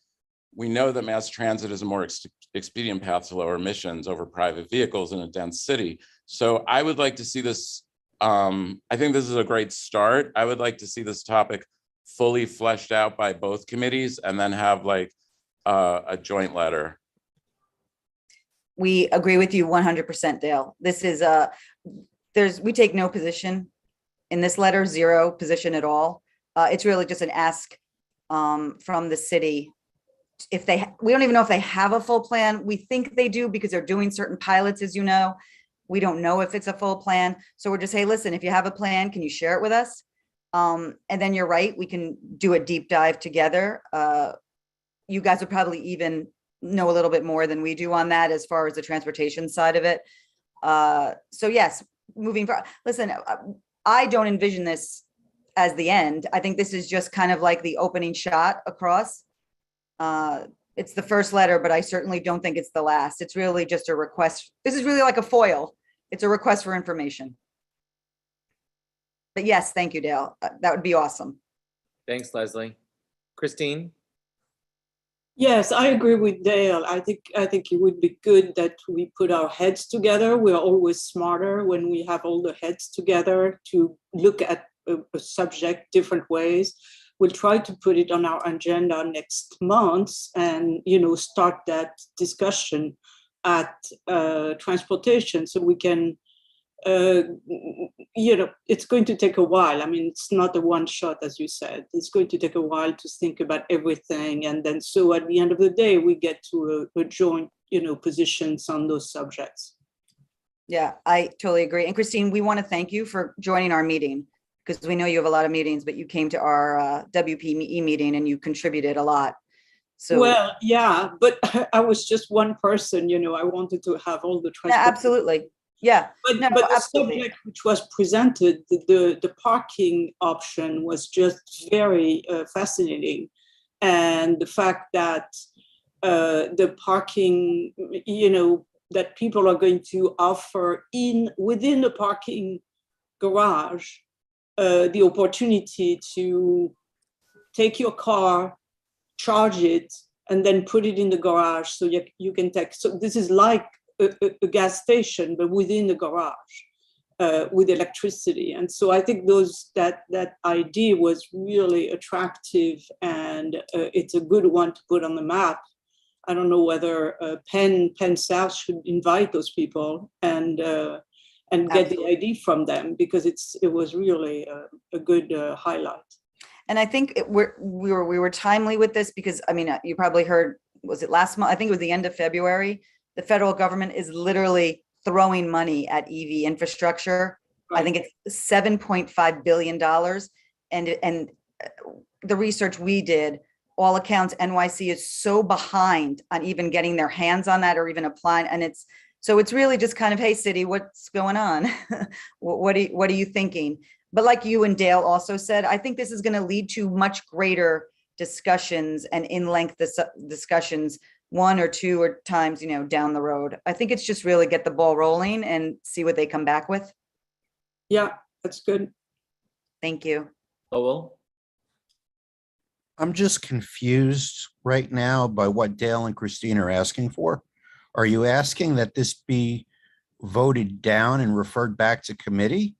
S21: we know that mass transit is a more expedient path to lower emissions over private vehicles in a dense city. So I would like to see this, I think this is a great start. I would like to see this topic fully fleshed out by both committees and then have like a joint letter.
S12: We agree with you 100%, Dale. This is we take no position in this letter, 0 position at all. It's really just an ask from the city. We don't even know if they have a full plan. We think they do because they're doing certain pilots, as you know. We don't know if it's a full plan. So we're just, hey, listen, if you have a plan, can you share it with us? And then you're right, we can do a deep dive together. You guys would probably even know a little bit more than we do on that as far as the transportation side of it. So yes, moving forward. Listen, I don't envision this as the end. I think this is just kind of like the opening shot across. It's the first letter, but I certainly don't think it's the last. It's really just a request. This is really like a FOIL. It's a request for information. But yes, thank you, Dale. That would be awesome.
S1: Thanks, Leslie. Christine?
S3: Yes, I agree with Dale. I think it would be good that we put our heads together. We are always smarter when we have all the heads together to look at a subject different ways. we'll try to put it on our agenda next month and, start that discussion at transportation so we can, it's going to take a while. I mean, it's not a one shot, as you said. It's going to take a while to think about everything. And then so at the end of the day, we get to a joint, positions on those subjects.
S12: Yeah, I totally agree. And Christine, we want to thank you for joining our meeting because we know you have a lot of meetings, but you came to our WPE meeting and you contributed a lot. So,
S3: well, yeah, but I was just one person, I wanted to have all the
S12: yeah, absolutely. Yeah.
S3: But the
S12: absolutely.
S3: subject which was presented, the parking option was just very fascinating. And the fact that the parking, that people are going to offer within the parking garage, the opportunity to take your car, charge it, and then put it in the garage so you can take. So this is like a gas station, but within the garage with electricity. And so I think that idea was really attractive, and it's a good one to put on the map. I don't know whether Penn South should invite those people and get the idea from them, because it was really a good highlight.
S12: And I think we were timely with this because, I mean, you probably heard, was it last month? I think it was the end of February. The federal government is literally throwing money at EV infrastructure. Right. I think it's $7.5 billion. And the research we did, all accounts, NYC is so behind on even getting their hands on that or even applying. And it's really just kind of, hey, city, what's going on? What are you thinking? But like you and Dale also said, I think this is going to lead to much greater discussions and in-length discussions, one or two times, down the road. I think it's just really get the ball rolling and see what they come back with.
S3: Yeah, that's good.
S12: Thank you.
S1: Lowell?
S7: I'm just confused right now by what Dale and Christine are asking for. Are you asking that this be voted down and referred back to committee?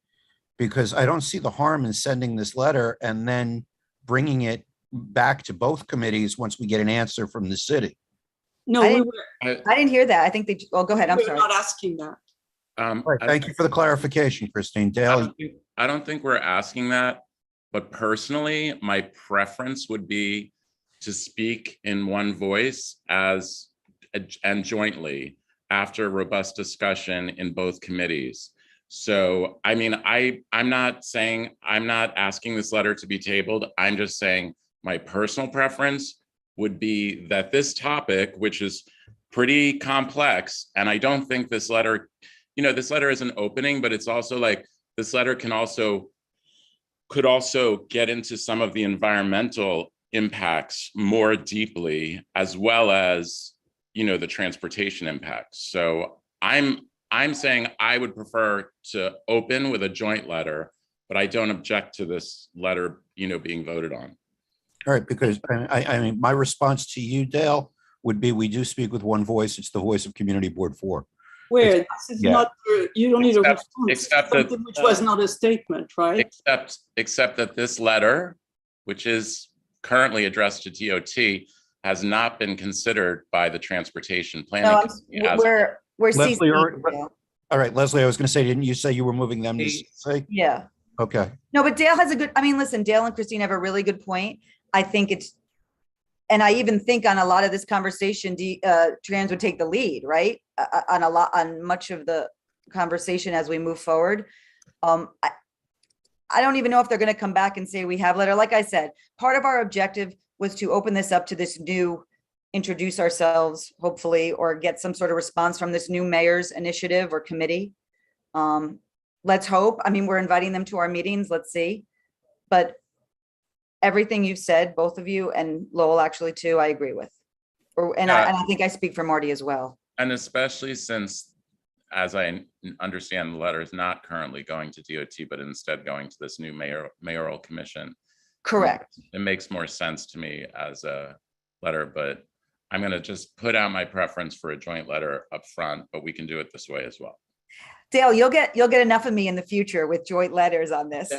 S7: Because I don't see the harm in sending this letter and then bringing it back to both committees once we get an answer from the city.
S3: No,
S12: I didn't hear that. I think go ahead. I'm sorry.
S3: We're not asking that.
S7: Right, thank you for the clarification, Christine. Dale?
S21: I don't think we're asking that, but personally, my preference would be to speak in one voice and jointly after robust discussion in both committees. So, I mean, I'm not asking this letter to be tabled. I'm just saying my personal preference would be that this topic, which is pretty complex, and I don't think this letter, this letter is an opening, but it's also like this letter could also get into some of the environmental impacts more deeply, as well as, the transportation impacts. So I'm saying I would prefer to open with a joint letter, but I don't object to this letter, being voted on.
S7: All right, because I mean, my response to you, Dale, would be we do speak with one voice. It's the voice of Community Board 4.
S3: Where this is not, you don't need a response.
S21: Except
S3: something
S21: that,
S3: which was not a statement, right?
S21: Except that this letter, which is currently addressed to DOT, has not been considered by the Transportation Planning.
S12: We're
S7: Leslie, all right, Leslie, I was going to say, didn't you say you were moving them to say?
S12: Yeah.
S7: Okay.
S12: No, but Dale has listen, Dale and Christine have a really good point. I think and I even think on a lot of this conversation, Trans would take the lead, right? On much of the conversation as we move forward. I don't even know if they're going to come back and say we have letter. Like I said, part of our objective was to open this up to this new, introduce ourselves, hopefully, or get some sort of response from this new mayor's initiative or committee. Let's hope. I mean, we're inviting them to our meetings. Let's see. But everything you've said, both of you, and Lowell actually too, I agree with. I think I speak for Marty as well.
S21: And especially since, as I understand, the letter is not currently going to DOT, but instead going to this new mayoral commission.
S12: Correct.
S21: It makes more sense to me as a letter, but I'm going to just put out my preference for a joint letter up front, but we can do it this way as well.
S12: Dale, you'll get enough of me in the future with joint letters on this.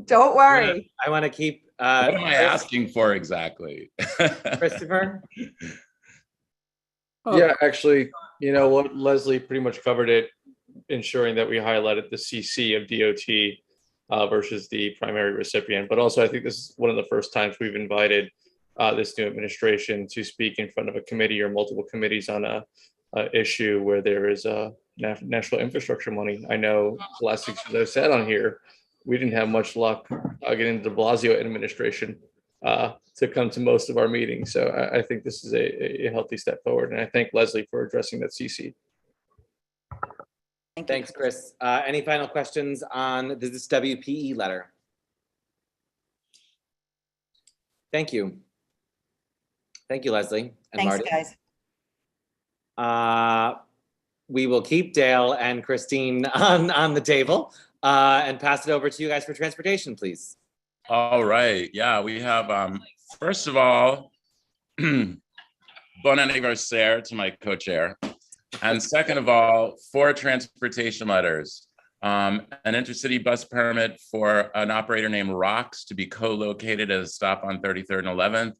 S12: Don't worry.
S1: I want to keep
S21: What am I asking for exactly?
S1: Christopher?
S13: Yeah, actually, you know what, Leslie pretty much covered it, ensuring that we highlighted the CC of DOT versus the primary recipient. But also, I think this is one of the first times we've invited this new administration to speak in front of a committee or multiple committees on a issue where there is national infrastructure money. I know the last 6 years I've said on here, we didn't have much luck getting the de Blasio administration to come to most of our meetings. So I think this is a healthy step forward. And I thank Leslie for addressing that CC.
S1: Thanks, Chris. Any final questions on this WPE letter? Thank you. Thank you, Leslie and
S12: Thanks,
S1: Marty.
S12: guys.
S1: We will keep Dale and Christine on the table and pass it over to you guys for transportation, please.
S21: All right. Yeah, we have, first of all, bon anniversaire to my co-chair. And second of all, 4 transportation letters. An intercity bus permit for an operator named Rox to be co-located at a stop on 33rd and 11th.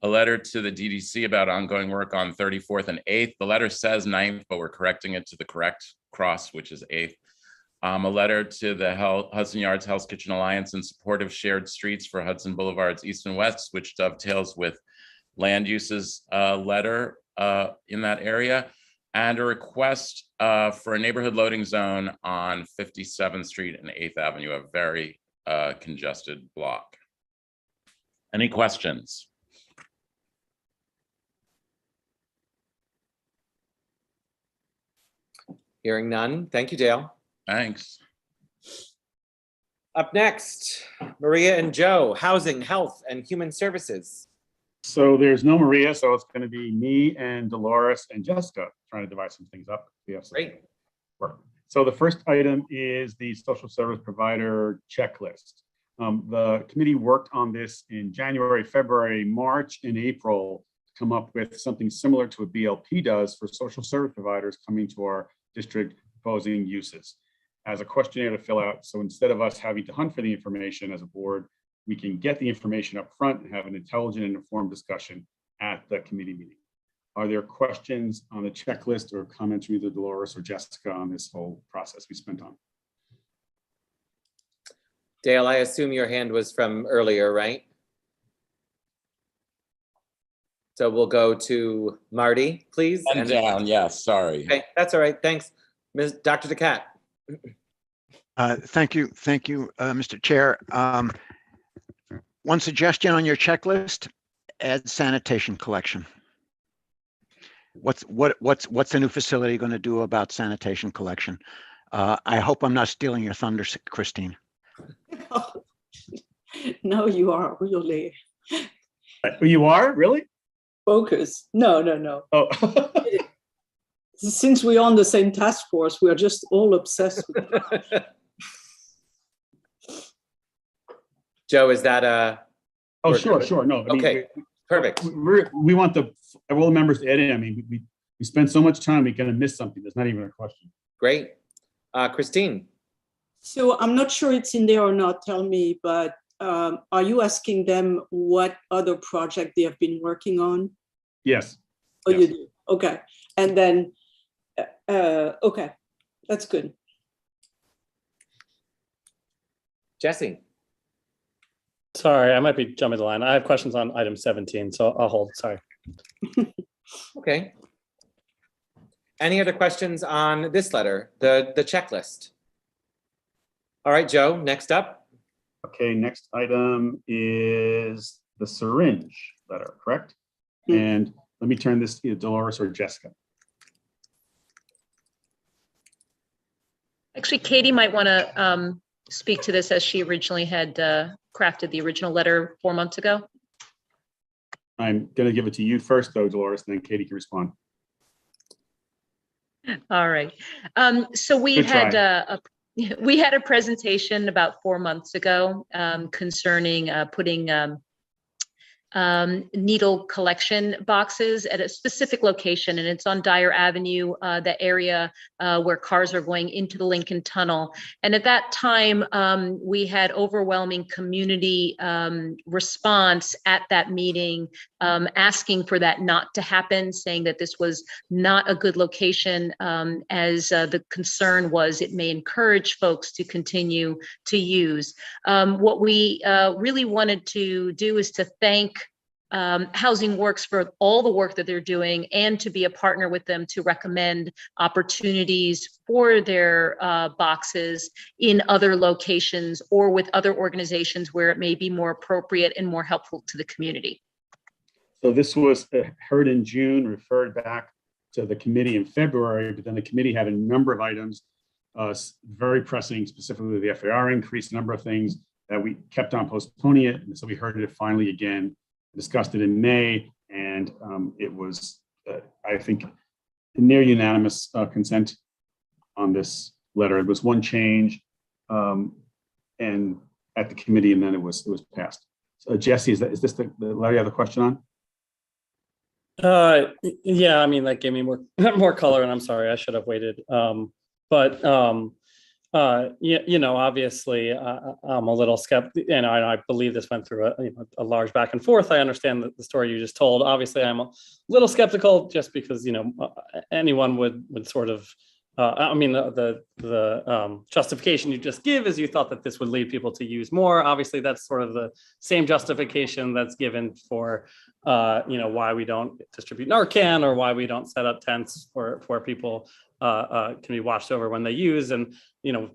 S21: A letter to the DDC about ongoing work on 34th and 8th. The letter says 9th, but we're correcting it to the correct cross, which is 8th. A letter to the Hudson Yards Hell's Kitchen Alliance in support of shared streets for Hudson Boulevard's east and west, which dovetails with land uses letter in that area. And a request for a neighborhood loading zone on 57th Street and 8th Avenue, a very congested block. Any questions?
S1: Hearing none. Thank you, Dale.
S21: Thanks.
S1: Up next, Maria and Joe, Housing, Health, and Human Services.
S5: So there's no Maria, so it's going to be me and Dolores and Jessica trying to divide some things up. We have some work. So the first item is the social service provider checklist. The committee worked on this in January, February, March, and April to come up with something similar to what BLP does for social service providers coming to our district proposing uses as a questionnaire to fill out. So instead of us having to hunt for the information as a board, we can get the information up front and have an intelligent and informed discussion at the committee meeting. Are there questions on the checklist or comments from either Dolores or Jessica on this whole process we spent on?
S1: Dale, I assume your hand was from earlier, right? So we'll go to Marty, please.
S21: And down, yes, sorry.
S1: Okay, that's all right, thanks. Dr. DeCat.
S11: Thank you, Mr. Chair. One suggestion on your checklist: add sanitation collection. What's the new facility going to do about sanitation collection? I hope I'm not stealing your thunder, Christine.
S3: No, you are really.
S5: You are really?
S3: Focus. No.
S5: Oh.
S3: Since we're on the same task force, we're just all obsessed with it.
S1: Joe, is that
S5: Oh, sure. No. I mean,
S1: okay, perfect.
S5: We want all the members to add in. I mean, we spend so much time, we're going to miss something. There's not even a question.
S1: Great. Christine.
S3: So I'm not sure it's in there or not, tell me, but are you asking them what other project they have been working on?
S5: Yes.
S3: Oh, yes. You do? Okay. And then, okay, that's good.
S1: Jesse.
S9: Sorry, I might be jumping the line. I have questions on item 17, so I'll hold, sorry.
S1: Okay. Any other questions on this letter, the checklist? All right, Joe, next up.
S5: Okay, next item is the syringe letter, correct? And let me turn this to either Dolores or Jessica.
S6: Actually, Katie might want to speak to this, as she originally had crafted the original letter 4 months ago.
S5: I'm going to give it to you first, though, Dolores, and then Katie can respond.
S6: All right. So we had a presentation about 4 months ago concerning putting needle collection boxes at a specific location, and it's on Dyer Avenue, the area where cars are going into the Lincoln Tunnel. And at that time, we had overwhelming community response at that meeting, asking for that not to happen, saying that this was not a good location, as the concern was it may encourage folks to continue to use. What we really wanted to do is to thank Housing Works for all the work that they're doing, and to be a partner with them to recommend opportunities for their boxes in other locations or with other organizations where it may be more appropriate and more helpful to the community.
S5: So this was heard in June, referred back to the committee in February, but then the committee had a number of items, very pressing, specifically the FAR increase, a number of things that we kept on postponing it. And so we heard it finally again, discussed it in May, and it was, I think, near unanimous consent on this letter. It was one change, and at the committee, and then it was passed. So Jesse, is this the letter you have a question on?
S9: Yeah, I mean, that gave me more color, and I'm sorry, I should have waited. Obviously, I'm a little skeptical, and I believe this went through a large back and forth. I understand the story you just told. Obviously, I'm a little skeptical just because, anyone would sort of, the justification you just give is you thought that this would lead people to use more. Obviously, that's sort of the same justification that's given for, why we don't distribute Narcan, or why we don't set up tents for people can be watched over when they use. And,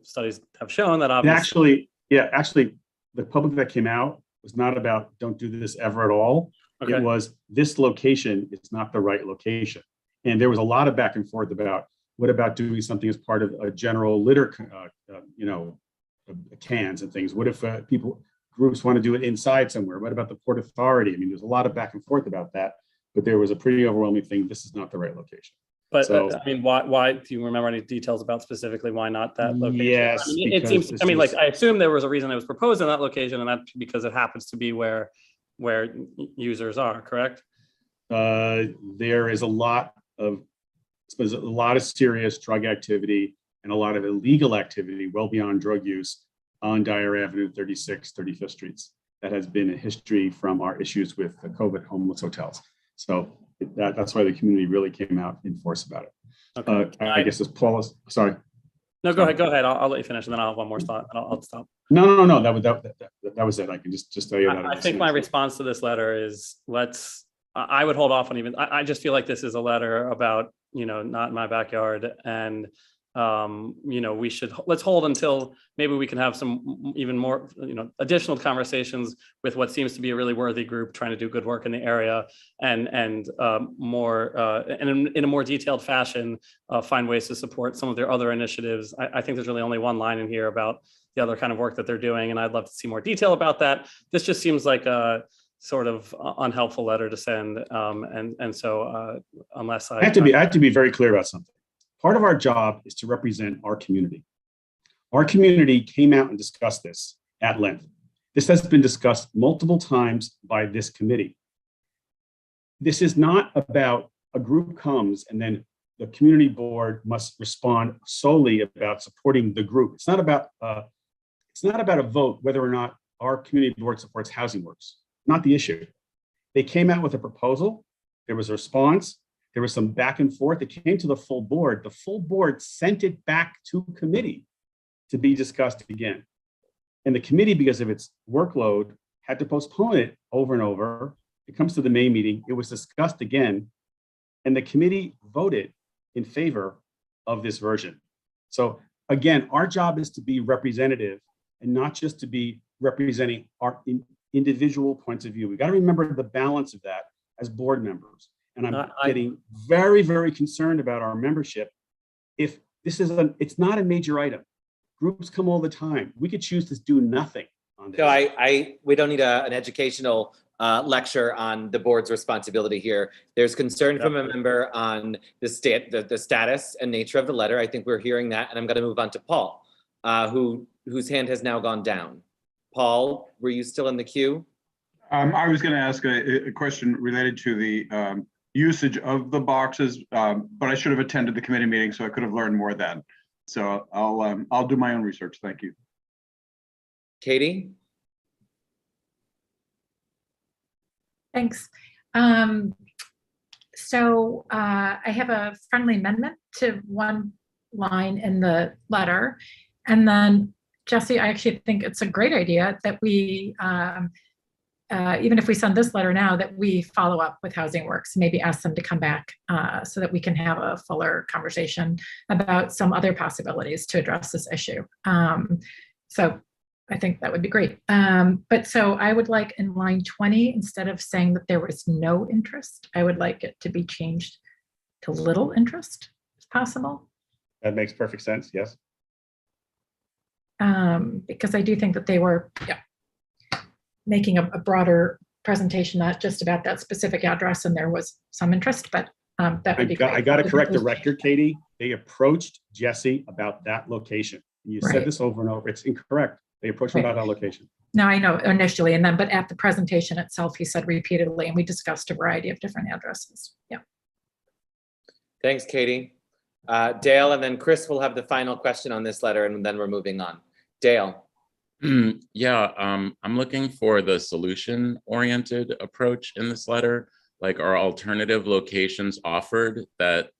S9: studies have shown that obviously. Actually, the public that came out was not about don't do this ever at all. Okay. It was this location is not the right location. And there was a lot of back and forth about what about doing something as part of a general litter, cans and things. What if groups want to do it inside somewhere? What about the Port Authority? I mean, there's a lot of back and forth about that, but there was a pretty overwhelming thing. This is not the right location. But so, why do you remember any details about specifically why not that location?
S5: Yes,
S9: it seems. I assume there was a reason it was proposed in that location, and that's because it happens to be where users are. Correct.
S5: There is a lot of serious drug activity and a lot of illegal activity, well beyond drug use, on Dyer Avenue, 36, 35th Streets. That has been a history from our issues with the COVID homeless hotels. So that's why the community really came out in force about it. Okay. I guess as Paul is, sorry.
S9: No, go ahead. I'll let you finish, and then I'll have one more thought, and I'll stop.
S5: No. That was it. I can just tell you that.
S9: I think my response to this letter is I would hold off on even. I just feel like this is a letter about not in my backyard, and let's hold until maybe we can have some even more additional conversations with what seems to be a really worthy group trying to do good work in the area, and in a more detailed fashion find ways to support some of their other initiatives. I think there's really only one line in here about the other kind of work that they're doing, and I'd love to see more detail about that. This just seems like a sort of unhelpful letter to send, and so unless I have to be very clear about something. Part of our job is to represent our community. Our community came out and discussed this at length. This has been discussed multiple times by this committee. This is not about a group comes and then the community board must respond solely about supporting the group. It's not about a vote whether or not our community board supports Housing Works. Not the issue. They came out with a proposal. There was a response. There was some back and forth. It came to the full board. The full board sent it back to committee to be discussed again. And the committee, because of its workload, had to postpone it over and over. It comes to the May meeting. It was discussed again, and the committee voted in favor of this version. So again, our job is to be representative and not just to be representing our individual points of view. We got to remember the balance of that as board members. And I'm getting very, very concerned about our membership. If this is it's not a major item. Groups come all the time. We could choose to do nothing on this.
S1: So we don't need an educational lecture on the board's responsibility here. There's concern from a member on the status and nature of the letter. I think we're hearing that, and I'm going to move on to Paul, whose hand has now gone down. Paul, were you still in the queue?
S4: I was going to ask a question related to the usage of the boxes, but I should have attended the committee meeting, so I could have learned more then. So I'll do my own research. Thank you.
S1: Katie?
S10: Thanks. So I have a friendly amendment to one line in the letter. And then, Jesse, I actually think it's a great idea that we, even if we send this letter now, that we follow up with Housing Works, maybe ask them to come back so that we can have a fuller conversation about some other possibilities to address this issue. So I think that would be great. But so I would like in line 20, instead of saying that there was no interest, I would like it to be changed to little interest, if possible.
S5: That makes perfect sense, yes.
S10: Because I do think that they were making a broader presentation, not just about that specific address, and there was some interest, but that would be great.
S5: I got to correct the record, Katie. They approached Jesse about that location. You said this over and over. It's incorrect. They approached him about that location.
S10: No, I know initially, and then, but at the presentation itself, he said repeatedly, and we discussed a variety of different addresses. Yeah.
S1: Thanks, Katie. Dale, and then Chris will have the final question on this letter, and then we're moving on. Dale.
S21: Yeah, I'm looking for the solution-oriented approach in this letter. Like, are alternative locations offered that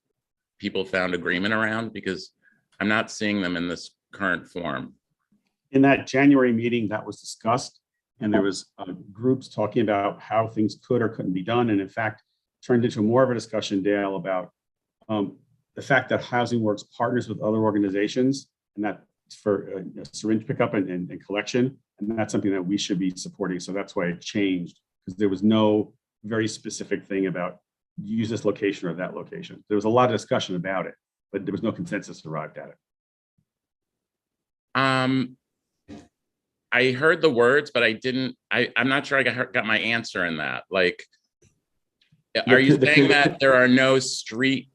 S21: people found agreement around? Because I'm not seeing them in this current form.
S5: In that January meeting, that was discussed, and there was groups talking about how things could or couldn't be done, and in fact, turned into more of a discussion, Dale, about the fact that Housing Works partners with other organizations, and that for syringe pickup and collection, and that's something that we should be supporting. So that's why it changed, because there was no very specific thing about use this location or that location. There was a lot of discussion about it, but there was no consensus arrived at it.
S21: I heard the words, but I'm not sure I got my answer in that. Like, are you saying that there are no street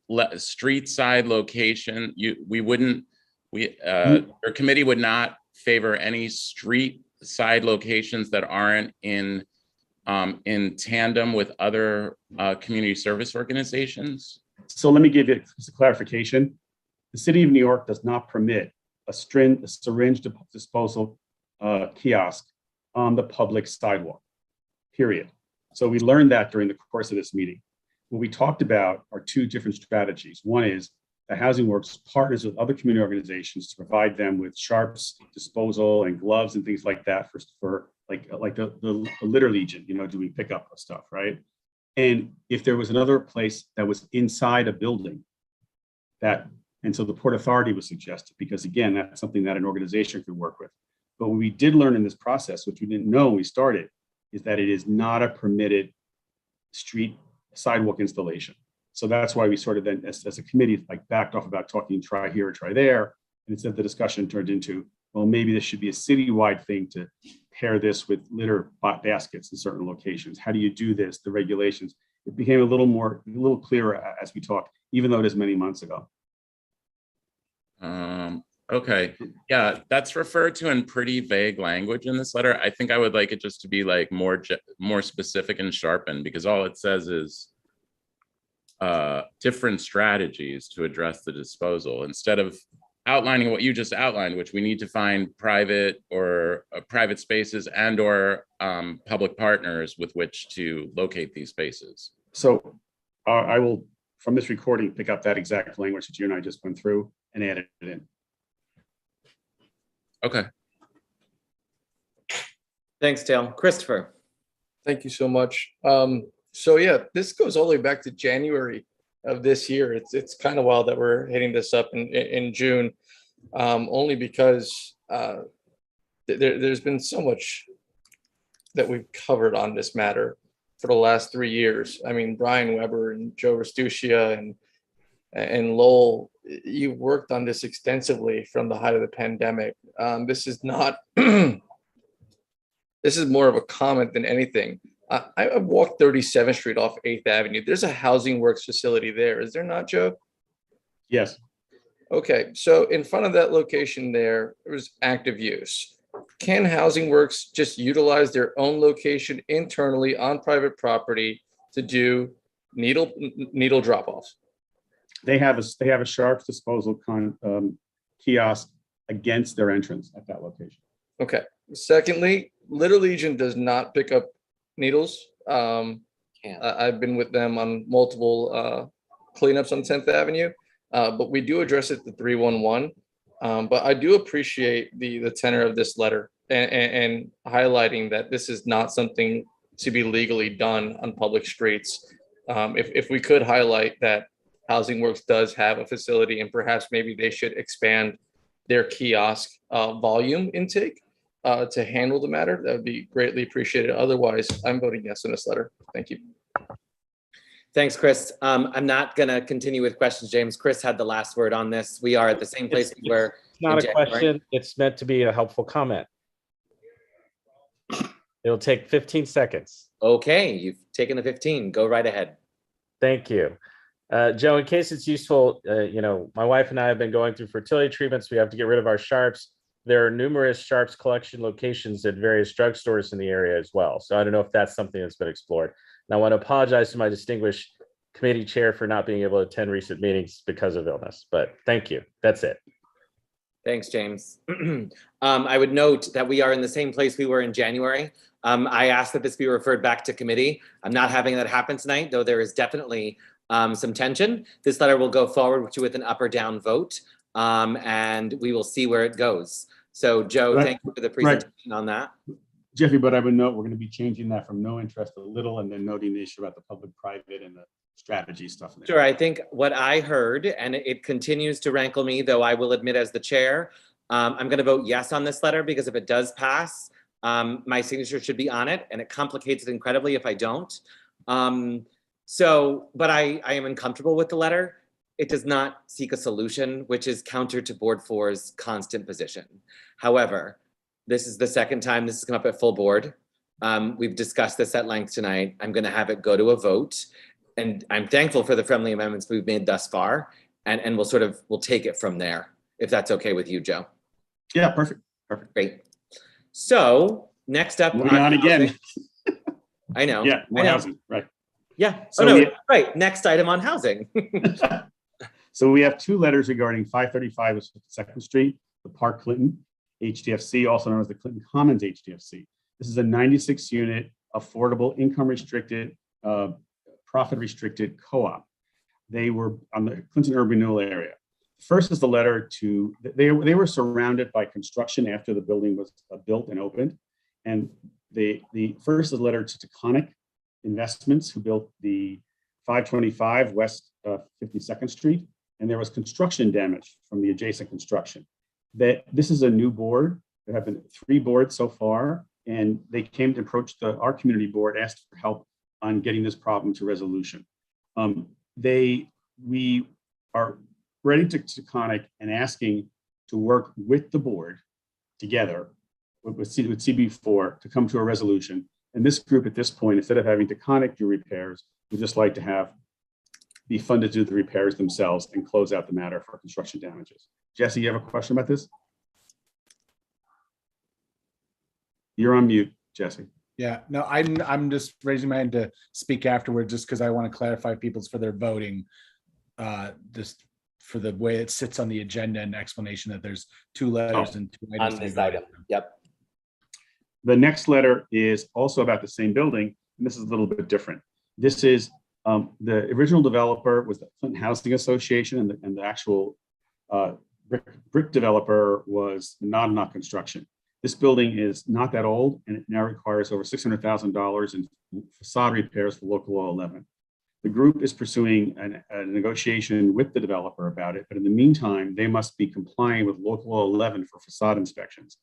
S21: side location? Your committee would not favor any street side locations that aren't in tandem with other community service organizations?
S5: So let me give you a clarification. The city of New York does not permit a syringe disposal kiosk on the public sidewalk, period. So we learned that during the course of this meeting. What we talked about are two different strategies. One is the Housing Works partners with other community organizations to provide them with sharps, disposal, and gloves and things like that for like the litter legion, doing pickup of stuff, right? And if there was another place that was inside a building, and so the Port Authority was suggested, because again, that's something that an organization could work with. But what we did learn in this process, which we didn't know when we started, is that it is not a permitted street sidewalk installation. So that's why we sort of then, as a committee, like backed off about talking try here or try there. And instead the discussion turned into, well, maybe this should be a citywide thing to pair this with litter baskets in certain locations. How do you do this? The regulations. It became a little clearer as we talked, even though it is many months ago.
S21: Okay, yeah, that's referred to in pretty vague language in this letter. I think I would like it just to be like more specific and sharpened, because all it says is different strategies to address the disposal, instead of outlining what you just outlined, which we need to find private spaces and or public partners with which to locate these spaces.
S5: So I will, from this recording, pick up that exact language that you and I just went through and add it in.
S21: Okay.
S1: Thanks, Dale. Christopher.
S13: Thank you so much. So yeah, this goes all the way back to January of this year. It's kind of wild that we're hitting this up in June, only because there's been so much that we've covered on this matter for the last 3 years. I mean, Brian Weber and Joe Restuccia and Lowell, you worked on this extensively from the height of the pandemic. This is not, this is more of a comment than anything. I walked 37th Street off 8th Avenue. There's a Housing Works facility there. Is there not, Joe?
S5: Yes.
S13: Okay, so in front of that location there was active use. can Housing Works just utilize their own location internally on private property to do needle drop-offs?
S5: They have a sharps disposal kiosk against their entrance at that location.
S13: Okay. Secondly, Little Legion does not pick up needles. I've been with them on multiple cleanups on 10th Avenue, but we do address it to 311. But I do appreciate the tenor of this letter and highlighting that this is not something to be legally done on public streets. If we could highlight that Housing Works does have a facility and perhaps maybe they should expand their kiosk volume intake to handle the matter, that would be greatly appreciated. Otherwise, I'm voting yes on this letter. Thank you.
S1: Thanks, Chris. I'm not going to continue with questions, James. Chris had the last word on this. We are at the same place we were.
S14: It's not
S1: in
S14: a
S1: January.
S14: question. It's meant to be a helpful comment. It'll take 15 seconds.
S1: Okay, you've taken the 15. Go right ahead.
S14: Thank you. Joe, in case it's useful, my wife and I have been going through fertility treatments. We have to get rid of our sharps. There are numerous sharps collection locations at various drugstores in the area as well. So I don't know if that's something that's been explored. And I want to apologize to my distinguished committee chair for not being able to attend recent meetings because of illness, but thank you. That's it.
S1: Thanks, James. I would note that we are in the same place we were in January. I asked that this be referred back to committee. I'm not having that happen tonight, though there is definitely some tension. This letter will go forward with an up or down vote, and we will see where it goes. So, Joe, thank you for the presentation on that.
S5: Jeffy, but I would note we're going to be changing that from no interest to little, and then noting the issue about the public-private and the strategy stuff.
S1: Sure, I think what I heard, and it continues to rankle me, though I will admit as the chair, I'm going to vote yes on this letter because if it does pass, my signature should be on it, and it complicates it incredibly if I don't. But I am uncomfortable with the letter. It does not seek a solution, which is counter to Board 4's constant position. However, this is the second time this has come up at full board. We've discussed this at length tonight. I'm going to have it go to a vote. And I'm thankful for the friendly amendments we've made thus far. And we'll take it from there, if that's okay with you, Joe.
S5: Yeah, perfect. Perfect.
S1: Great. So next up.
S5: Moving on again.
S1: I know.
S5: Yeah, more
S1: I know.
S5: housing, right.
S1: Yeah.
S5: So
S1: right. Next item on housing.
S5: So we have two letters regarding 535 West 52nd Street, the Park Clinton HDFC, also known as the Clinton Commons HDFC. This is a 96-unit, affordable, income-restricted, profit-restricted co-op. They were on the Clinton urban renewal area. First is the letter to, they were surrounded by construction after the building was built and opened. And the first is a letter to Taconic Investments, who built the 525 West 52nd Street. And there was construction damage from the adjacent construction. This is a new board. There have been 3 boards so far, and they came to approach our community board, asked for help on getting this problem to resolution. We are writing to Taconic and asking to work with the board together with CB4 to come to a resolution. And this group at this point, instead of having Taconic do repairs, would just like to be funded to do the repairs themselves and close out the matter for construction damages. Jesse, you have a question about this? You're on mute, Jesse.
S2: Yeah, no, I'm just raising my hand to speak afterward, just because I want to clarify people's for their voting, just for the way it sits on the agenda and explanation that there's 2 letters and 2 items.
S1: On this item, yep.
S5: The next letter is also about the same building, and this is a little bit different. This is the original developer was the Clinton Housing Association, and the actual brick developer was Monadnock Construction. This building is not that old, and it now requires over $600,000 in facade repairs for local law 11. The group is pursuing a negotiation with the developer about it, but in the meantime, they must be complying with local law 11 for facade inspections.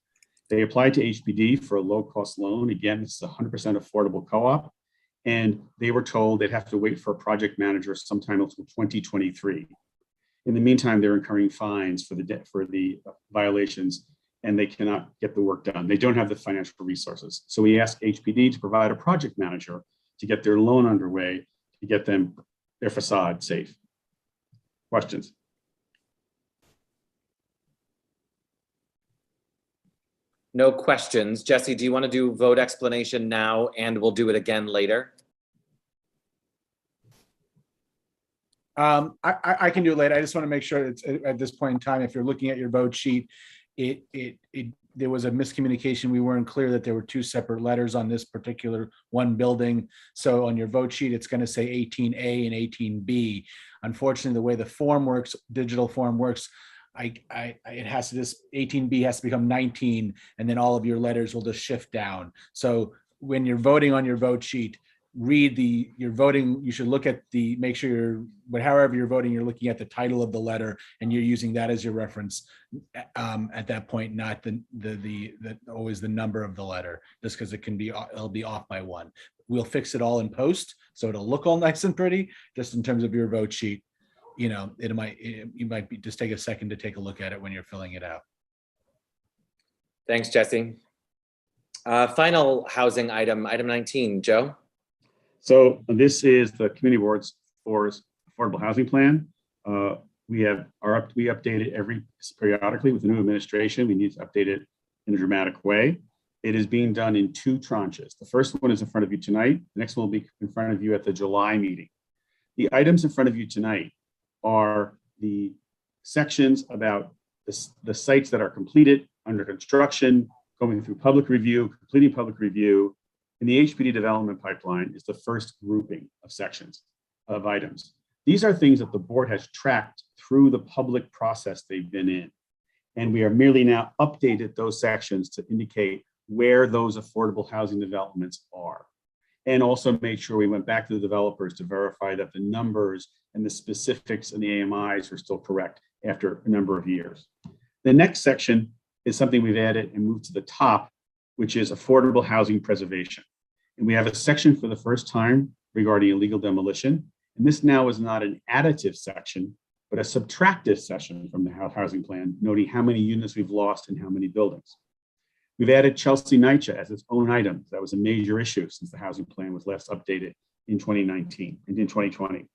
S5: They applied to HPD for a low-cost loan. Again, this is a 100% affordable co-op, and they were told they'd have to wait for a project manager sometime until 2023. In the meantime, they're incurring fines for the violations, and they cannot get the work done. They don't have the financial resources. So we asked HPD to provide a project manager to get their loan underway to get their facade safe. Questions?
S1: no questions. Jesse, do you want to do vote explanation now and we'll do it again later?
S2: I can do it later. I just want to make sure it's at this point in time, if you're looking at your vote sheet, there was a miscommunication. We weren't clear that there were two separate letters on this particular one building. So on your vote sheet, it's going to say 18A and 18B. Unfortunately, the way the form works, digital form works, it has to just 18B has to become 19, and then all of your letters will just shift down. So when you're voting on your vote sheet, you're voting, you should look at make sure however you're voting, you're looking at the title of the letter and you're using that as your reference at that point, not always the number of the letter, just because it'll be off by one. We'll fix it all in post, so it'll look all nice and pretty. Just in terms of your vote sheet, you might just take a second to take a look at it when you're filling it out.
S1: Thanks, Jesse. Final housing item 19, Joe.
S5: So this is the community board's affordable housing plan. We update it periodically with the new administration. We need to update it in a dramatic way. It is being done in two tranches. The first one is in front of you tonight. The next one will be in front of you at the July meeting. The items in front of you tonight are the sections about the sites that are completed, under construction, going through public review, completing public review. And the HPD development pipeline is the first grouping of sections of items. These are things that the board has tracked through the public process they've been in. And we are merely now updated those sections to indicate where those affordable housing developments are. And also made sure we went back to the developers to verify that the numbers and the specifics and the AMIs are still correct after a number of years. The next section is something we've added and moved to the top, which is affordable housing preservation. And we have a section for the first time regarding illegal demolition. And this now is not an additive section, but a subtractive section from the housing plan, noting how many units we've lost and how many buildings. We've added Chelsea NYCHA as its own item. That was a major issue since the housing plan was last updated in 2019 and in 2020.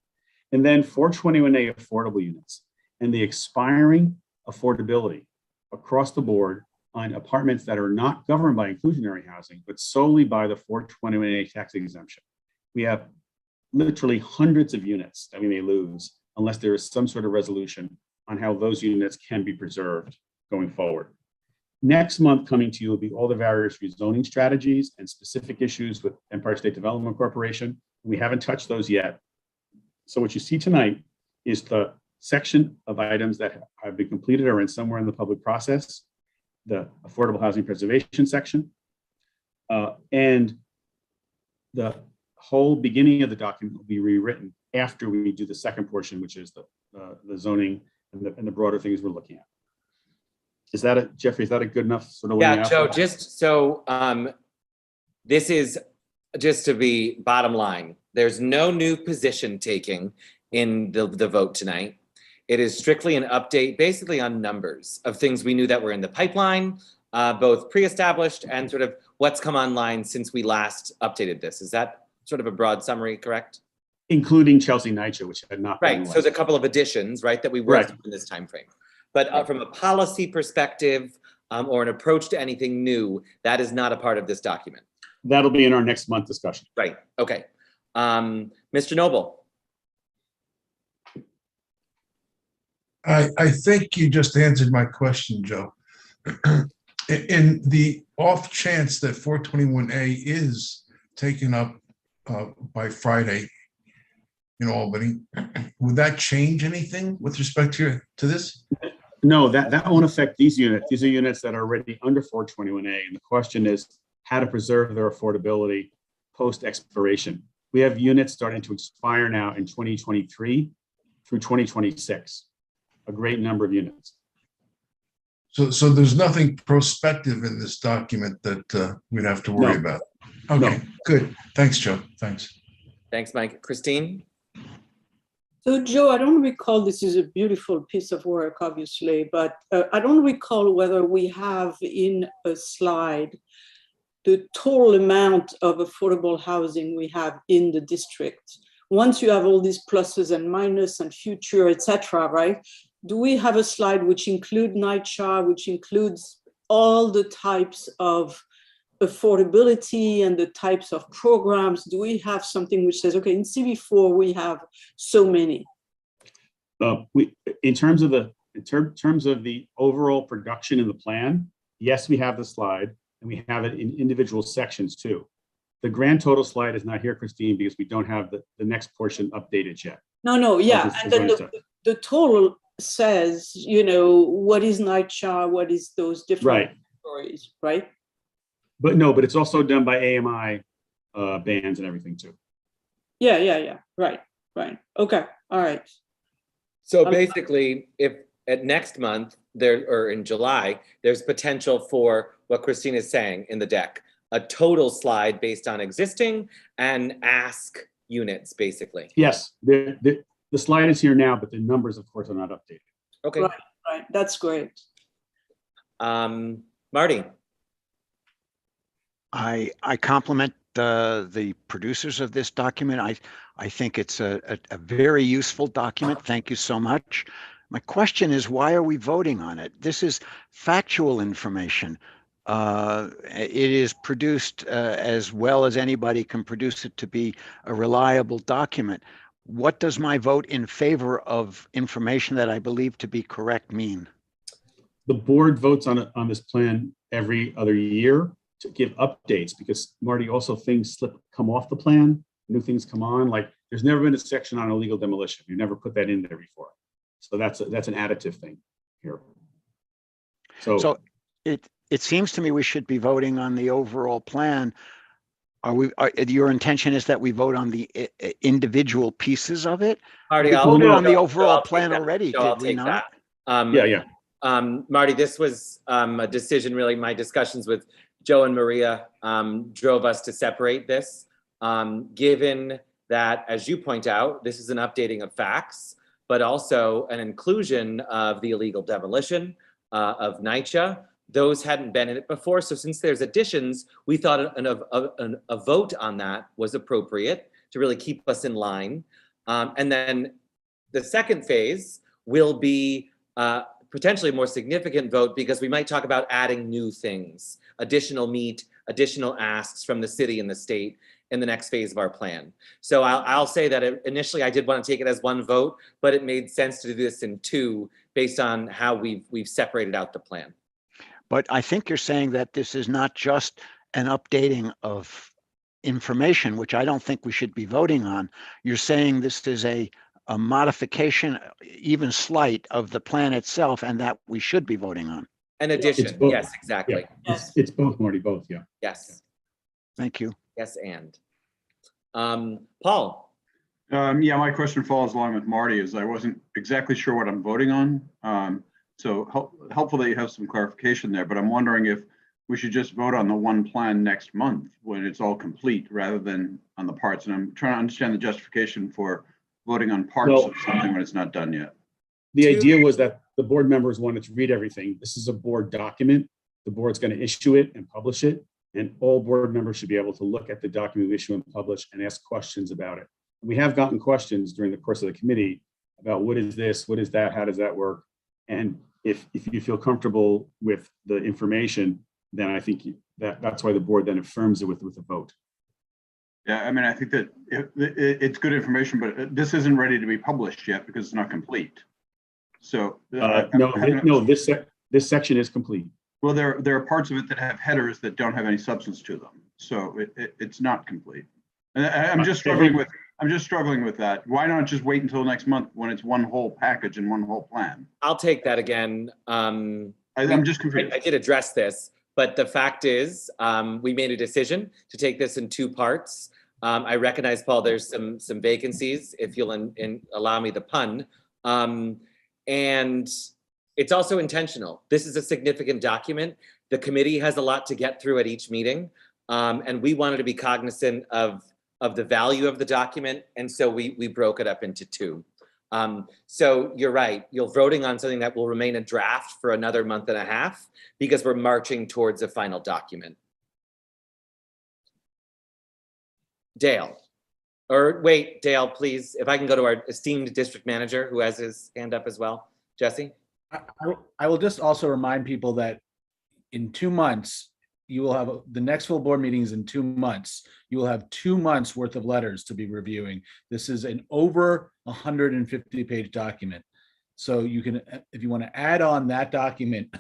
S5: And then 421A affordable units and the expiring affordability across the board on apartments that are not governed by inclusionary housing, but solely by the 421A tax exemption. We have literally hundreds of units that we may lose unless there is some sort of resolution on how those units can be preserved going forward. Next month coming to you will be all the various rezoning strategies and specific issues with Empire State Development Corporation. We haven't touched those yet. So what you see tonight is the section of items that have been completed or in somewhere in the public process, the affordable housing preservation section, and the whole beginning of the document will be rewritten after we do the second portion, which is the zoning and the broader things we're looking at. Is that Jeffrey, is that a good enough sort of
S1: Yeah, Joe, just so this is just to be bottom line, there's no new position taking in the vote tonight. It is strictly an update basically on numbers of things we knew that were in the pipeline, both pre-established and sort of what's come online since we last updated this. Is that sort of a broad summary, correct?
S5: Including Chelsea NYCHA, which had not been.
S1: Right, so there's a couple of additions, right, that we worked on in this time frame. But from a policy perspective or an approach to anything new, that is not a part of this document.
S5: That'll be in our next month discussion.
S1: Right, okay. Mr. Noble.
S15: I think you just answered my question, Joe. In the off chance that 421A is taken up by Friday in Albany, would that change anything with respect to this?
S5: No, that won't affect these units. These are units that are already under 421A. And the question is how to preserve their affordability post expiration. We have units starting to expire now in 2023 through 2026. A great number of units.
S15: So there's nothing prospective in this document that we'd have to worry about. Okay, good. Thanks, Joe. Thanks.
S1: Thanks, Mike. Christine?
S3: So Joe, I don't recall, this is a beautiful piece of work, obviously, but I don't recall whether we have in a slide the total amount of affordable housing we have in the district. Once you have all these pluses and minuses and future, et cetera, right? Do we have a slide which includes NYCHA, which includes all the types of affordability and the types of programs? Do we have something which says, okay, in CB4 we have so many?
S5: In terms of the overall production in the plan, yes, we have the slide, and we have it in individual sections too. The grand total slide is not here, Christine, because we don't have the next portion updated yet.
S3: No, yeah, and then the total says, you know, what is NYCHA, what is those different categories, right?
S5: But it's also done by AMI bands and everything too.
S3: Yeah, right, okay, all right.
S1: So basically, if at next month or in July, there's potential for what Christine is saying in the deck, a total slide based on existing and ask units, basically.
S5: Yes, the slide is here now, but the numbers, of course, are not updated.
S1: Okay.
S3: Right, that's great.
S1: Marty.
S11: I compliment the producers of this document. I think it's a very useful document. Thank you so much. My question is, why are we voting on it? This is factual information. It is produced as well as anybody can produce it to be a reliable document. What does my vote in favor of information that I believe to be correct mean?
S5: The board votes on this plan every other year to give updates, because Marty, also things come off the plan, new things come on. Like there's never been a section on illegal demolition. You never put that in there before. So that's an additive thing here. So
S11: it seems to me we should be voting on the overall plan. Your intention is that we vote on the individual pieces of it?
S1: Marty,
S11: we voted on the overall
S1: I'll
S11: plan already, did we not?
S1: Marty, this was a decision, really. My discussions with Joe and Maria drove us to separate this, given that, as you point out, this is an updating of facts, but also an inclusion of the illegal demolition of NYCHA. Those hadn't been in it before. So since there's additions, we thought a vote on that was appropriate to really keep us in line. And then the second phase will be potentially a more significant vote, because we might talk about adding new things, additional meat, additional asks from the city and the state in the next phase of our plan. So I'll say that initially I did want to take it as one vote, but it made sense to do this in two based on how we've separated out the plan.
S11: But I think you're saying that this is not just an updating of information, which I don't think we should be voting on. You're saying this is a modification, even slight, of the plan itself, and that we should be voting on.
S1: An addition, yes, exactly.
S5: Yeah. It's both, Marty, both, yeah.
S1: Yes.
S11: Thank you.
S1: Yes, and. Paul.
S4: Yeah, my question follows along with Marty, is I wasn't exactly sure what I'm voting on. So helpful that you have some clarification there, but I'm wondering if we should just vote on the one plan next month when it's all complete, rather than on the parts. And I'm trying to understand the justification for voting on parts of something when it's not done yet.
S5: The idea was that the board members wanted to read everything. This is a board document. The board's going to issue it and publish it, and all board members should be able to look at the document we issue and publish and ask questions about it. We have gotten questions during the course of the committee about what is this, what is that, how does that work? And if you feel comfortable with the information, then I think that's why the board then affirms it with a vote.
S4: Yeah, I mean, I think that it's good information, but this isn't ready to be published yet because it's not complete. So this section is complete. Well, there are parts of it that have headers that don't have any substance to them, so it's not complete. And I'm just struggling with that. Why not just wait until next month when it's one whole package and one whole plan?
S1: I'll take that again. I'm
S4: just confused.
S1: I did address this, but the fact is, we made a decision to take this in two parts. I recognize, Paul, there's some vacancies, if you'll allow me the pun. And it's also intentional. This is a significant document. The committee has a lot to get through at each meeting. And we wanted to be cognizant of the value of the document. And so we broke it up into two. So you're right, you're voting on something that will remain a draft for another month and a half because we're marching towards a final document. Dale, or wait, Dale, please, if I can go to our esteemed district manager who has his hand up as well. Jesse?
S2: I will just also remind people that in 2 months, you will have the next full board meetings in 2 months. You will have 2 months worth of letters to be reviewing. This is an over 150-page document. So you can, if you want to add on that document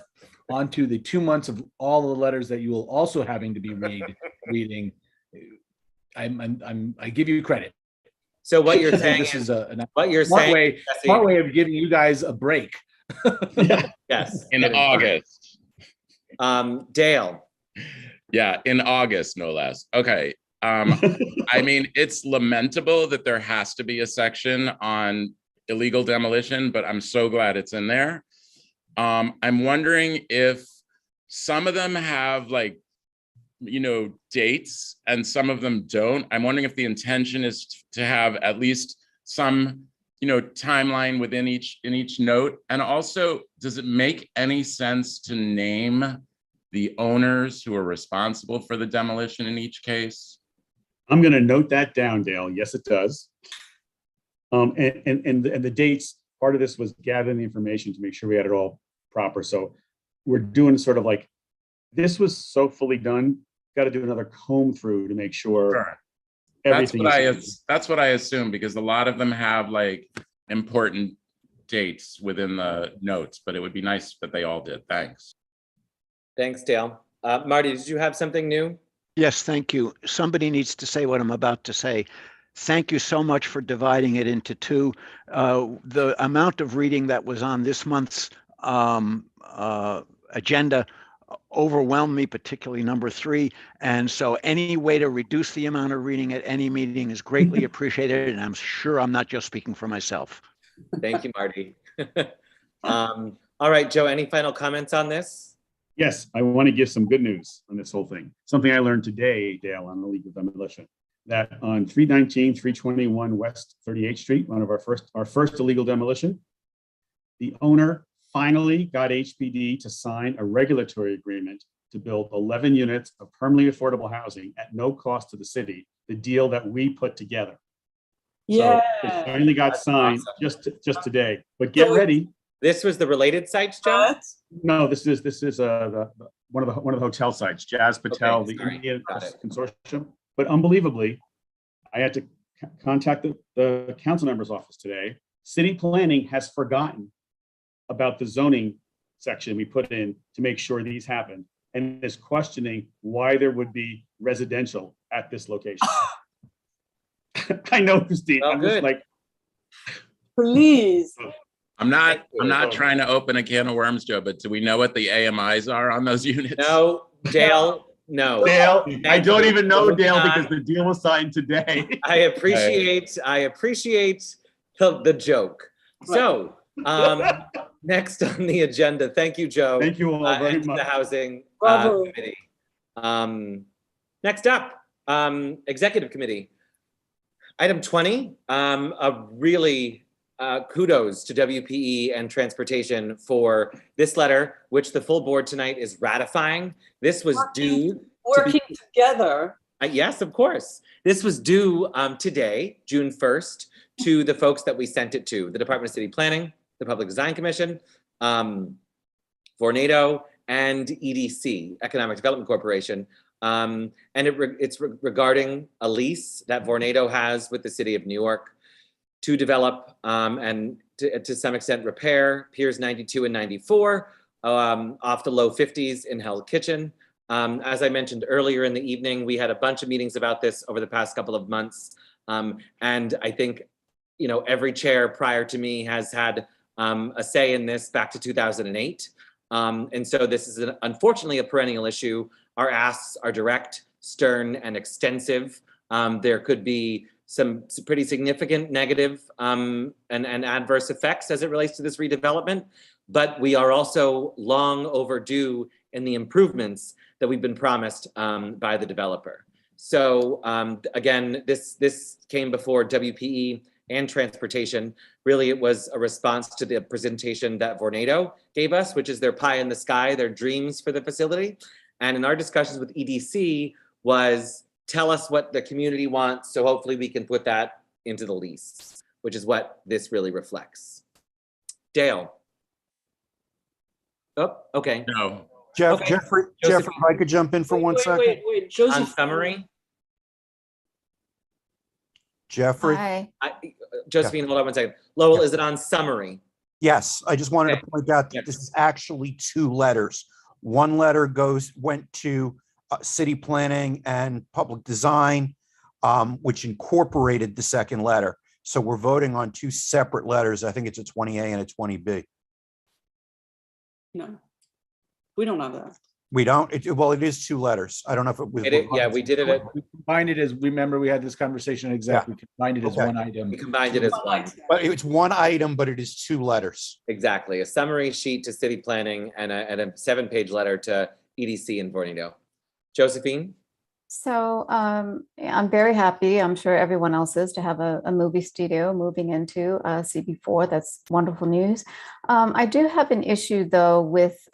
S2: onto the 2 months of all the letters that you will also having to be reading, I give you credit.
S1: So what you're saying
S2: this is a
S1: what you're
S2: smart
S1: saying,
S2: way,
S1: Jesse-
S2: smart way of giving you guys a break.
S1: Yes.
S21: In August.
S1: Dale.
S21: Yeah, in August, no less. Okay. I mean, it's lamentable that there has to be a section on illegal demolition, but I'm so glad it's in there. I'm wondering if some of them have like, you know, dates and some of them don't. I'm wondering if the intention is to have at least some, you know, timeline within each note. And also, does it make any sense to name the owners who are responsible for the demolition in each case?
S5: I'm going to note that down, Dale. Yes, it does. And the dates, part of this was gathering the information to make sure we had it all proper. So we're doing sort of like, this was so fully done, got to do another comb through to make sure.
S21: Sure.
S5: Everything
S21: That's what I assume, because a lot of them have like important dates within the notes, but it would be nice that they all did. Thanks.
S1: Thanks, Dale. Marty, did you have something new?
S11: Yes, thank you. Somebody needs to say what I'm about to say. Thank you so much for dividing it into two. The amount of reading that was on this month's agenda overwhelmed me, particularly number 3. And so any way to reduce the amount of reading at any meeting is greatly appreciated. And I'm sure I'm not just speaking for myself.
S1: Thank you, Marty. All right, Joe, any final comments on this?
S5: Yes, I want to give some good news on this whole thing. Something I learned today, Dale, on the legal demolition, that on 319, 321 West 38th Street, one of our first illegal demolition, the owner finally got HPD to sign a regulatory agreement to build 11 units of permanently affordable housing at no cost to the city, the deal that we put together.
S3: Yeah.
S5: So it finally got signed just today, but get ready.
S1: This was the related sites, Joe?
S5: No, this is one of the hotel sites, Jazz Patel,
S1: Okay,
S5: the
S1: sorry.
S5: Indian
S1: Got it.
S5: Consortium. But unbelievably, I had to contact the council member's office today. City planning has forgotten about the zoning section we put in to make sure these happen, and is questioning why there would be residential at this location. I know, Christine.
S1: Well,
S5: I'm just
S1: good.
S5: like,
S3: Please.
S21: I'm not trying to open a can of worms, Joe, but do we know what the AMIs are on those units?
S1: No, Dale, no.
S5: Dale, I
S1: Thank
S5: don't
S1: you.
S5: even know, Dale,
S1: Moving
S5: because
S1: on.
S5: the deal was signed today.
S1: I appreciate the joke. So, next on the agenda, thank you, Joe.
S5: Thank you all very
S1: and to
S5: much.
S1: the Housing
S3: Bravo.
S1: Committee. Next up, Executive Committee. Item 20, a really kudos to WPE and Transportation for this letter, which the full board tonight is ratifying. This was
S3: Working together.
S1: Yes, of course. This was due today, June 1st, to the folks that we sent it to, the Department of City Planning, the Public Design Commission, Vornado, and EDC, Economic Development Corporation. And it's regarding a lease that Vornado has with the City of New York to develop and to some extent repair Piers 92 and 94 off the low 50s in Hell Kitchen. As I mentioned earlier in the evening, we had a bunch of meetings about this over the past couple of months. And I think, you know, every chair prior to me has had a say in this back to 2008. And so this is unfortunately a perennial issue. Our asks are direct, stern, and extensive. There could be some pretty significant negative and adverse effects as it relates to this redevelopment, but we are also long overdue in the improvements that we've been promised by the developer. So again, this came before WPE and Transportation. Really, it was a response to the presentation that Vornado gave us, which is their pie in the sky, their dreams for the facility. And in our discussions with EDC was, tell us what the community wants, so hopefully we can put that into the lease, which is what this really reflects. Dale. Oh, okay.
S21: No.
S1: Okay.
S7: Jeffrey,
S1: Joseph-
S7: if I could jump in for one second.
S3: Wait, Joseph.
S1: On summary,
S7: Jeffrey?
S1: Josephine, hold on one second. Lowell, is it on summary?
S7: Yes, I just wanted to point out that this is actually two letters. One letter went to city planning and public design, which incorporated the second letter. So we're voting on two separate letters. I think it's a 20A and a 20B.
S3: No, we don't have that.
S7: We don't? Well, it is two letters. I don't know if it was.
S1: Yeah, we did it.
S2: We combined it as, remember, we had this conversation exactly. We combined it as
S7: Okay.
S2: one item.
S1: We combined it as one.
S7: But it's one item, but it is two letters.
S1: Exactly. A summary sheet to city planning and a 7-page letter to EDC in Vornado. Josephine?
S16: So I'm very happy, I'm sure everyone else is, to have a movie studio moving into CB4. That's wonderful news. I do have an issue though with,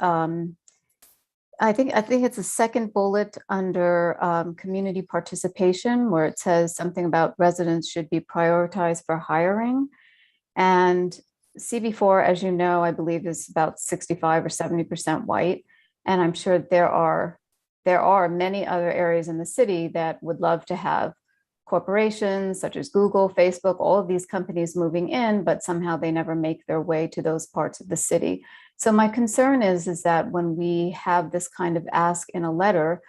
S16: I think it's a second bullet under community participation, where it says something about residents should be prioritized for hiring. And CB4, as you know, I believe is about 65 or 70% white. And I'm sure there are many other areas in the city that would love to have corporations such as Google, Facebook, all of these companies moving in, but somehow they never make their way to those parts of the city. So my concern is that when we have this kind of ask in a letter,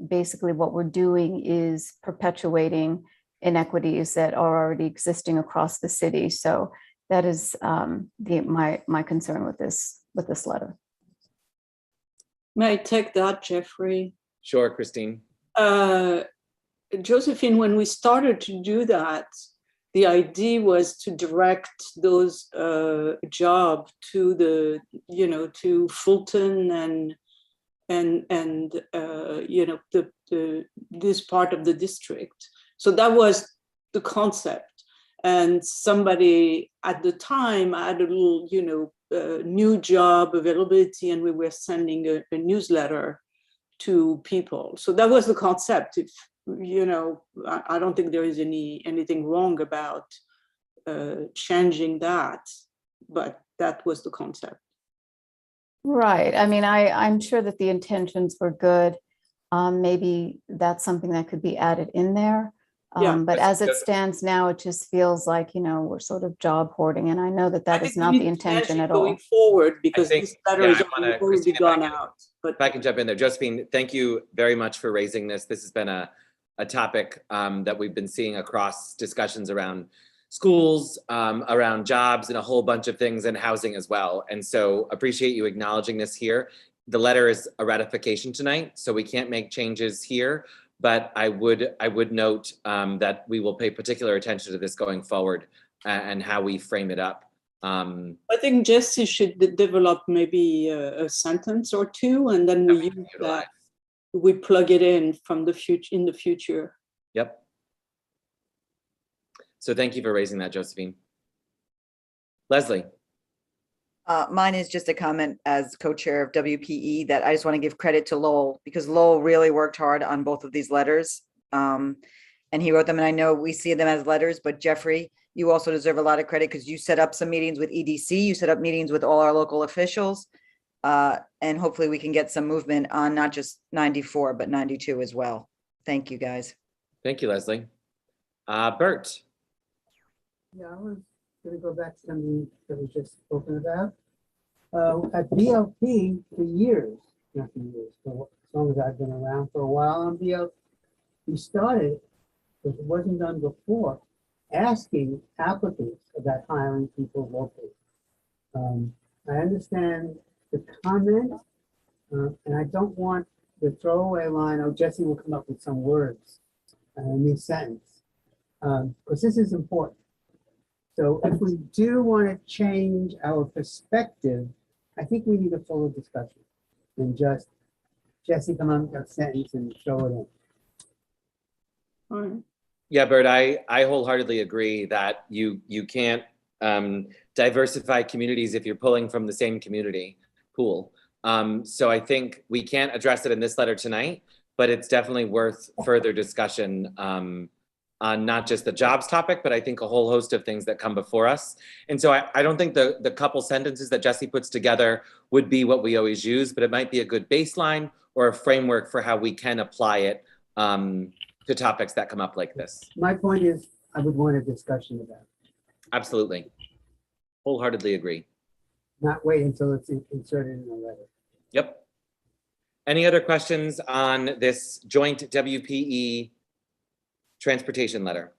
S16: basically what we're doing is perpetuating inequities that are already existing across the city. So that is my concern with this letter.
S3: May I take that, Jeffrey?
S1: Sure, Christine.
S3: Josephine, when we started to do that, the idea was to direct those jobs to to Fulton and this part of the district. So that was the concept. And somebody at the time had a little, new job availability, and we were sending a newsletter to people. So that was the concept. If I don't think there is anything wrong about changing that, but that was the concept.
S16: Right. I mean, I'm sure that the intentions were good. Maybe that's something that could be added in there. But as it stands now, it just feels like, we're sort of job hoarding. And I know that is not the intention at all.
S3: Going forward, because this letter is already gone out. But
S1: if I can jump in there, Josephine, thank you very much for raising this. This has been a topic that we've been seeing across discussions around schools, around jobs, and a whole bunch of things, and housing as well. And so appreciate you acknowledging this here. The letter is a ratification tonight, so we can't make changes here. But I would note that we will pay particular attention to this going forward and how we frame it up.
S3: I think Jesse should develop maybe a sentence or two, and then we use that. We plug it in from the future.
S1: Yep. So thank you for raising that, Josephine. Leslie.
S12: Mine is just a comment as co-chair of WPE that I just want to give credit to Lowell, because Lowell really worked hard on both of these letters. And he wrote them, and I know we see them as letters, but Jeffrey, you also deserve a lot of credit because you set up some meetings with EDC, you set up meetings with all our local officials, and hopefully we can get some movement on not just 94, but 92 as well. Thank you, guys.
S1: Thank you, Leslie. Bert.
S22: Yeah, I was going to go back to something that was just spoken about. At BLP for years, not for years, for as long as I've been around for a while on BLP, we started, because it wasn't done before, asking applicants about hiring people locally. I understand the comment, and I don't want the throwaway line, oh, Jesse will come up with some words, a new sentence, because this is important. So if we do want to change our perspective, I think we need a fuller discussion than just Jesse come up with a sentence and throw it in.
S3: All right.
S1: Yeah, Bert, I wholeheartedly agree that you can't diversify communities if you're pulling from the same community pool. So I think we can't address it in this letter tonight, but it's definitely worth further discussion on not just the jobs topic, but I think a whole host of things that come before us. And so I don't think the couple sentences that Jesse puts together would be what we always use, but it might be a good baseline or a framework for how we can apply it to topics that come up like this.
S22: My point is, I would want a discussion about it,
S1: Absolutely. Wholeheartedly agree.
S22: not wait until it's inserted in the letter.
S1: Yep. Any other questions on this joint WPE transportation letter?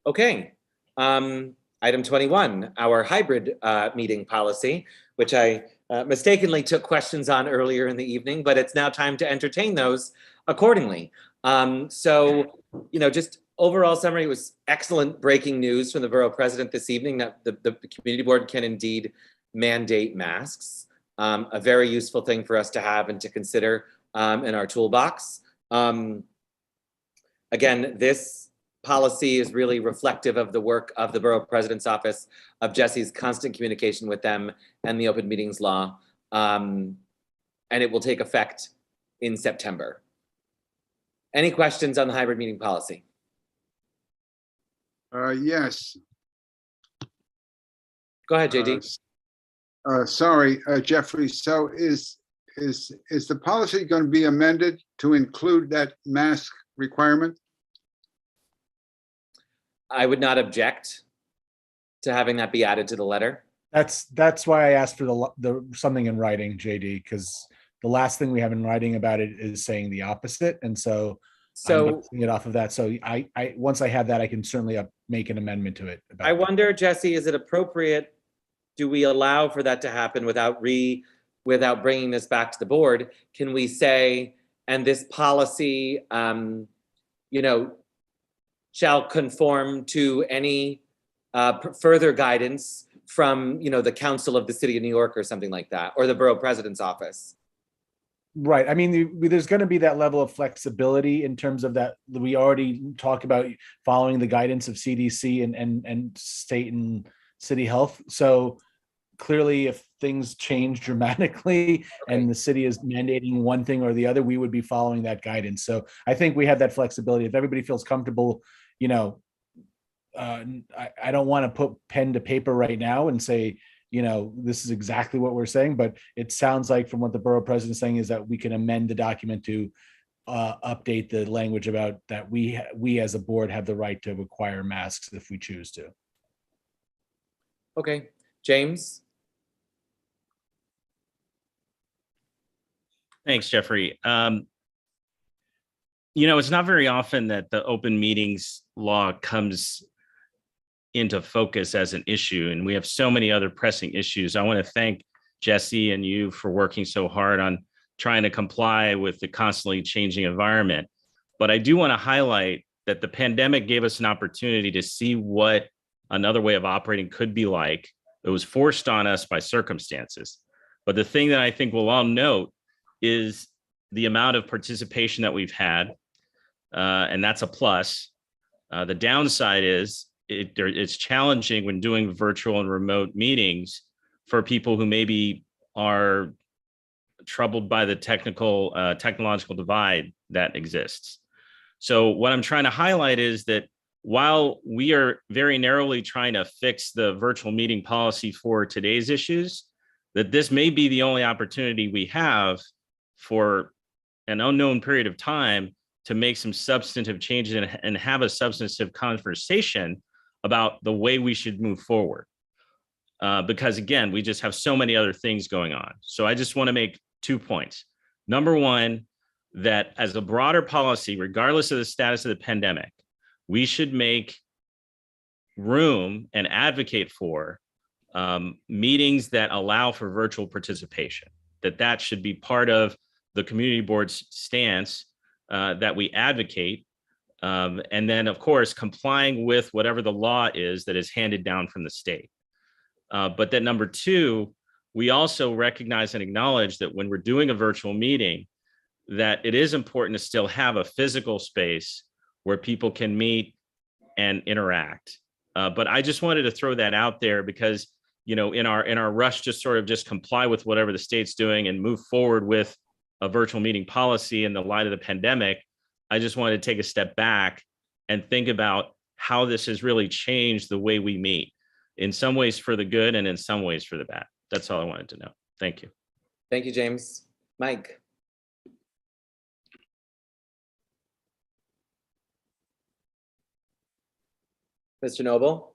S1: Okay. Item 21, our hybrid meeting policy, which I mistakenly took questions on earlier in the evening, but it's now time to entertain those accordingly. So, you know, just overall summary, was excellent breaking news from the borough president this evening that the community board can indeed mandate masks. A very useful thing for us to have and to consider in our toolbox. Again, this policy is really reflective of the work of the borough president's office, of Jesse's constant communication with them and the open meetings law. And it will take effect in September. Any questions on the hybrid meeting policy?
S8: Yes.
S1: Go ahead, JD.
S8: Sorry, Jeffrey. So is the policy going to be amended to include that mask requirement?
S1: I would not object to having that be added to the letter.
S2: That's why I asked for the something in writing, JD, because the last thing we have in writing about it is saying the opposite, and so I'm basing it off of that. So I once I have that, I can certainly make an amendment to it.
S1: I wonder, Jesse, is it appropriate? Do we allow for that to happen without bringing this back to the board? Can we say, and this policy, you know, shall conform to any further guidance from, you know, the Council of the City of New York or something like that, or the borough president's office?
S2: Right. I mean, there's going to be that level of flexibility in terms of that. We already talk about following the guidance of CDC and state and city health. So clearly, if things change dramatically and the city is mandating one thing or the other, we would be following that guidance. So I think we have that flexibility. If everybody feels comfortable, you know, I don't want to put pen to paper right now and say, you know, this is exactly what we're saying, but it sounds like from what the borough president is saying is that we can amend the document to update the language about that we as a board have the right to require masks if we choose to.
S1: Okay, James.
S17: Thanks, Jeffrey. You know, it's not very often that the open meetings law comes into focus as an issue, and we have so many other pressing issues. I want to thank Jesse and you for working so hard on trying to comply with the constantly changing environment. But I do want to highlight that the pandemic gave us an opportunity to see what another way of operating could be like. It was forced on us by circumstances. But the thing that I think we'll all note is the amount of participation that we've had, and that's a plus. The downside is it's challenging when doing virtual and remote meetings for people who maybe are troubled by the technological divide that exists. So what I'm trying to highlight is that while we are very narrowly trying to fix the virtual meeting policy for today's issues, that this may be the only opportunity we have for an unknown period of time to make some substantive changes and have a substantive conversation about the way we should move forward. Because again, we just have so many other things going on. So I just want to make 2 points. Number one, that as a broader policy, regardless of the status of the pandemic, we should make room and advocate for meetings that allow for virtual participation, that should be part of the community board's stance that we advocate. And then, of course, complying with whatever the law is that is handed down from the state. But then number two, we also recognize and acknowledge that when we're doing a virtual meeting, that it is important to still have a physical space where people can meet and interact. But I just wanted to throw that out there because, you know, in our rush to sort of just comply with whatever the state's doing and move forward with a virtual meeting policy in the light of the pandemic, I just wanted to take a step back and think about how this has really changed the way we meet, in some ways for the good and in some ways for the bad. That's all I wanted to know. Thank you.
S1: Thank you, James. Mike. Mr. Noble?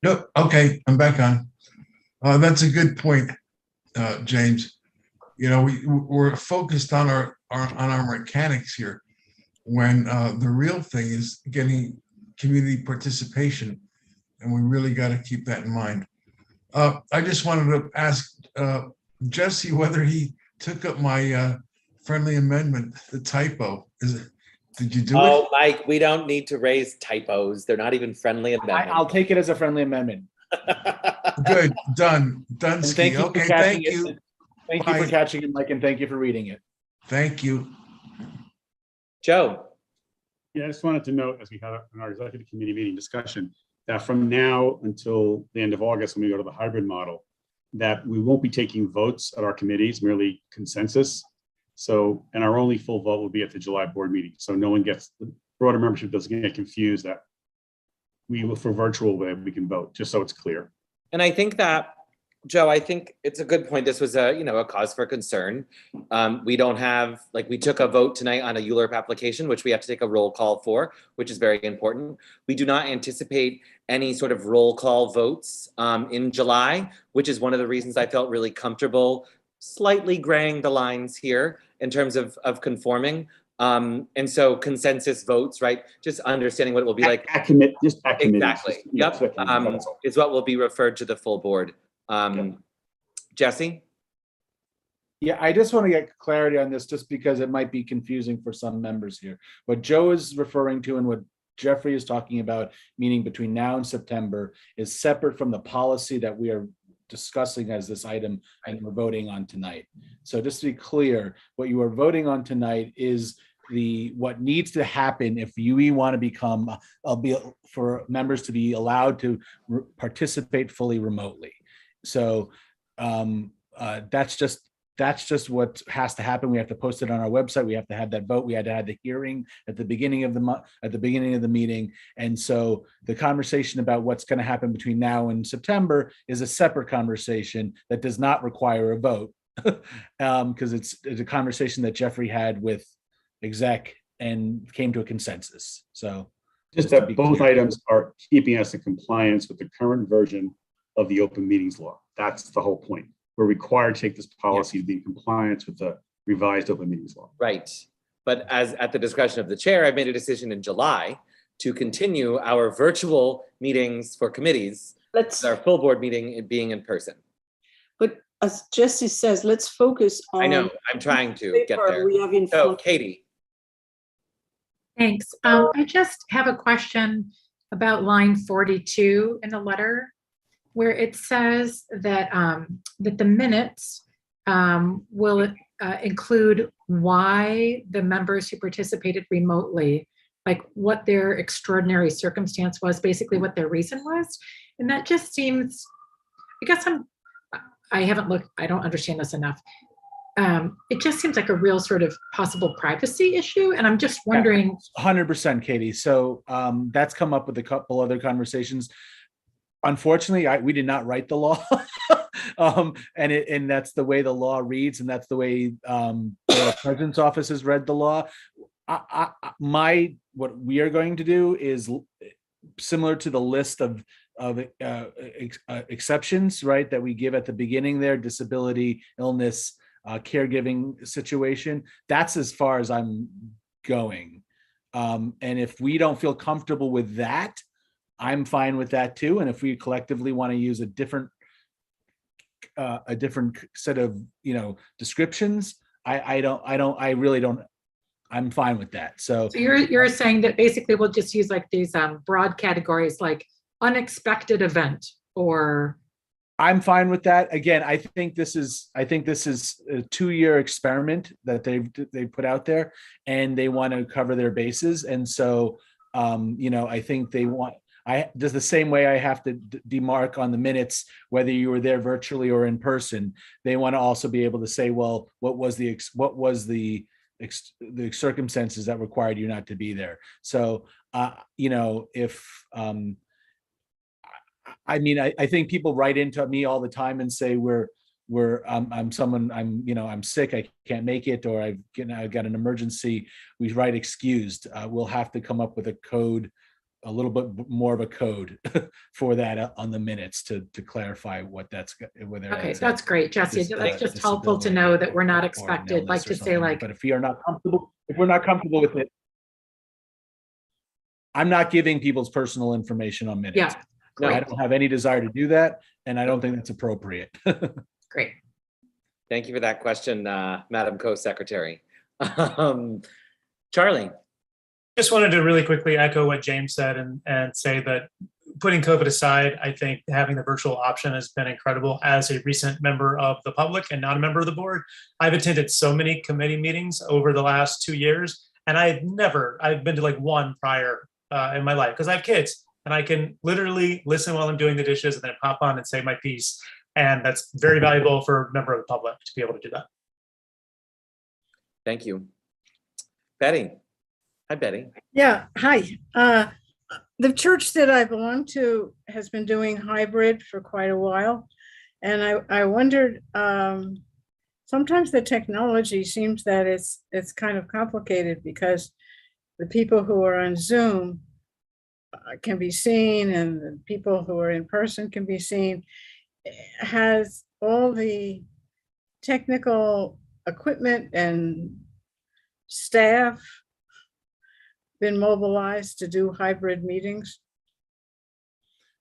S15: No, okay, I'm back on. That's a good point, James. You know, we're focused on our mechanics here, when the real thing is getting community participation, and we really got to keep that in mind. I just wanted to ask Jesse whether he took up my friendly amendment, the typo. Did you do it?
S1: Oh, Mike, we don't need to raise typos. They're not even friendly amendments.
S2: I'll take it as a friendly amendment.
S15: Good, done, done.
S2: And thank you for
S15: Okay,
S2: catching
S15: thank you.
S2: it. Thank you for catching it, Mike, and thank you for reading it.
S15: Thank you.
S1: Joe.
S5: Yeah, I just wanted to note, as we had in our executive committee meeting discussion, that from now until the end of August, when we go to the hybrid model, that we won't be taking votes at our committees, merely consensus. So, and our only full vote will be at the July board meeting. So no one gets, the broader membership doesn't get confused that we will, for virtual way, we can vote, just so it's clear.
S1: And I think that, Joe, I think it's a good point. This was a cause for concern. We don't have, like, we took a vote tonight on a ULURP application, which we have to take a roll call for, which is very important. We do not anticipate any sort of roll call votes in July, which is one of the reasons I felt really comfortable slightly graying the lines here in terms of conforming. And so consensus votes, right? Just understanding what it will be like. Exactly. Yep. Is what will be referred to the full board. Jesse?
S2: Yeah, I just want to get clarity on this just because it might be confusing for some members here. What Joe is referring to and what Jeffrey is talking about, meaning between now and September, is separate from the policy that we are discussing as this item and we're voting on tonight. So just to be clear, what you are voting on tonight is what needs to happen if we want to become for members to be allowed to participate fully remotely. So that's just what has to happen. We have to post it on our website. We have to have that vote. We had to have the hearing at the beginning of the meeting. And so the conversation about what's going to happen between now and September is a separate conversation that does not require a vote, because it's a conversation that Jeffrey had with exec and came to a consensus. So
S5: just that both items are keeping us in compliance with the current version of the open meetings law. That's the whole point. We're required to take this policy to be in compliance with the revised open meetings law.
S1: Right. But as at the discretion of the chair, I've made a decision in July to continue our virtual meetings for committees. Our full board meeting being in person.
S3: But as Jesse says, let's focus on.
S1: I know, I'm trying to get there.
S3: We have in
S1: So,
S3: front.
S1: Katie.
S10: Thanks. I just have a question about line 42 in the letter, where it says that that the minutes will include why the members who participated remotely, like what their extraordinary circumstance was, basically what their reason was. And that just seems, I guess I haven't looked, I don't understand this enough. It just seems like a real sort of possible privacy issue. And I'm just wondering.
S2: 100%, Katie. So that's come up with a couple other conversations. Unfortunately, we did not write the law, and that's the way the law reads, and that's the way the president's office has read the law. What we are going to do is similar to the list of exceptions, right, that we give at the beginning there: disability, illness, caregiving situation. That's as far as I'm going, and if we don't feel comfortable with that, I'm fine with that too. And if we collectively want to use a different set of, descriptions, I really don't, I'm fine with that. So
S10: you're saying that basically we'll just use like these broad categories like unexpected event, or.
S2: I'm fine with that. Again, I think this is a 2-year experiment that they put out there, and they want to cover their bases. And so, I think just the same way I have to demark on the minutes, whether you were there virtually or in person, they want to also be able to say, well, what was the circumstances that required you not to be there? So, if, I think people write into me all the time and say I'm sick, I can't make it, or I've got an emergency. We write excused. We'll have to come up with a code, a little bit more of a code for that on the minutes to clarify what that's, whether
S10: Okay, that's great, Jesse. That's just helpful to know that we're not expected, like to say like.
S2: But if we're not comfortable with it, I'm not giving people's personal information on minutes.
S10: Yeah.
S2: No, I don't have any desire to do that, and I don't think that's appropriate.
S10: Great.
S1: Thank you for that question, Madam Co-Secretary. Charlie.
S18: Just wanted to really quickly echo what James said and say that putting COVID aside, I think having the virtual option has been incredible. As a recent member of the public and not a member of the board, I've attended so many committee meetings over the last 2 years, and I've been to like one prior in my life because I have kids and I can literally listen while I'm doing the dishes and then pop on and say my piece. And that's very valuable for a member of the public to be able to do that.
S1: Thank you. Betty. Hi, Betty.
S19: Yeah, hi. The church that I belong to has been doing hybrid for quite a while. And I wondered, sometimes the technology seems that it's kind of complicated because the people who are on Zoom can be seen and the people who are in person can be seen. Has all the technical equipment and staff been mobilized to do hybrid meetings?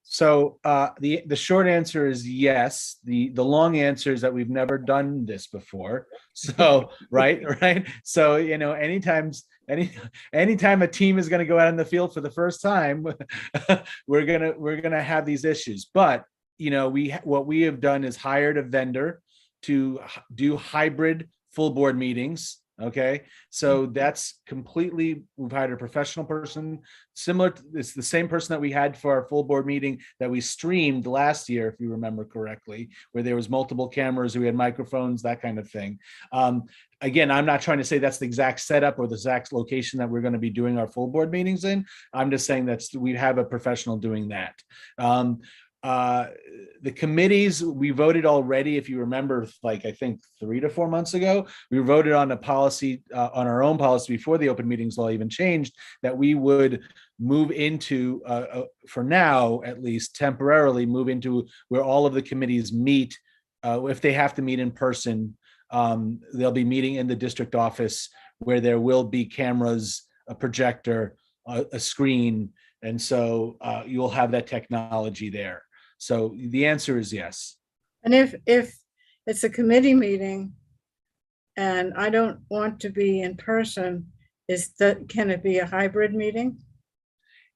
S2: So the short answer is yes. The long answer is that we've never done this before. So right. So anytime a team is going to go out in the field for the first time, we're gonna have these issues. But what we have done is hired a vendor to do hybrid full board meetings. Okay, so that's completely, we've hired a professional person, it's the same person that we had for our full board meeting that we streamed last year, if you remember correctly, where there was multiple cameras, we had microphones, that kind of thing. Again, I'm not trying to say that's the exact setup or the exact location that we're going to be doing our full board meetings in. I'm just saying we have a professional doing that. The committees, we voted already, if you remember, like I think 3 to 4 months ago, we voted on a policy, on our own policy before the open meetings law even changed, that we would move into, for now, at least temporarily, move into where all of the committees meet. If they have to meet in person, they'll be meeting in the district office where there will be cameras, a projector, a screen. And so you'll have that technology there. So the answer is yes.
S19: And if it's a committee meeting and I don't want to be in person, can it be a hybrid meeting?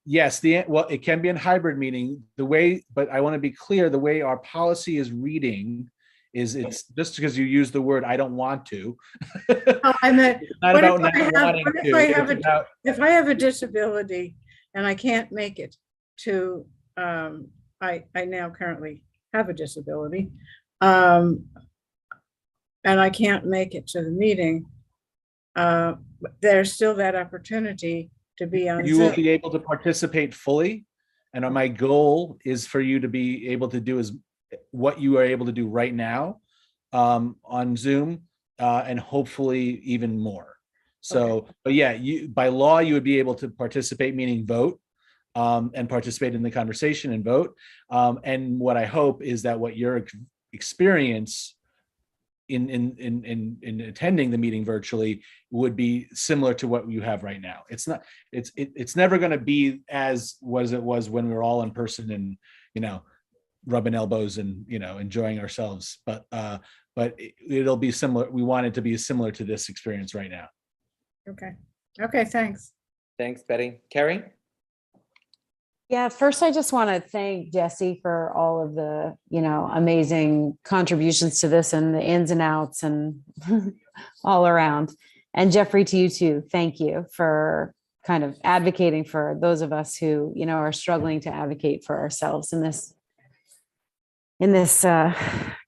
S2: Yes, it can be a hybrid meeting. But I want to be clear, the way our policy is reading is it's just because you use the word, I don't want to.
S19: I meant, if I have a disability and I can't make it to, I now currently have a disability, and I can't make it to the meeting, there's still that opportunity to be on
S2: You
S19: Zoom.
S2: will be able to participate fully. And my goal is for you to be able to do what you are able to do right now on Zoom, and hopefully even more. So, okay. But yeah, by law, you would be able to participate, meaning vote. And participate in the conversation and vote. And what I hope is that what your experience in attending the meeting virtually would be similar to what you have right now. It's never going to be as it was when we were all in person and rubbing elbows and enjoying ourselves. But it'll be similar. We want it to be similar to this experience right now.
S19: Okay. Thanks.
S1: Thanks, Betty. Carrie.
S23: Yeah, first I just want to thank Jesse for all of the, amazing contributions to this and the ins and outs and all around. And Jeffrey, to you too. Thank you for kind of advocating for those of us who, you know, are struggling to advocate for ourselves in this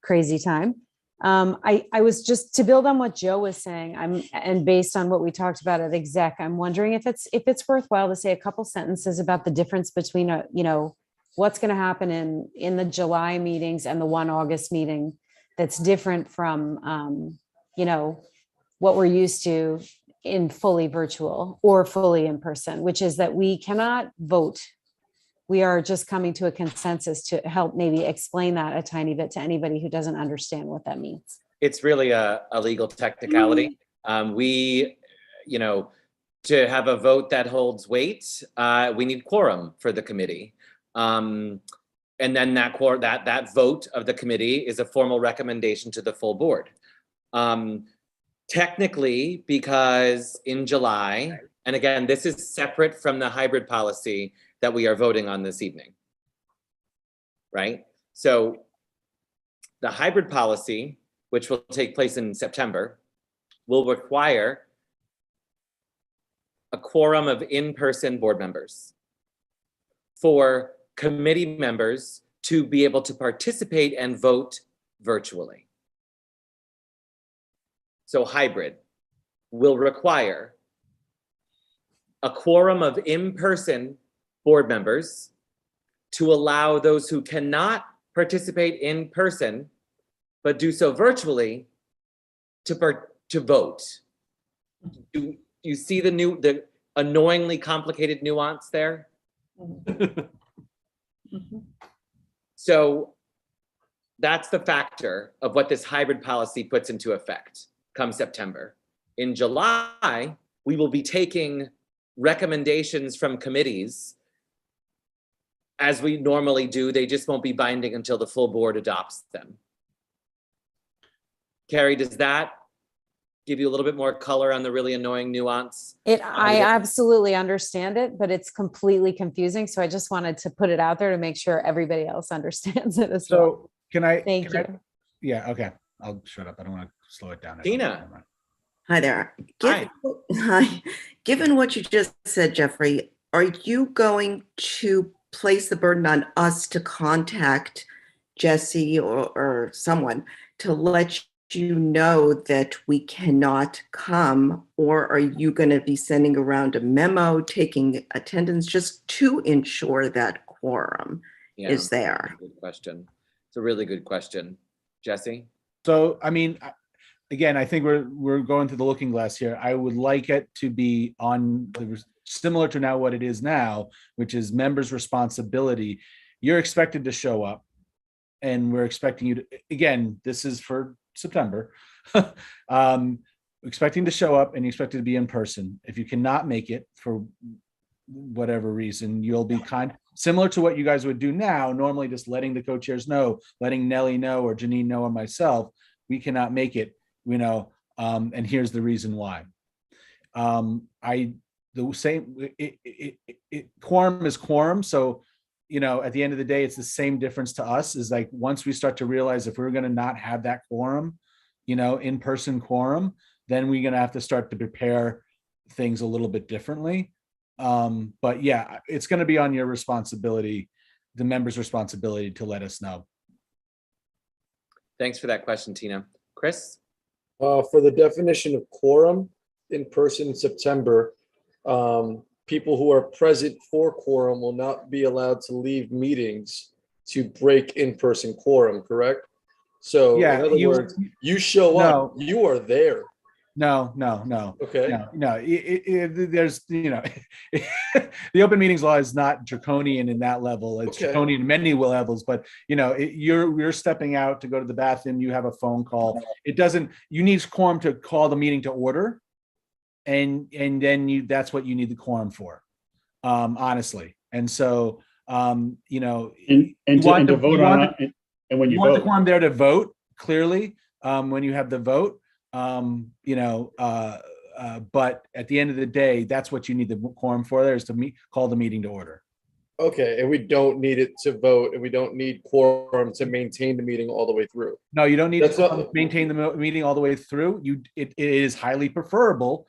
S23: crazy time. I was just to build on what Joe was saying, and based on what we talked about at exec, I'm wondering if it's worthwhile to say a couple sentences about the difference between you know, what's going to happen in the July meetings and the 1 August meeting that's different from you know, what we're used to in fully virtual or fully in person, which is that we cannot vote. We are just coming to a consensus to help maybe explain that a tiny bit to anybody who doesn't understand what that means.
S1: It's really a legal technicality. We, you know, to have a vote that holds weight, we need quorum for the committee. And then that vote of the committee is a formal recommendation to the full board. Technically, because in July, and again, this is separate from the hybrid policy that we are voting on this evening, right? So the hybrid policy, which will take place in September, will require a quorum of in-person board members for committee members to be able to participate and vote virtually. So hybrid will require a quorum of in-person board members to allow those who cannot participate in person, but do so virtually, to vote. Do you see the annoyingly complicated nuance there? So that's the factor of what this hybrid policy puts into effect come September. In July, we will be taking recommendations from committees as we normally do. They just won't be binding until the full board adopts them. Carrie, does that give you a little bit more color on the really annoying nuance?
S23: I absolutely understand it, but it's completely confusing. So I just wanted to put it out there to make sure everybody else understands it as well.
S2: So can I?
S23: Thank you.
S2: Yeah, okay. I'll shut up. I don't want to slow it down.
S1: Tina.
S6: Hi there.
S1: Hi.
S6: Hi. Given what you just said, Jeffrey, are you going to place the burden on us to contact Jesse or someone to let you know that we cannot come? Or are you going to be sending around a memo, taking attendance just to ensure that quorum is there?
S1: Good question. It's a really good question. Jesse?
S2: So, I mean, again, I think we're going through the looking glass here. I would like it to be on similar to now what it is now, which is members' responsibility. You're expected to show up, and we're expecting you to, again, this is for September, expecting to show up and expected to be in person. If you cannot make it for whatever reason, you'll be similar to what you guys would do now, normally just letting the co-chairs know, letting Nellie know or Janine know or myself, we cannot make it, you know, and here's the reason why. Quorum is quorum. So, you know, at the end of the day, it's the same difference to us is like, once we start to realize if we're going to not have that quorum, you know, in-person quorum, then we're going to have to start to prepare things a little bit differently. But yeah, it's going to be on your responsibility, the members' responsibility to let us know.
S1: Thanks for that question, Tina. Chris?
S13: For the definition of quorum in person in September, people who are present for quorum will not be allowed to leave meetings to break in-person quorum, correct? So
S2: Yeah,
S13: in other words, you show up, you are there.
S2: No.
S13: Okay.
S2: No. There's, you know, the open meetings law is not draconian in that level. It's draconian in many levels, but you know, you're stepping out to go to the bathroom. You have a phone call. It doesn't. You need quorum to call the meeting to order, and then that's what you need the quorum for, honestly. And so, you know,
S5: and to vote on it, and when you
S2: want
S5: vote,
S2: the quorum there to vote clearly when you have the vote. You know, but at the end of the day, that's what you need the quorum for. There is to call the meeting to order.
S13: Okay, and we don't need it to vote, and we don't need quorum to maintain the meeting all the way through.
S2: No, you don't need to maintain the meeting all the way through. It is highly preferable.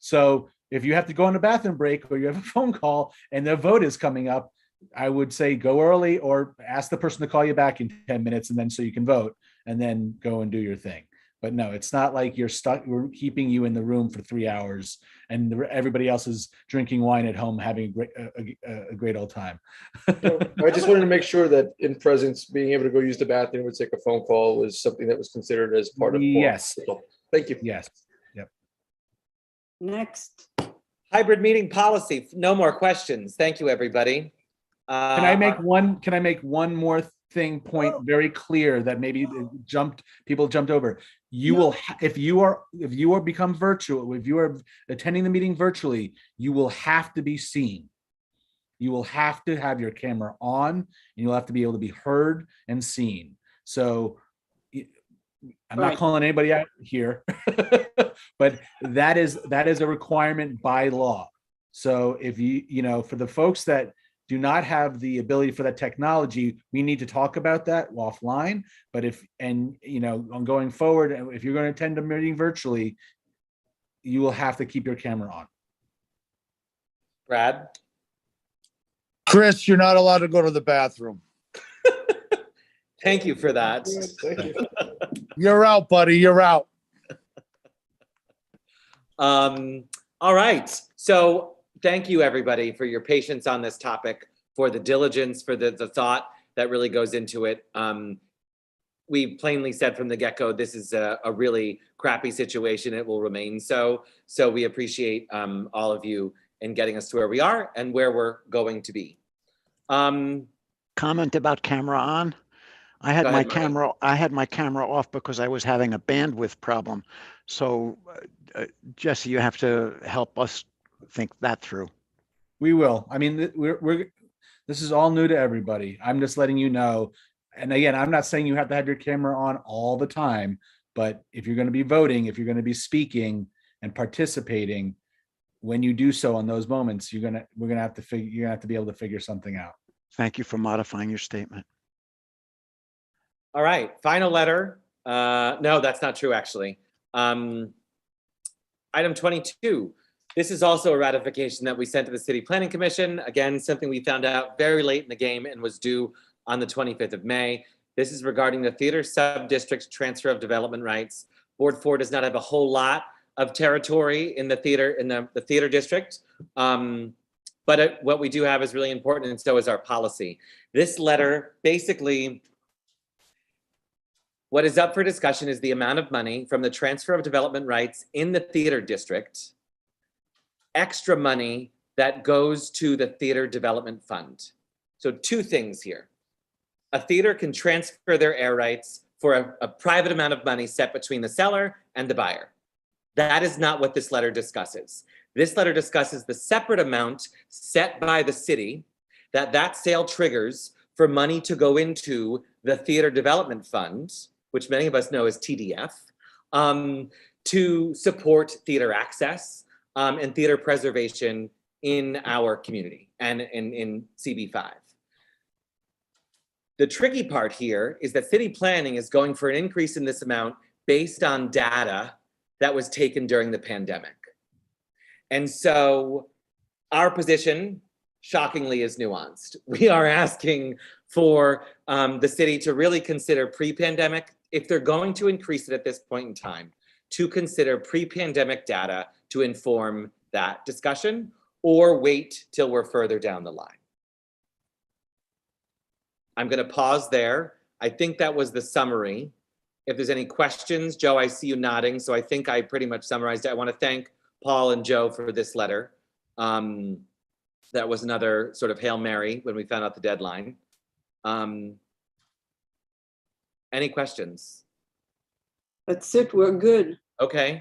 S2: So if you have to go on a bathroom break or you have a phone call and the vote is coming up, I would say go early or ask the person to call you back in 10 minutes and then so you can vote and then go and do your thing. But no, it's not like you're stuck, we're keeping you in the room for 3 hours and everybody else is drinking wine at home, having a great old time.
S13: I just wanted to make sure that in presence, being able to go use the bathroom or take a phone call was something that was considered as part of.
S2: Yes.
S13: Thank you.
S2: Yes. Yep.
S3: Next.
S1: Hybrid meeting policy. No more questions. Thank you, everybody.
S2: Can I make one more point very clear that maybe people jumped over? You will, if you are become virtual, if you are attending the meeting virtually, you will have to be seen. You will have to have your camera on and you'll have to be able to be heard and seen. So I'm not calling anybody out here, but that is a requirement by law. So if for the folks that do not have the ability for that technology, we need to talk about that offline. But on going forward, if you're going to attend a meeting virtually, you will have to keep your camera on.
S1: Brad?
S9: Chris, you're not allowed to go to the bathroom.
S1: Thank you for that.
S9: You're out, buddy. You're out.
S1: All right. So thank you, everybody, for your patience on this topic, for the diligence, for the thought that really goes into it. We plainly said from the get-go, this is a really crappy situation. It will remain so. So we appreciate all of you in getting us to where we are and where we're going to be.
S11: Comment about camera on. I had my camera off because I was having a bandwidth problem. So Jesse, you have to help us think that through.
S2: We will. I mean, this is all new to everybody. I'm just letting you know. And again, I'm not saying you have to have your camera on all the time, but if you're going to be voting, if you're going to be speaking and participating, when you do so on those moments, you're going to have to be able to figure something out.
S11: Thank you for modifying your statement.
S1: All right, final letter. No, that's not true, actually. Item 22. This is also a ratification that we sent to the City Planning Commission. Again, something we found out very late in the game and was due on the 25th of May. This is regarding the theater sub-district transfer of development rights. Board 4 does not have a whole lot of territory in the theater district. But what we do have is really important, and so is our policy. This letter, basically, what is up for discussion is the amount of money from the transfer of development rights in the theater district, extra money that goes to the theater development fund. So two things here. A theater can transfer their air rights for a private amount of money set between the seller and the buyer. That is not what this letter discusses. This letter discusses the separate amount set by the city that sale triggers for money to go into the theater development fund, which many of us know as TDF, to support theater access and theater preservation in our community and in CB5. The tricky part here is that city planning is going for an increase in this amount based on data that was taken during the pandemic. And so our position, shockingly, is nuanced. We are asking for the city to really consider pre-pandemic, if they're going to increase it at this point in time, to consider pre-pandemic data to inform that discussion, or wait till we're further down the line. I'm going to pause there. I think that was the summary. If there's any questions, Joe, I see you nodding, so I think I pretty much summarized it. I want to thank Paul and Joe for this letter. That was another sort of Hail Mary when we found out the deadline. Any questions?
S3: That's it, we're good.
S1: Okay.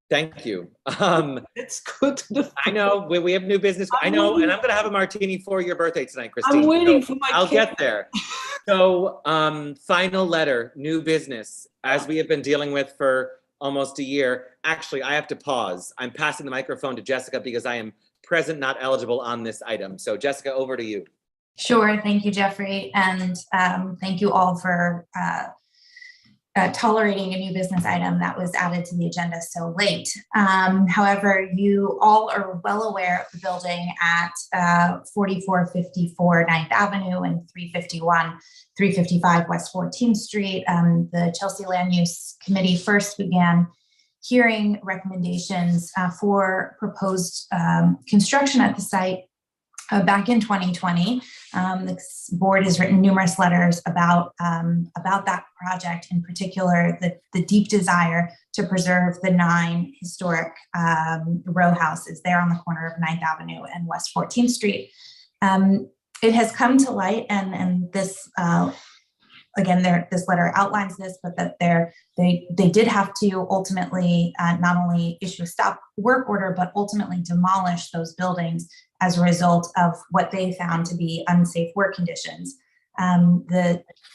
S1: Thank you.
S3: Let's go to the.
S1: I know we have new business. I know, and I'm going to have a martini for your birthday tonight, Christine.
S3: I'm waiting for my
S1: I'll
S3: cake.
S1: get there. So, final letter, new business, as we have been dealing with for almost a year. Actually, I have to pause. I'm passing the microphone to Jessica because I am present, not eligible on this item. So, Jessica, over to you.
S14: Sure. Thank you, Jeffrey. And thank you all for
S4: tolerating a new business item that was added to the agenda so late. However, you all are well aware of the building at 4454 9th Avenue and 355 West 14th Street. The Chelsea Land Use Committee first began hearing recommendations for proposed construction at the site back in 2020. The board has written numerous letters about that project, in particular, the deep desire to preserve the 9 historic row houses there on the corner of 9th Avenue and West 14th Street. It has come to light, and this, again, this letter outlines this, but that they did have to ultimately not only issue a stop work order, but ultimately demolish those buildings as a result of what they found to be unsafe work conditions.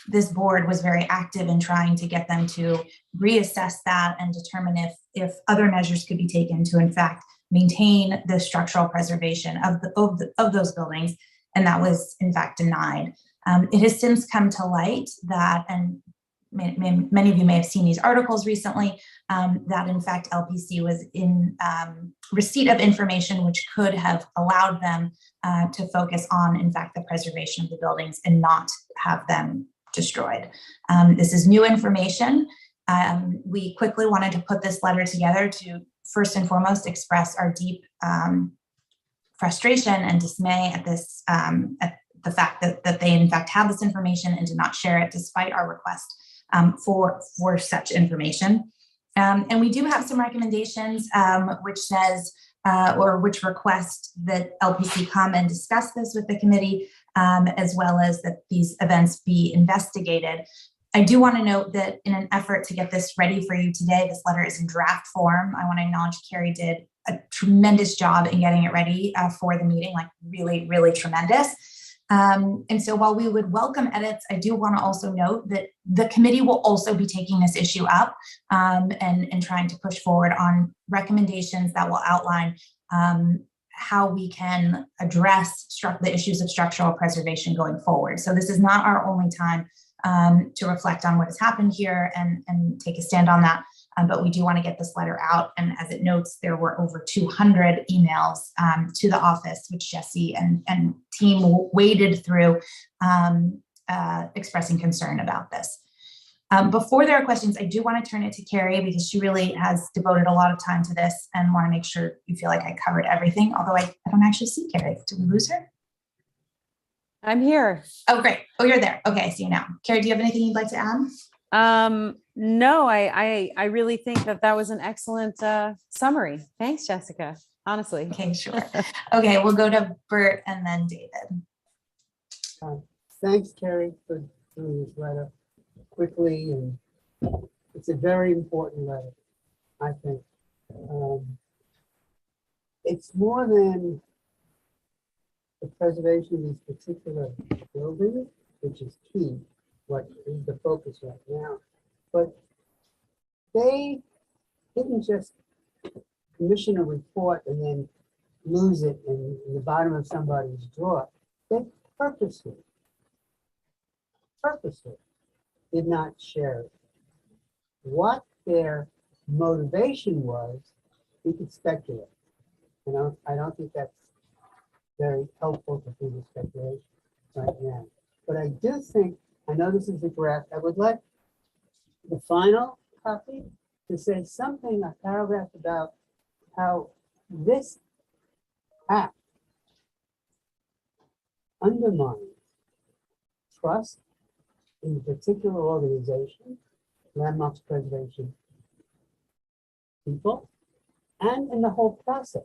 S4: This board was very active in trying to get them to reassess that and determine if other measures could be taken to, in fact, maintain the structural preservation of those buildings, and that was, in fact, denied. It has since come to light that, and many of you may have seen these articles recently, that in fact LPC was in receipt of information which could have allowed them to focus on, in fact, the preservation of the buildings and not have them destroyed. This is new information. We quickly wanted to put this letter together to first and foremost express our deep frustration and dismay at this, at the fact that they in fact have this information and did not share it despite our request for such information. And we do have some recommendations which says, or which request that LPC come and discuss this with the committee, as well as that these events be investigated. I do want to note that in an effort to get this ready for you today, this letter is in draft form. I want to acknowledge Carrie did a tremendous job in getting it ready for the meeting, like really, really tremendous. And so while we would welcome edits, I do want to also note that the committee will also be taking this issue up and trying to push forward on recommendations that will outline how we can address the issues of structural preservation going forward. So this is not our only time to reflect on what has happened here and take a stand on that. But we do want to get this letter out. And as it notes, there were over 200 emails to the office, which Jesse and team waded through, expressing concern about this. Before there are questions, I do want to turn it to Carrie because she really has devoted a lot of time to this and want to make sure you feel like I covered everything, although I don't actually see Carrie. Did we lose her?
S23: I'm here.
S4: Oh, great. Oh, you're there. Okay, I see you now. Carrie, do you have anything you'd like to add?
S23: No, I really think that was an excellent summary. Thanks, Jessica. Honestly.
S4: Okay, sure. Okay, we'll go to Bert and then David.
S22: Thanks, Carrie, for doing this letter quickly, and it's a very important letter, I think. It's more than the preservation of these particular buildings, which is key, what is the focus right now. But they didn't just commission a report and then lose it in the bottom of somebody's drawer. They purposely did not share it. What their motivation was, we could speculate. You know, I don't think that's very helpful to do the speculation right now. But I do think, I know this is a draft, I would like the final copy to say something, a paragraph about how this act undermines trust in the particular organization, landmarks preservation people, and in the whole process.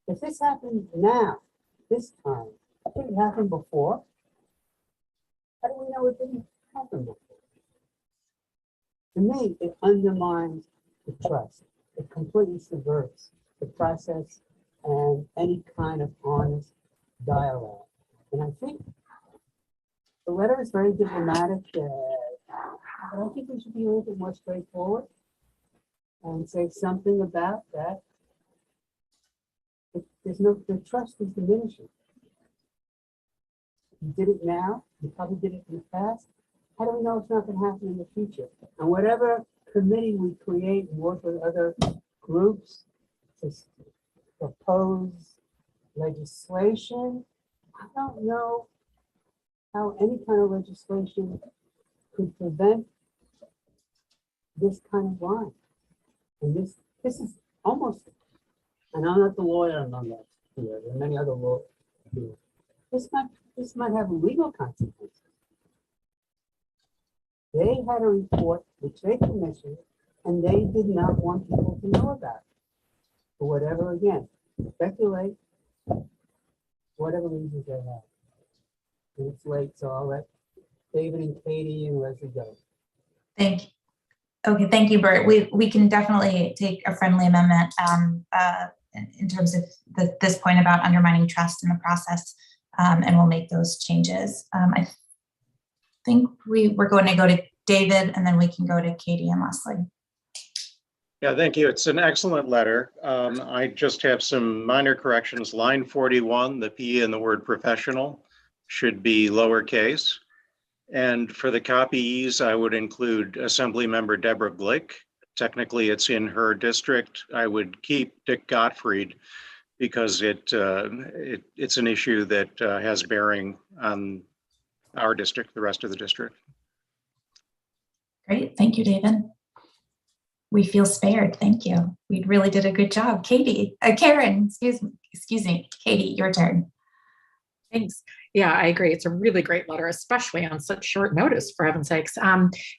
S22: If this happened now, this time, did it happen before? How do we know it didn't happen before? To me, it undermines the trust. It completely subverts the process and any kind of honest dialogue. And I think the letter is very diplomatic. I don't think we should be a little bit more straightforward and say something about that. The trust is diminishing. You did it now, you probably did it in the past. how do we know it's not gonna happen in the future? And whatever committee we create and work with other groups to propose legislation, I don't know how any kind of legislation could prevent this kind of line. And this is almost, and I'm not the lawyer on that here, there are many other lawyers here. This might have legal consequences. They had a report which they commissioned, and they did not want people to know about it. For whatever, again, speculate, whatever reasons they have. And it's late, so I'll let David and Katie and Leslie go.
S4: Thank you. Okay, thank you, Bert. We can definitely take a friendly amendment in terms of this point about undermining trust in the process, and we'll make those changes. I think we're going to go to David, and then we can go to Katie and Leslie.
S7: Yeah, thank you. It's an excellent letter. I just have some minor corrections. Line 41, the P in the word professional should be lowercase. And for the copyees, I would include Assemblymember Deborah Glick. Technically, it's in her district. I would keep Dick Gottfried because it's an issue that has bearing on our district, the rest of the district.
S4: Great, thank you, David. We feel spared, thank you. We really did a good job. Katie, Karen, excuse me, Katie, your turn.
S10: Thanks. Yeah, I agree. It's a really great letter, especially on such short notice, for heaven's sakes.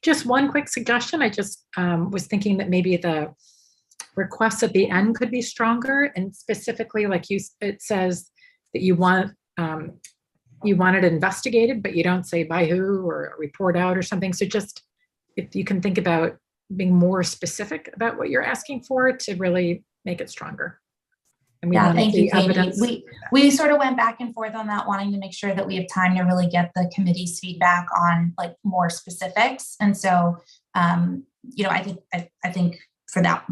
S10: Just one quick suggestion. I just was thinking that maybe the requests at the end could be stronger, and specifically, like it says that you want it investigated, but you don't say by who or report out or something. So just if you can think about being more specific about what you're asking for to really make it stronger. And we
S4: yeah, thank you, Katie.
S10: Evidence.
S4: We sort of went back and forth on that, wanting to make sure that we have time to really get the committee's feedback on like more specifics. And so, you know, I think for that,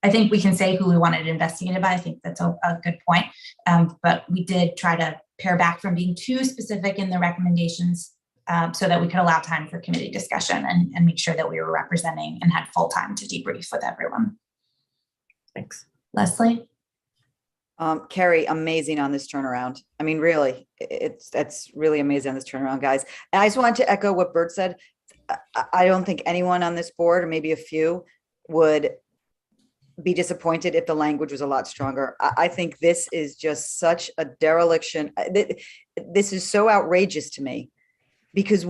S4: I think we can say who we wanted investigated by. I think that's a good point. But we did try to pare back from being too specific in the recommendations so that we could allow time for committee discussion and make sure that we were representing and had full time to debrief with everyone.
S10: Thanks.
S4: Leslie?
S12: Carrie, amazing on this turnaround. I mean, really, that's really amazing on this turnaround, guys. And I just wanted to echo what Bert said. I don't think anyone on this board, or maybe a few, would be disappointed if the language was a lot stronger. I think this is just such a dereliction. This is so outrageous to me, because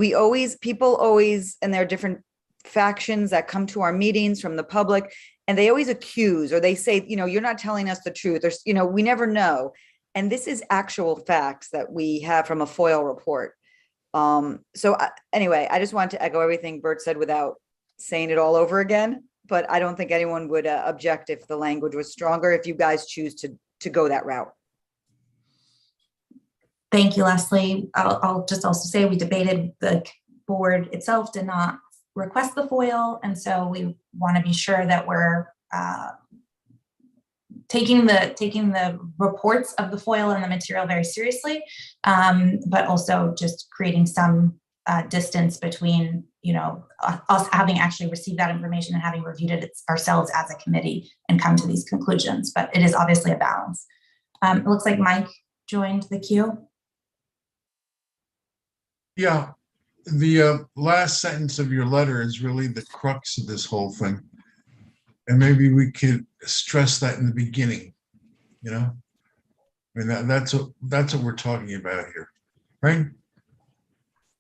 S12: people always, and there are different factions that come to our meetings from the public, and they always accuse, or they say, you know, you're not telling us the truth, or, you know, we never know. And this is actual facts that we have from a FOIL report. Anyway, I just wanted to echo everything Bert said without saying it all over again, but I don't think anyone would object if the language was stronger, if you guys choose to go that route.
S4: Thank you, Leslie. I'll just also say we debated, the board itself did not request the FOIL, and so we want to be sure that we're taking the reports of the FOIL and the material very seriously, but also just creating some distance between, you know, us having actually received that information and having reviewed it ourselves as a committee and come to these conclusions. But it is obviously a balance. It looks like Mike joined the queue.
S15: Yeah, the last sentence of your letter is really the crux of this whole thing. And maybe we could stress that in the beginning, you know? I mean, that's what we're talking about here, right?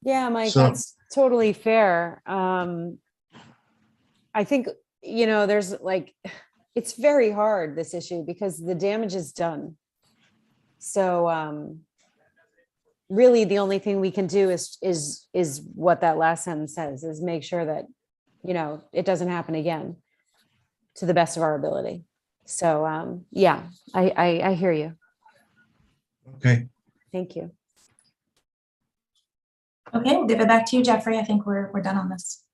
S23: Yeah, Mike,
S15: So-
S23: that's totally fair. I think, you know, there's like, it's very hard, this issue, because the damage is done. So really the only thing we can do is what that last sentence says, is make sure that, you know, it doesn't happen again to the best of our ability. So yeah, I hear you.
S15: Okay.
S23: Thank you.
S4: Okay, we'll give it back to you, Jeffrey. I think we're done on this.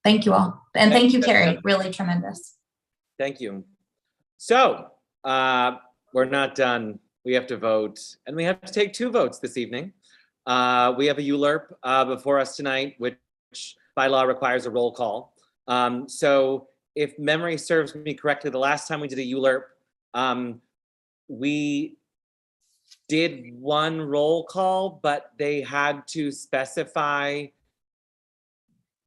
S4: Thank you all. And thank you, Carrie. Really tremendous.
S1: Thank you. So we're not done. We have to vote, and we have to take 2 votes this evening. We have a ULURP before us tonight, which by law requires a roll call. So if memory serves me correctly, the last time we did a ULURP, we did one roll call, but they had to specify.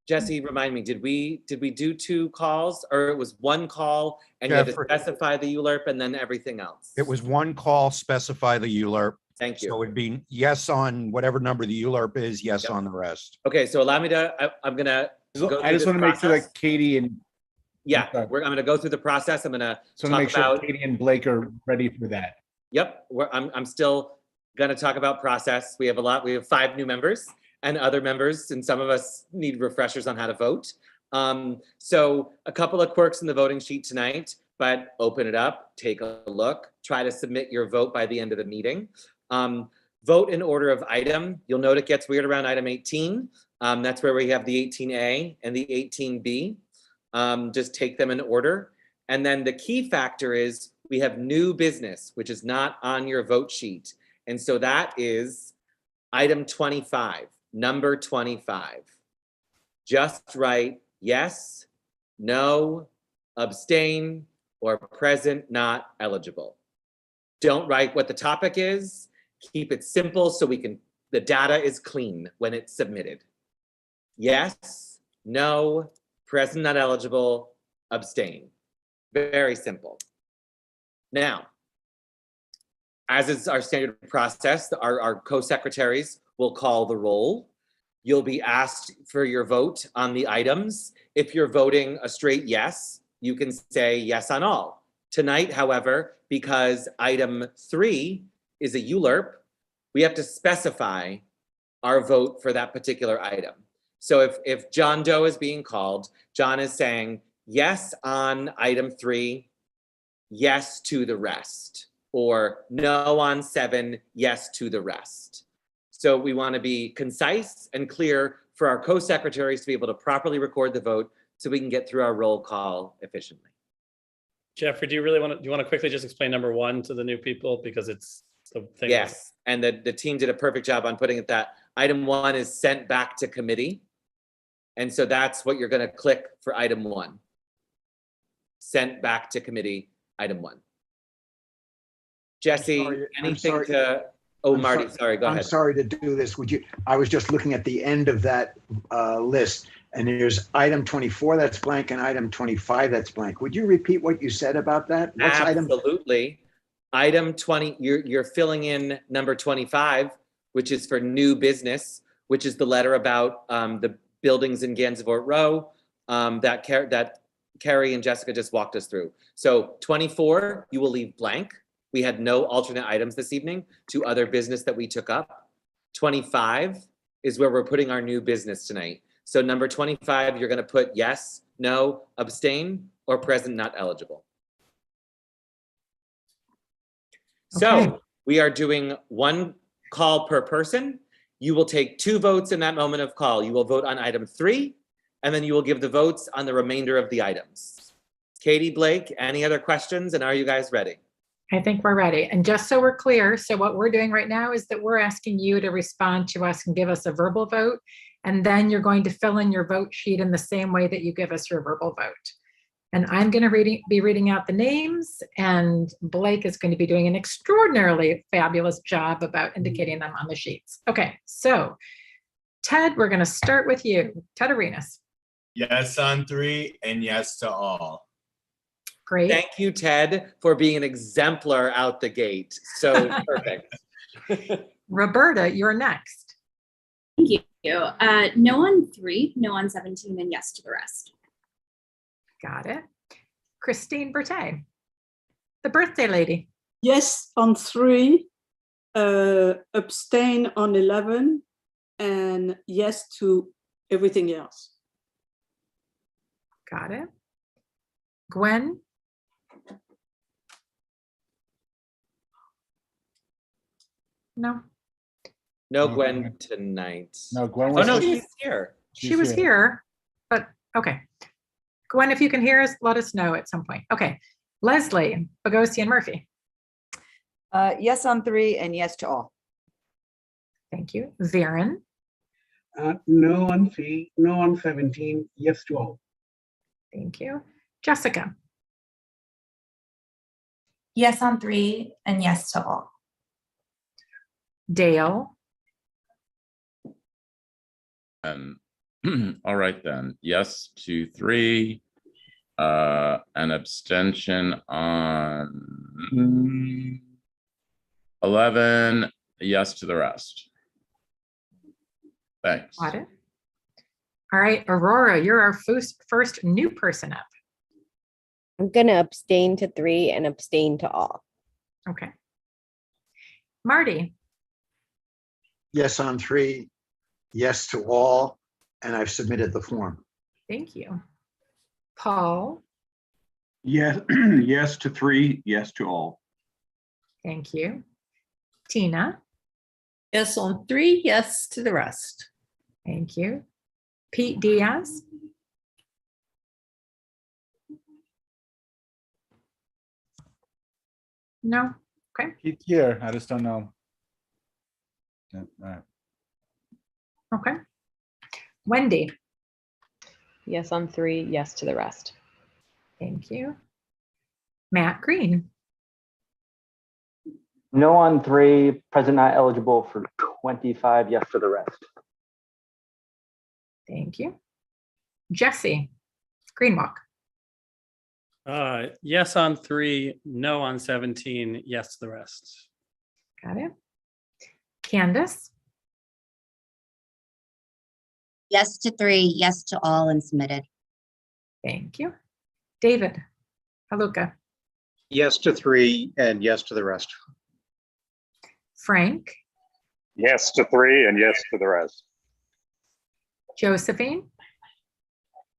S1: Jesse, remind me, did we do 2 calls, or it was 1 call and you had to
S7: Jeffrey.
S1: specify the ULURP and then everything else?
S7: It was 1 call, specify the ULURP.
S1: Thank you.
S7: So it'd be yes on whatever number the ULURP is, yes on the rest.
S1: Okay, so allow me to, I'm gonna.
S2: I just want to make sure that Katie and
S1: Yeah, I'm gonna go through the process. I'm gonna
S2: so
S1: talk
S2: make sure
S1: about.
S2: Katie and Blake are ready for that.
S1: Yep, I'm still gonna talk about process. We have 5 new members and other members, and some of us need refreshers on how to vote. So a couple of quirks in the voting sheet tonight, but open it up, take a look, try to submit your vote by the end of the meeting. Vote in order of item. You'll note it gets weird around item 18. That's where we have the 18A and the 18B. Just take them in order. And then the key factor is we have new business, which is not on your vote sheet. And so that is item 25, number 25. Just write yes, no, abstain, or present, not eligible. Don't write what the topic is. Keep it simple so the data is clean when it's submitted. Yes, no, present, not eligible, abstain. Very simple. Now, as is our standard process, our co-secretaries will call the roll. You'll be asked for your vote on the items. If you're voting a straight yes, you can say yes on all. Tonight, however, because item 3 is a ULURP, we have to specify our vote for that particular item. So if John Doe is being called, John is saying yes on item 3, yes to the rest, or no on 7, yes to the rest. So we want to be concise and clear for our co-secretaries to be able to properly record the vote so we can get through our roll call efficiently.
S14: Jeffrey, do you want to quickly just explain number 1 to the new people, because it's the thing?
S1: Yes, and the team did a perfect job on putting it that item 1 is sent back to committee. And so that's what you're going to click for item 1. Sent back to committee, item 1. Jesse, anything to, oh, Marty, sorry, go ahead.
S11: I'm sorry to do this. I was just looking at the end of that list, and there's item 24 that's blank and item 25 that's blank. Would you repeat what you said about that? What's
S1: Absolutely. Item 20, you're filling in number 25, which is for new business, which is the letter about the buildings in Gansevoort Row that Carrie and Jessica just walked us through. So 24, you will leave blank. We had no alternate items this evening to other business that we took up. 25 is where we're putting our new business tonight. So number 25, you're going to put yes, no, abstain, or present, not eligible.
S10: Okay.
S1: So we are doing 1 call per person. You will take 2 votes in that moment of call. You will vote on item 3, and then you will give the votes on the remainder of the items. Katie, Blake, any other questions? And are you guys ready?
S10: I think we're ready. And just so we're clear, so what we're doing right now is that we're asking you to respond to us and give us a verbal vote. And then you're going to fill in your vote sheet in the same way that you give us your verbal vote. And I'm going to be reading out the names, and Blake is going to be doing an extraordinarily fabulous job about indicating them on the sheets. Okay, so Ted, we're going to start with you. Ted Arenas.
S20: Yes on 3 and yes to all.
S10: Great.
S1: Thank you, Ted, for being an exemplar out the gate. So perfect.
S10: Roberta, you're next.
S21: Thank you. No on 3, no on 17, and yes to the rest.
S10: Got it. Christine Bertay, the birthday lady.
S3: Yes on 3, abstain on 11, and yes to everything else.
S10: Got it. Gwen. No.
S1: No Gwen tonight.
S2: No, Gwen
S1: Oh
S2: was.
S1: no, she's here.
S10: She was here, but okay. Gwen, if you can hear us, let us know at some point. Okay. Leslie, Bogosian Murphy.
S12: Yes on 3 and yes to all.
S10: Thank you. Varen,
S8: No on 3, no on 17, yes to all.
S10: thank you. Jessica,
S4: Yes on 3 and yes to all.
S10: Dale,
S16: All right then, yes to 3, an abstention on 11, yes to the rest. Thanks.
S10: got it. All right, Aurora, you're our first new person up.
S17: I'm gonna abstain to 3 and abstain to all.
S10: Okay. Marty,
S11: Yes on 3, yes to all, and I've submitted the form.
S10: thank you. Paul,
S24: Yes, yes to 3, yes to all.
S10: thank you. Tina,
S25: Yes on 3, yes to the rest.
S10: thank you. Pete Diaz, no, okay,
S2: He's here. I just don't know. Yeah, all right.
S10: okay. Wendy,
S26: Yes on 3, yes to the rest.
S10: thank you. Matt Green,
S27: No on 3, present not eligible for 25, yes to the rest.
S10: thank you. Jesse Greenwalk,
S14: Yes on 3, no on 17, yes to the rest.
S10: got it. Candace,
S28: Yes to 3, yes to all, and submitted.
S10: thank you. David Haluka,
S29: Yes to 3 and yes to the rest.
S10: Frank,
S30: Yes to 3 and yes to the rest.
S10: Josephine,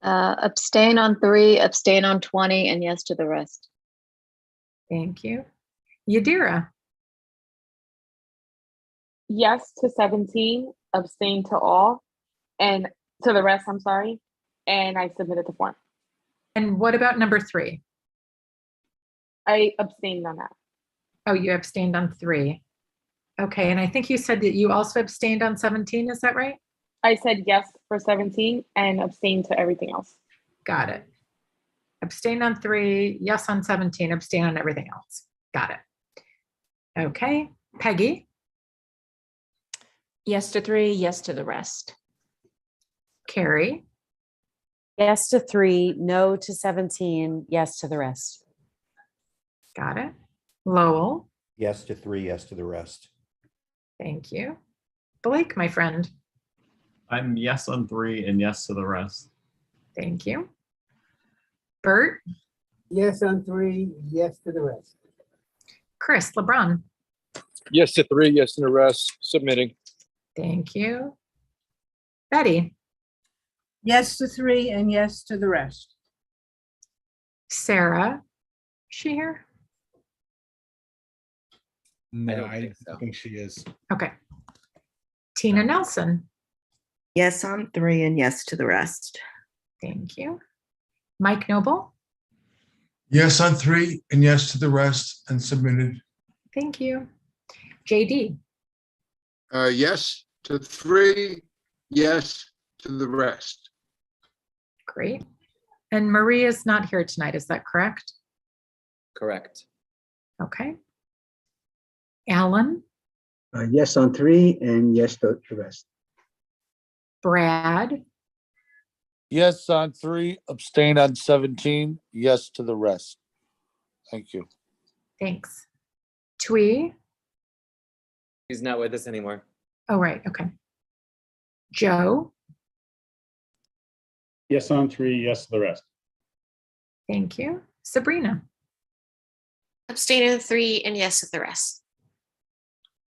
S26: Abstain on 3, abstain on 20, and yes to the rest.
S10: thank you. Yadira,
S26: Yes to 17, abstain to all, and to the rest, I'm sorry, and I submitted the form.
S10: and what about number 3?
S26: I abstained on that.
S10: Oh, you abstained on 3. Okay, and I think you said that you also abstained on 17, is that right?
S26: I said yes for 17 and abstain to everything else.
S10: Got it. Abstain on 3, yes on 17, abstain on everything else. Got it. Okay, Peggy,
S31: Yes to 3, yes to the rest.
S10: Carrie,
S23: Yes to 3, no to 17, yes to the rest.
S10: got it. Lowell,
S7: Yes to 3, yes to the rest.
S10: thank you. Blake, my friend,
S32: I'm yes on 3 and yes to the rest.
S10: thank you. Bert,
S22: Yes on 3, yes to the rest.
S10: Chris LeBron,
S13: Yes to 3, yes to the rest, submitting.
S10: thank you. Betty,
S19: Yes to 3 and yes to the rest.
S10: Sarah, is she here?
S2: No, I think she is.
S10: Okay. Tina Nelson,
S6: Yes on 3 and yes to the rest.
S10: thank you. Mike Noble,
S15: Yes on 3 and yes to the rest and submitted.
S10: thank you. JD,
S33: Yes to 3, yes to the rest.
S10: great. And Maria's not here tonight, is that correct?
S1: Correct.
S10: Okay. Alan,
S34: Yes on 3 and yes to the rest.
S10: Brad,
S9: Yes on 3, abstain on 17, yes to the rest. Thank you.
S10: thanks. Twee,
S1: He's not with us anymore.
S10: oh, right, okay. Joe,
S5: Yes on 3, yes to the rest.
S10: thank you. Sabrina,
S34: Abstain on 3 and yes to the rest.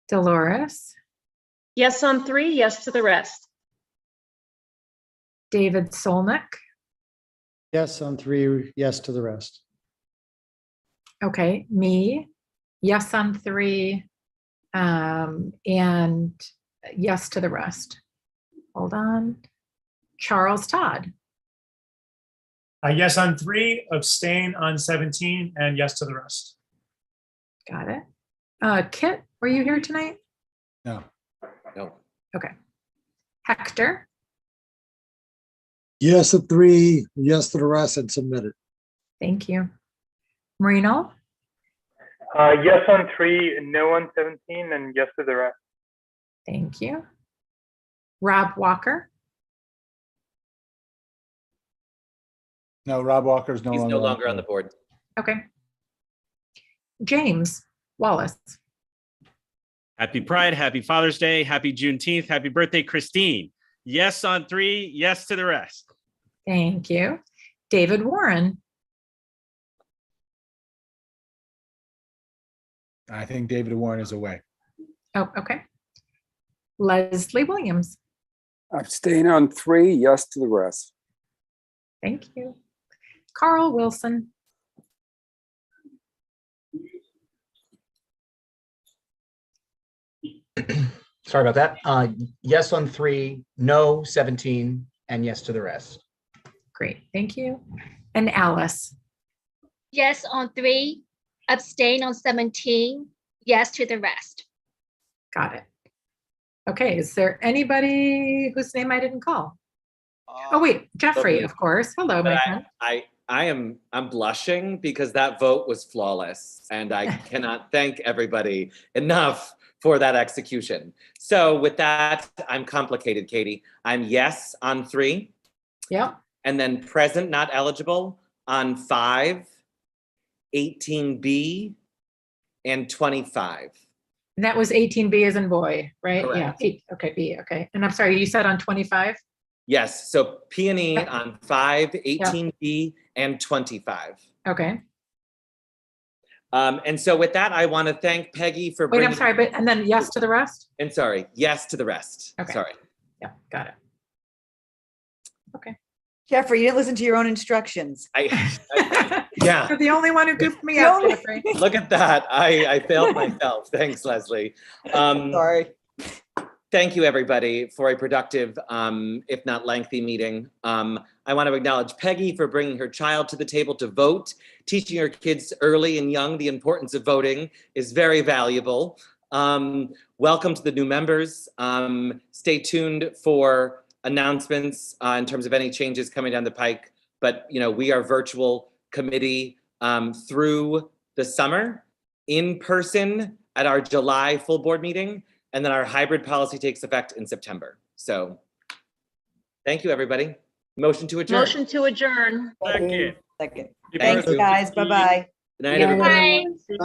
S10: Dolores,
S35: Yes on 3, yes to the rest.
S10: David Solnick,
S36: Yes on 3, yes to the rest.
S10: okay, me, yes on 3, and yes to the rest. Hold on. Charles Todd,
S18: Yes on 3, abstain on 17, and yes to the rest.
S10: got it. Kit, were you here tonight?
S2: No.
S1: No.
S10: Okay. Hector,
S36: Yes to 3, yes to the rest, and submit it.
S10: thank you. Marino,
S3: Yes on 3, no on 17, and yes to the rest.
S10: thank you. Rob Walker,
S2: No, Rob Walker is no
S1: He's
S2: longer.
S1: no longer on the board.
S10: okay. James Wallace,
S4: Happy Pride, happy Father's Day, happy Juneteenth, happy birthday, Christine. Yes on 3, yes to the rest.
S10: thank you. David Warren,
S2: I think David Warren is away.
S10: oh, okay. Leslie Williams,
S8: Abstain on 3, yes to the rest.
S10: thank you. Carl Wilson,
S11: Sorry about that. Yes on 3, no 17, and yes to the rest.
S10: great, thank you. And Alice,
S12: Yes on 3, abstain on 17, yes to the rest.
S10: got it. Okay, is there anybody whose name I didn't call? Oh, wait, Jeffrey, of course. Hello, my friend.
S1: I'm blushing because that vote was flawless, and I cannot thank everybody enough for that execution. So with that, I'm complicated, Katie. I'm yes on 3.
S10: Yep.
S1: And then present, not eligible on 5, 18B, and 25.
S10: And that was 18B as in boy, right?
S1: Correct.
S10: Yeah, okay, B, okay. And I'm sorry, you said on 25?
S1: Yes, so P&E on 5, 18B, and 25.
S10: Okay.
S1: And so with that, I want to thank Peggy for
S10: Wait,
S1: bringing.
S10: I'm sorry, but, and then yes to the rest?
S1: And sorry, yes to the rest.
S10: Okay.
S1: Sorry.
S10: Yeah, got it. Okay.
S14: Jeffrey, you didn't listen to your own instructions.
S1: Yeah.
S10: You're the only one who goofed me
S14: The
S10: up,
S14: only-
S10: Jeffrey.
S1: Look at that. I failed myself. Thanks, Leslie.
S14: Sorry.
S1: Thank you, everybody, for a productive, if not lengthy meeting. I want to acknowledge Peggy for bringing her child to the table to vote. Teaching her kids early and young the importance of voting is very valuable. Welcome to the new members. Stay tuned for announcements in terms of any changes coming down the pike. But we are virtual committee through the summer, in person at our July full board meeting. And then our hybrid policy takes effect in September. So thank you, everybody. Motion to adjourn.
S35: Motion to adjourn.
S4: Second.
S14: Second.
S1: Thank
S14: Thanks,
S1: you.
S14: guys. Bye-bye.
S1: Good night, everybody.
S35: Bye.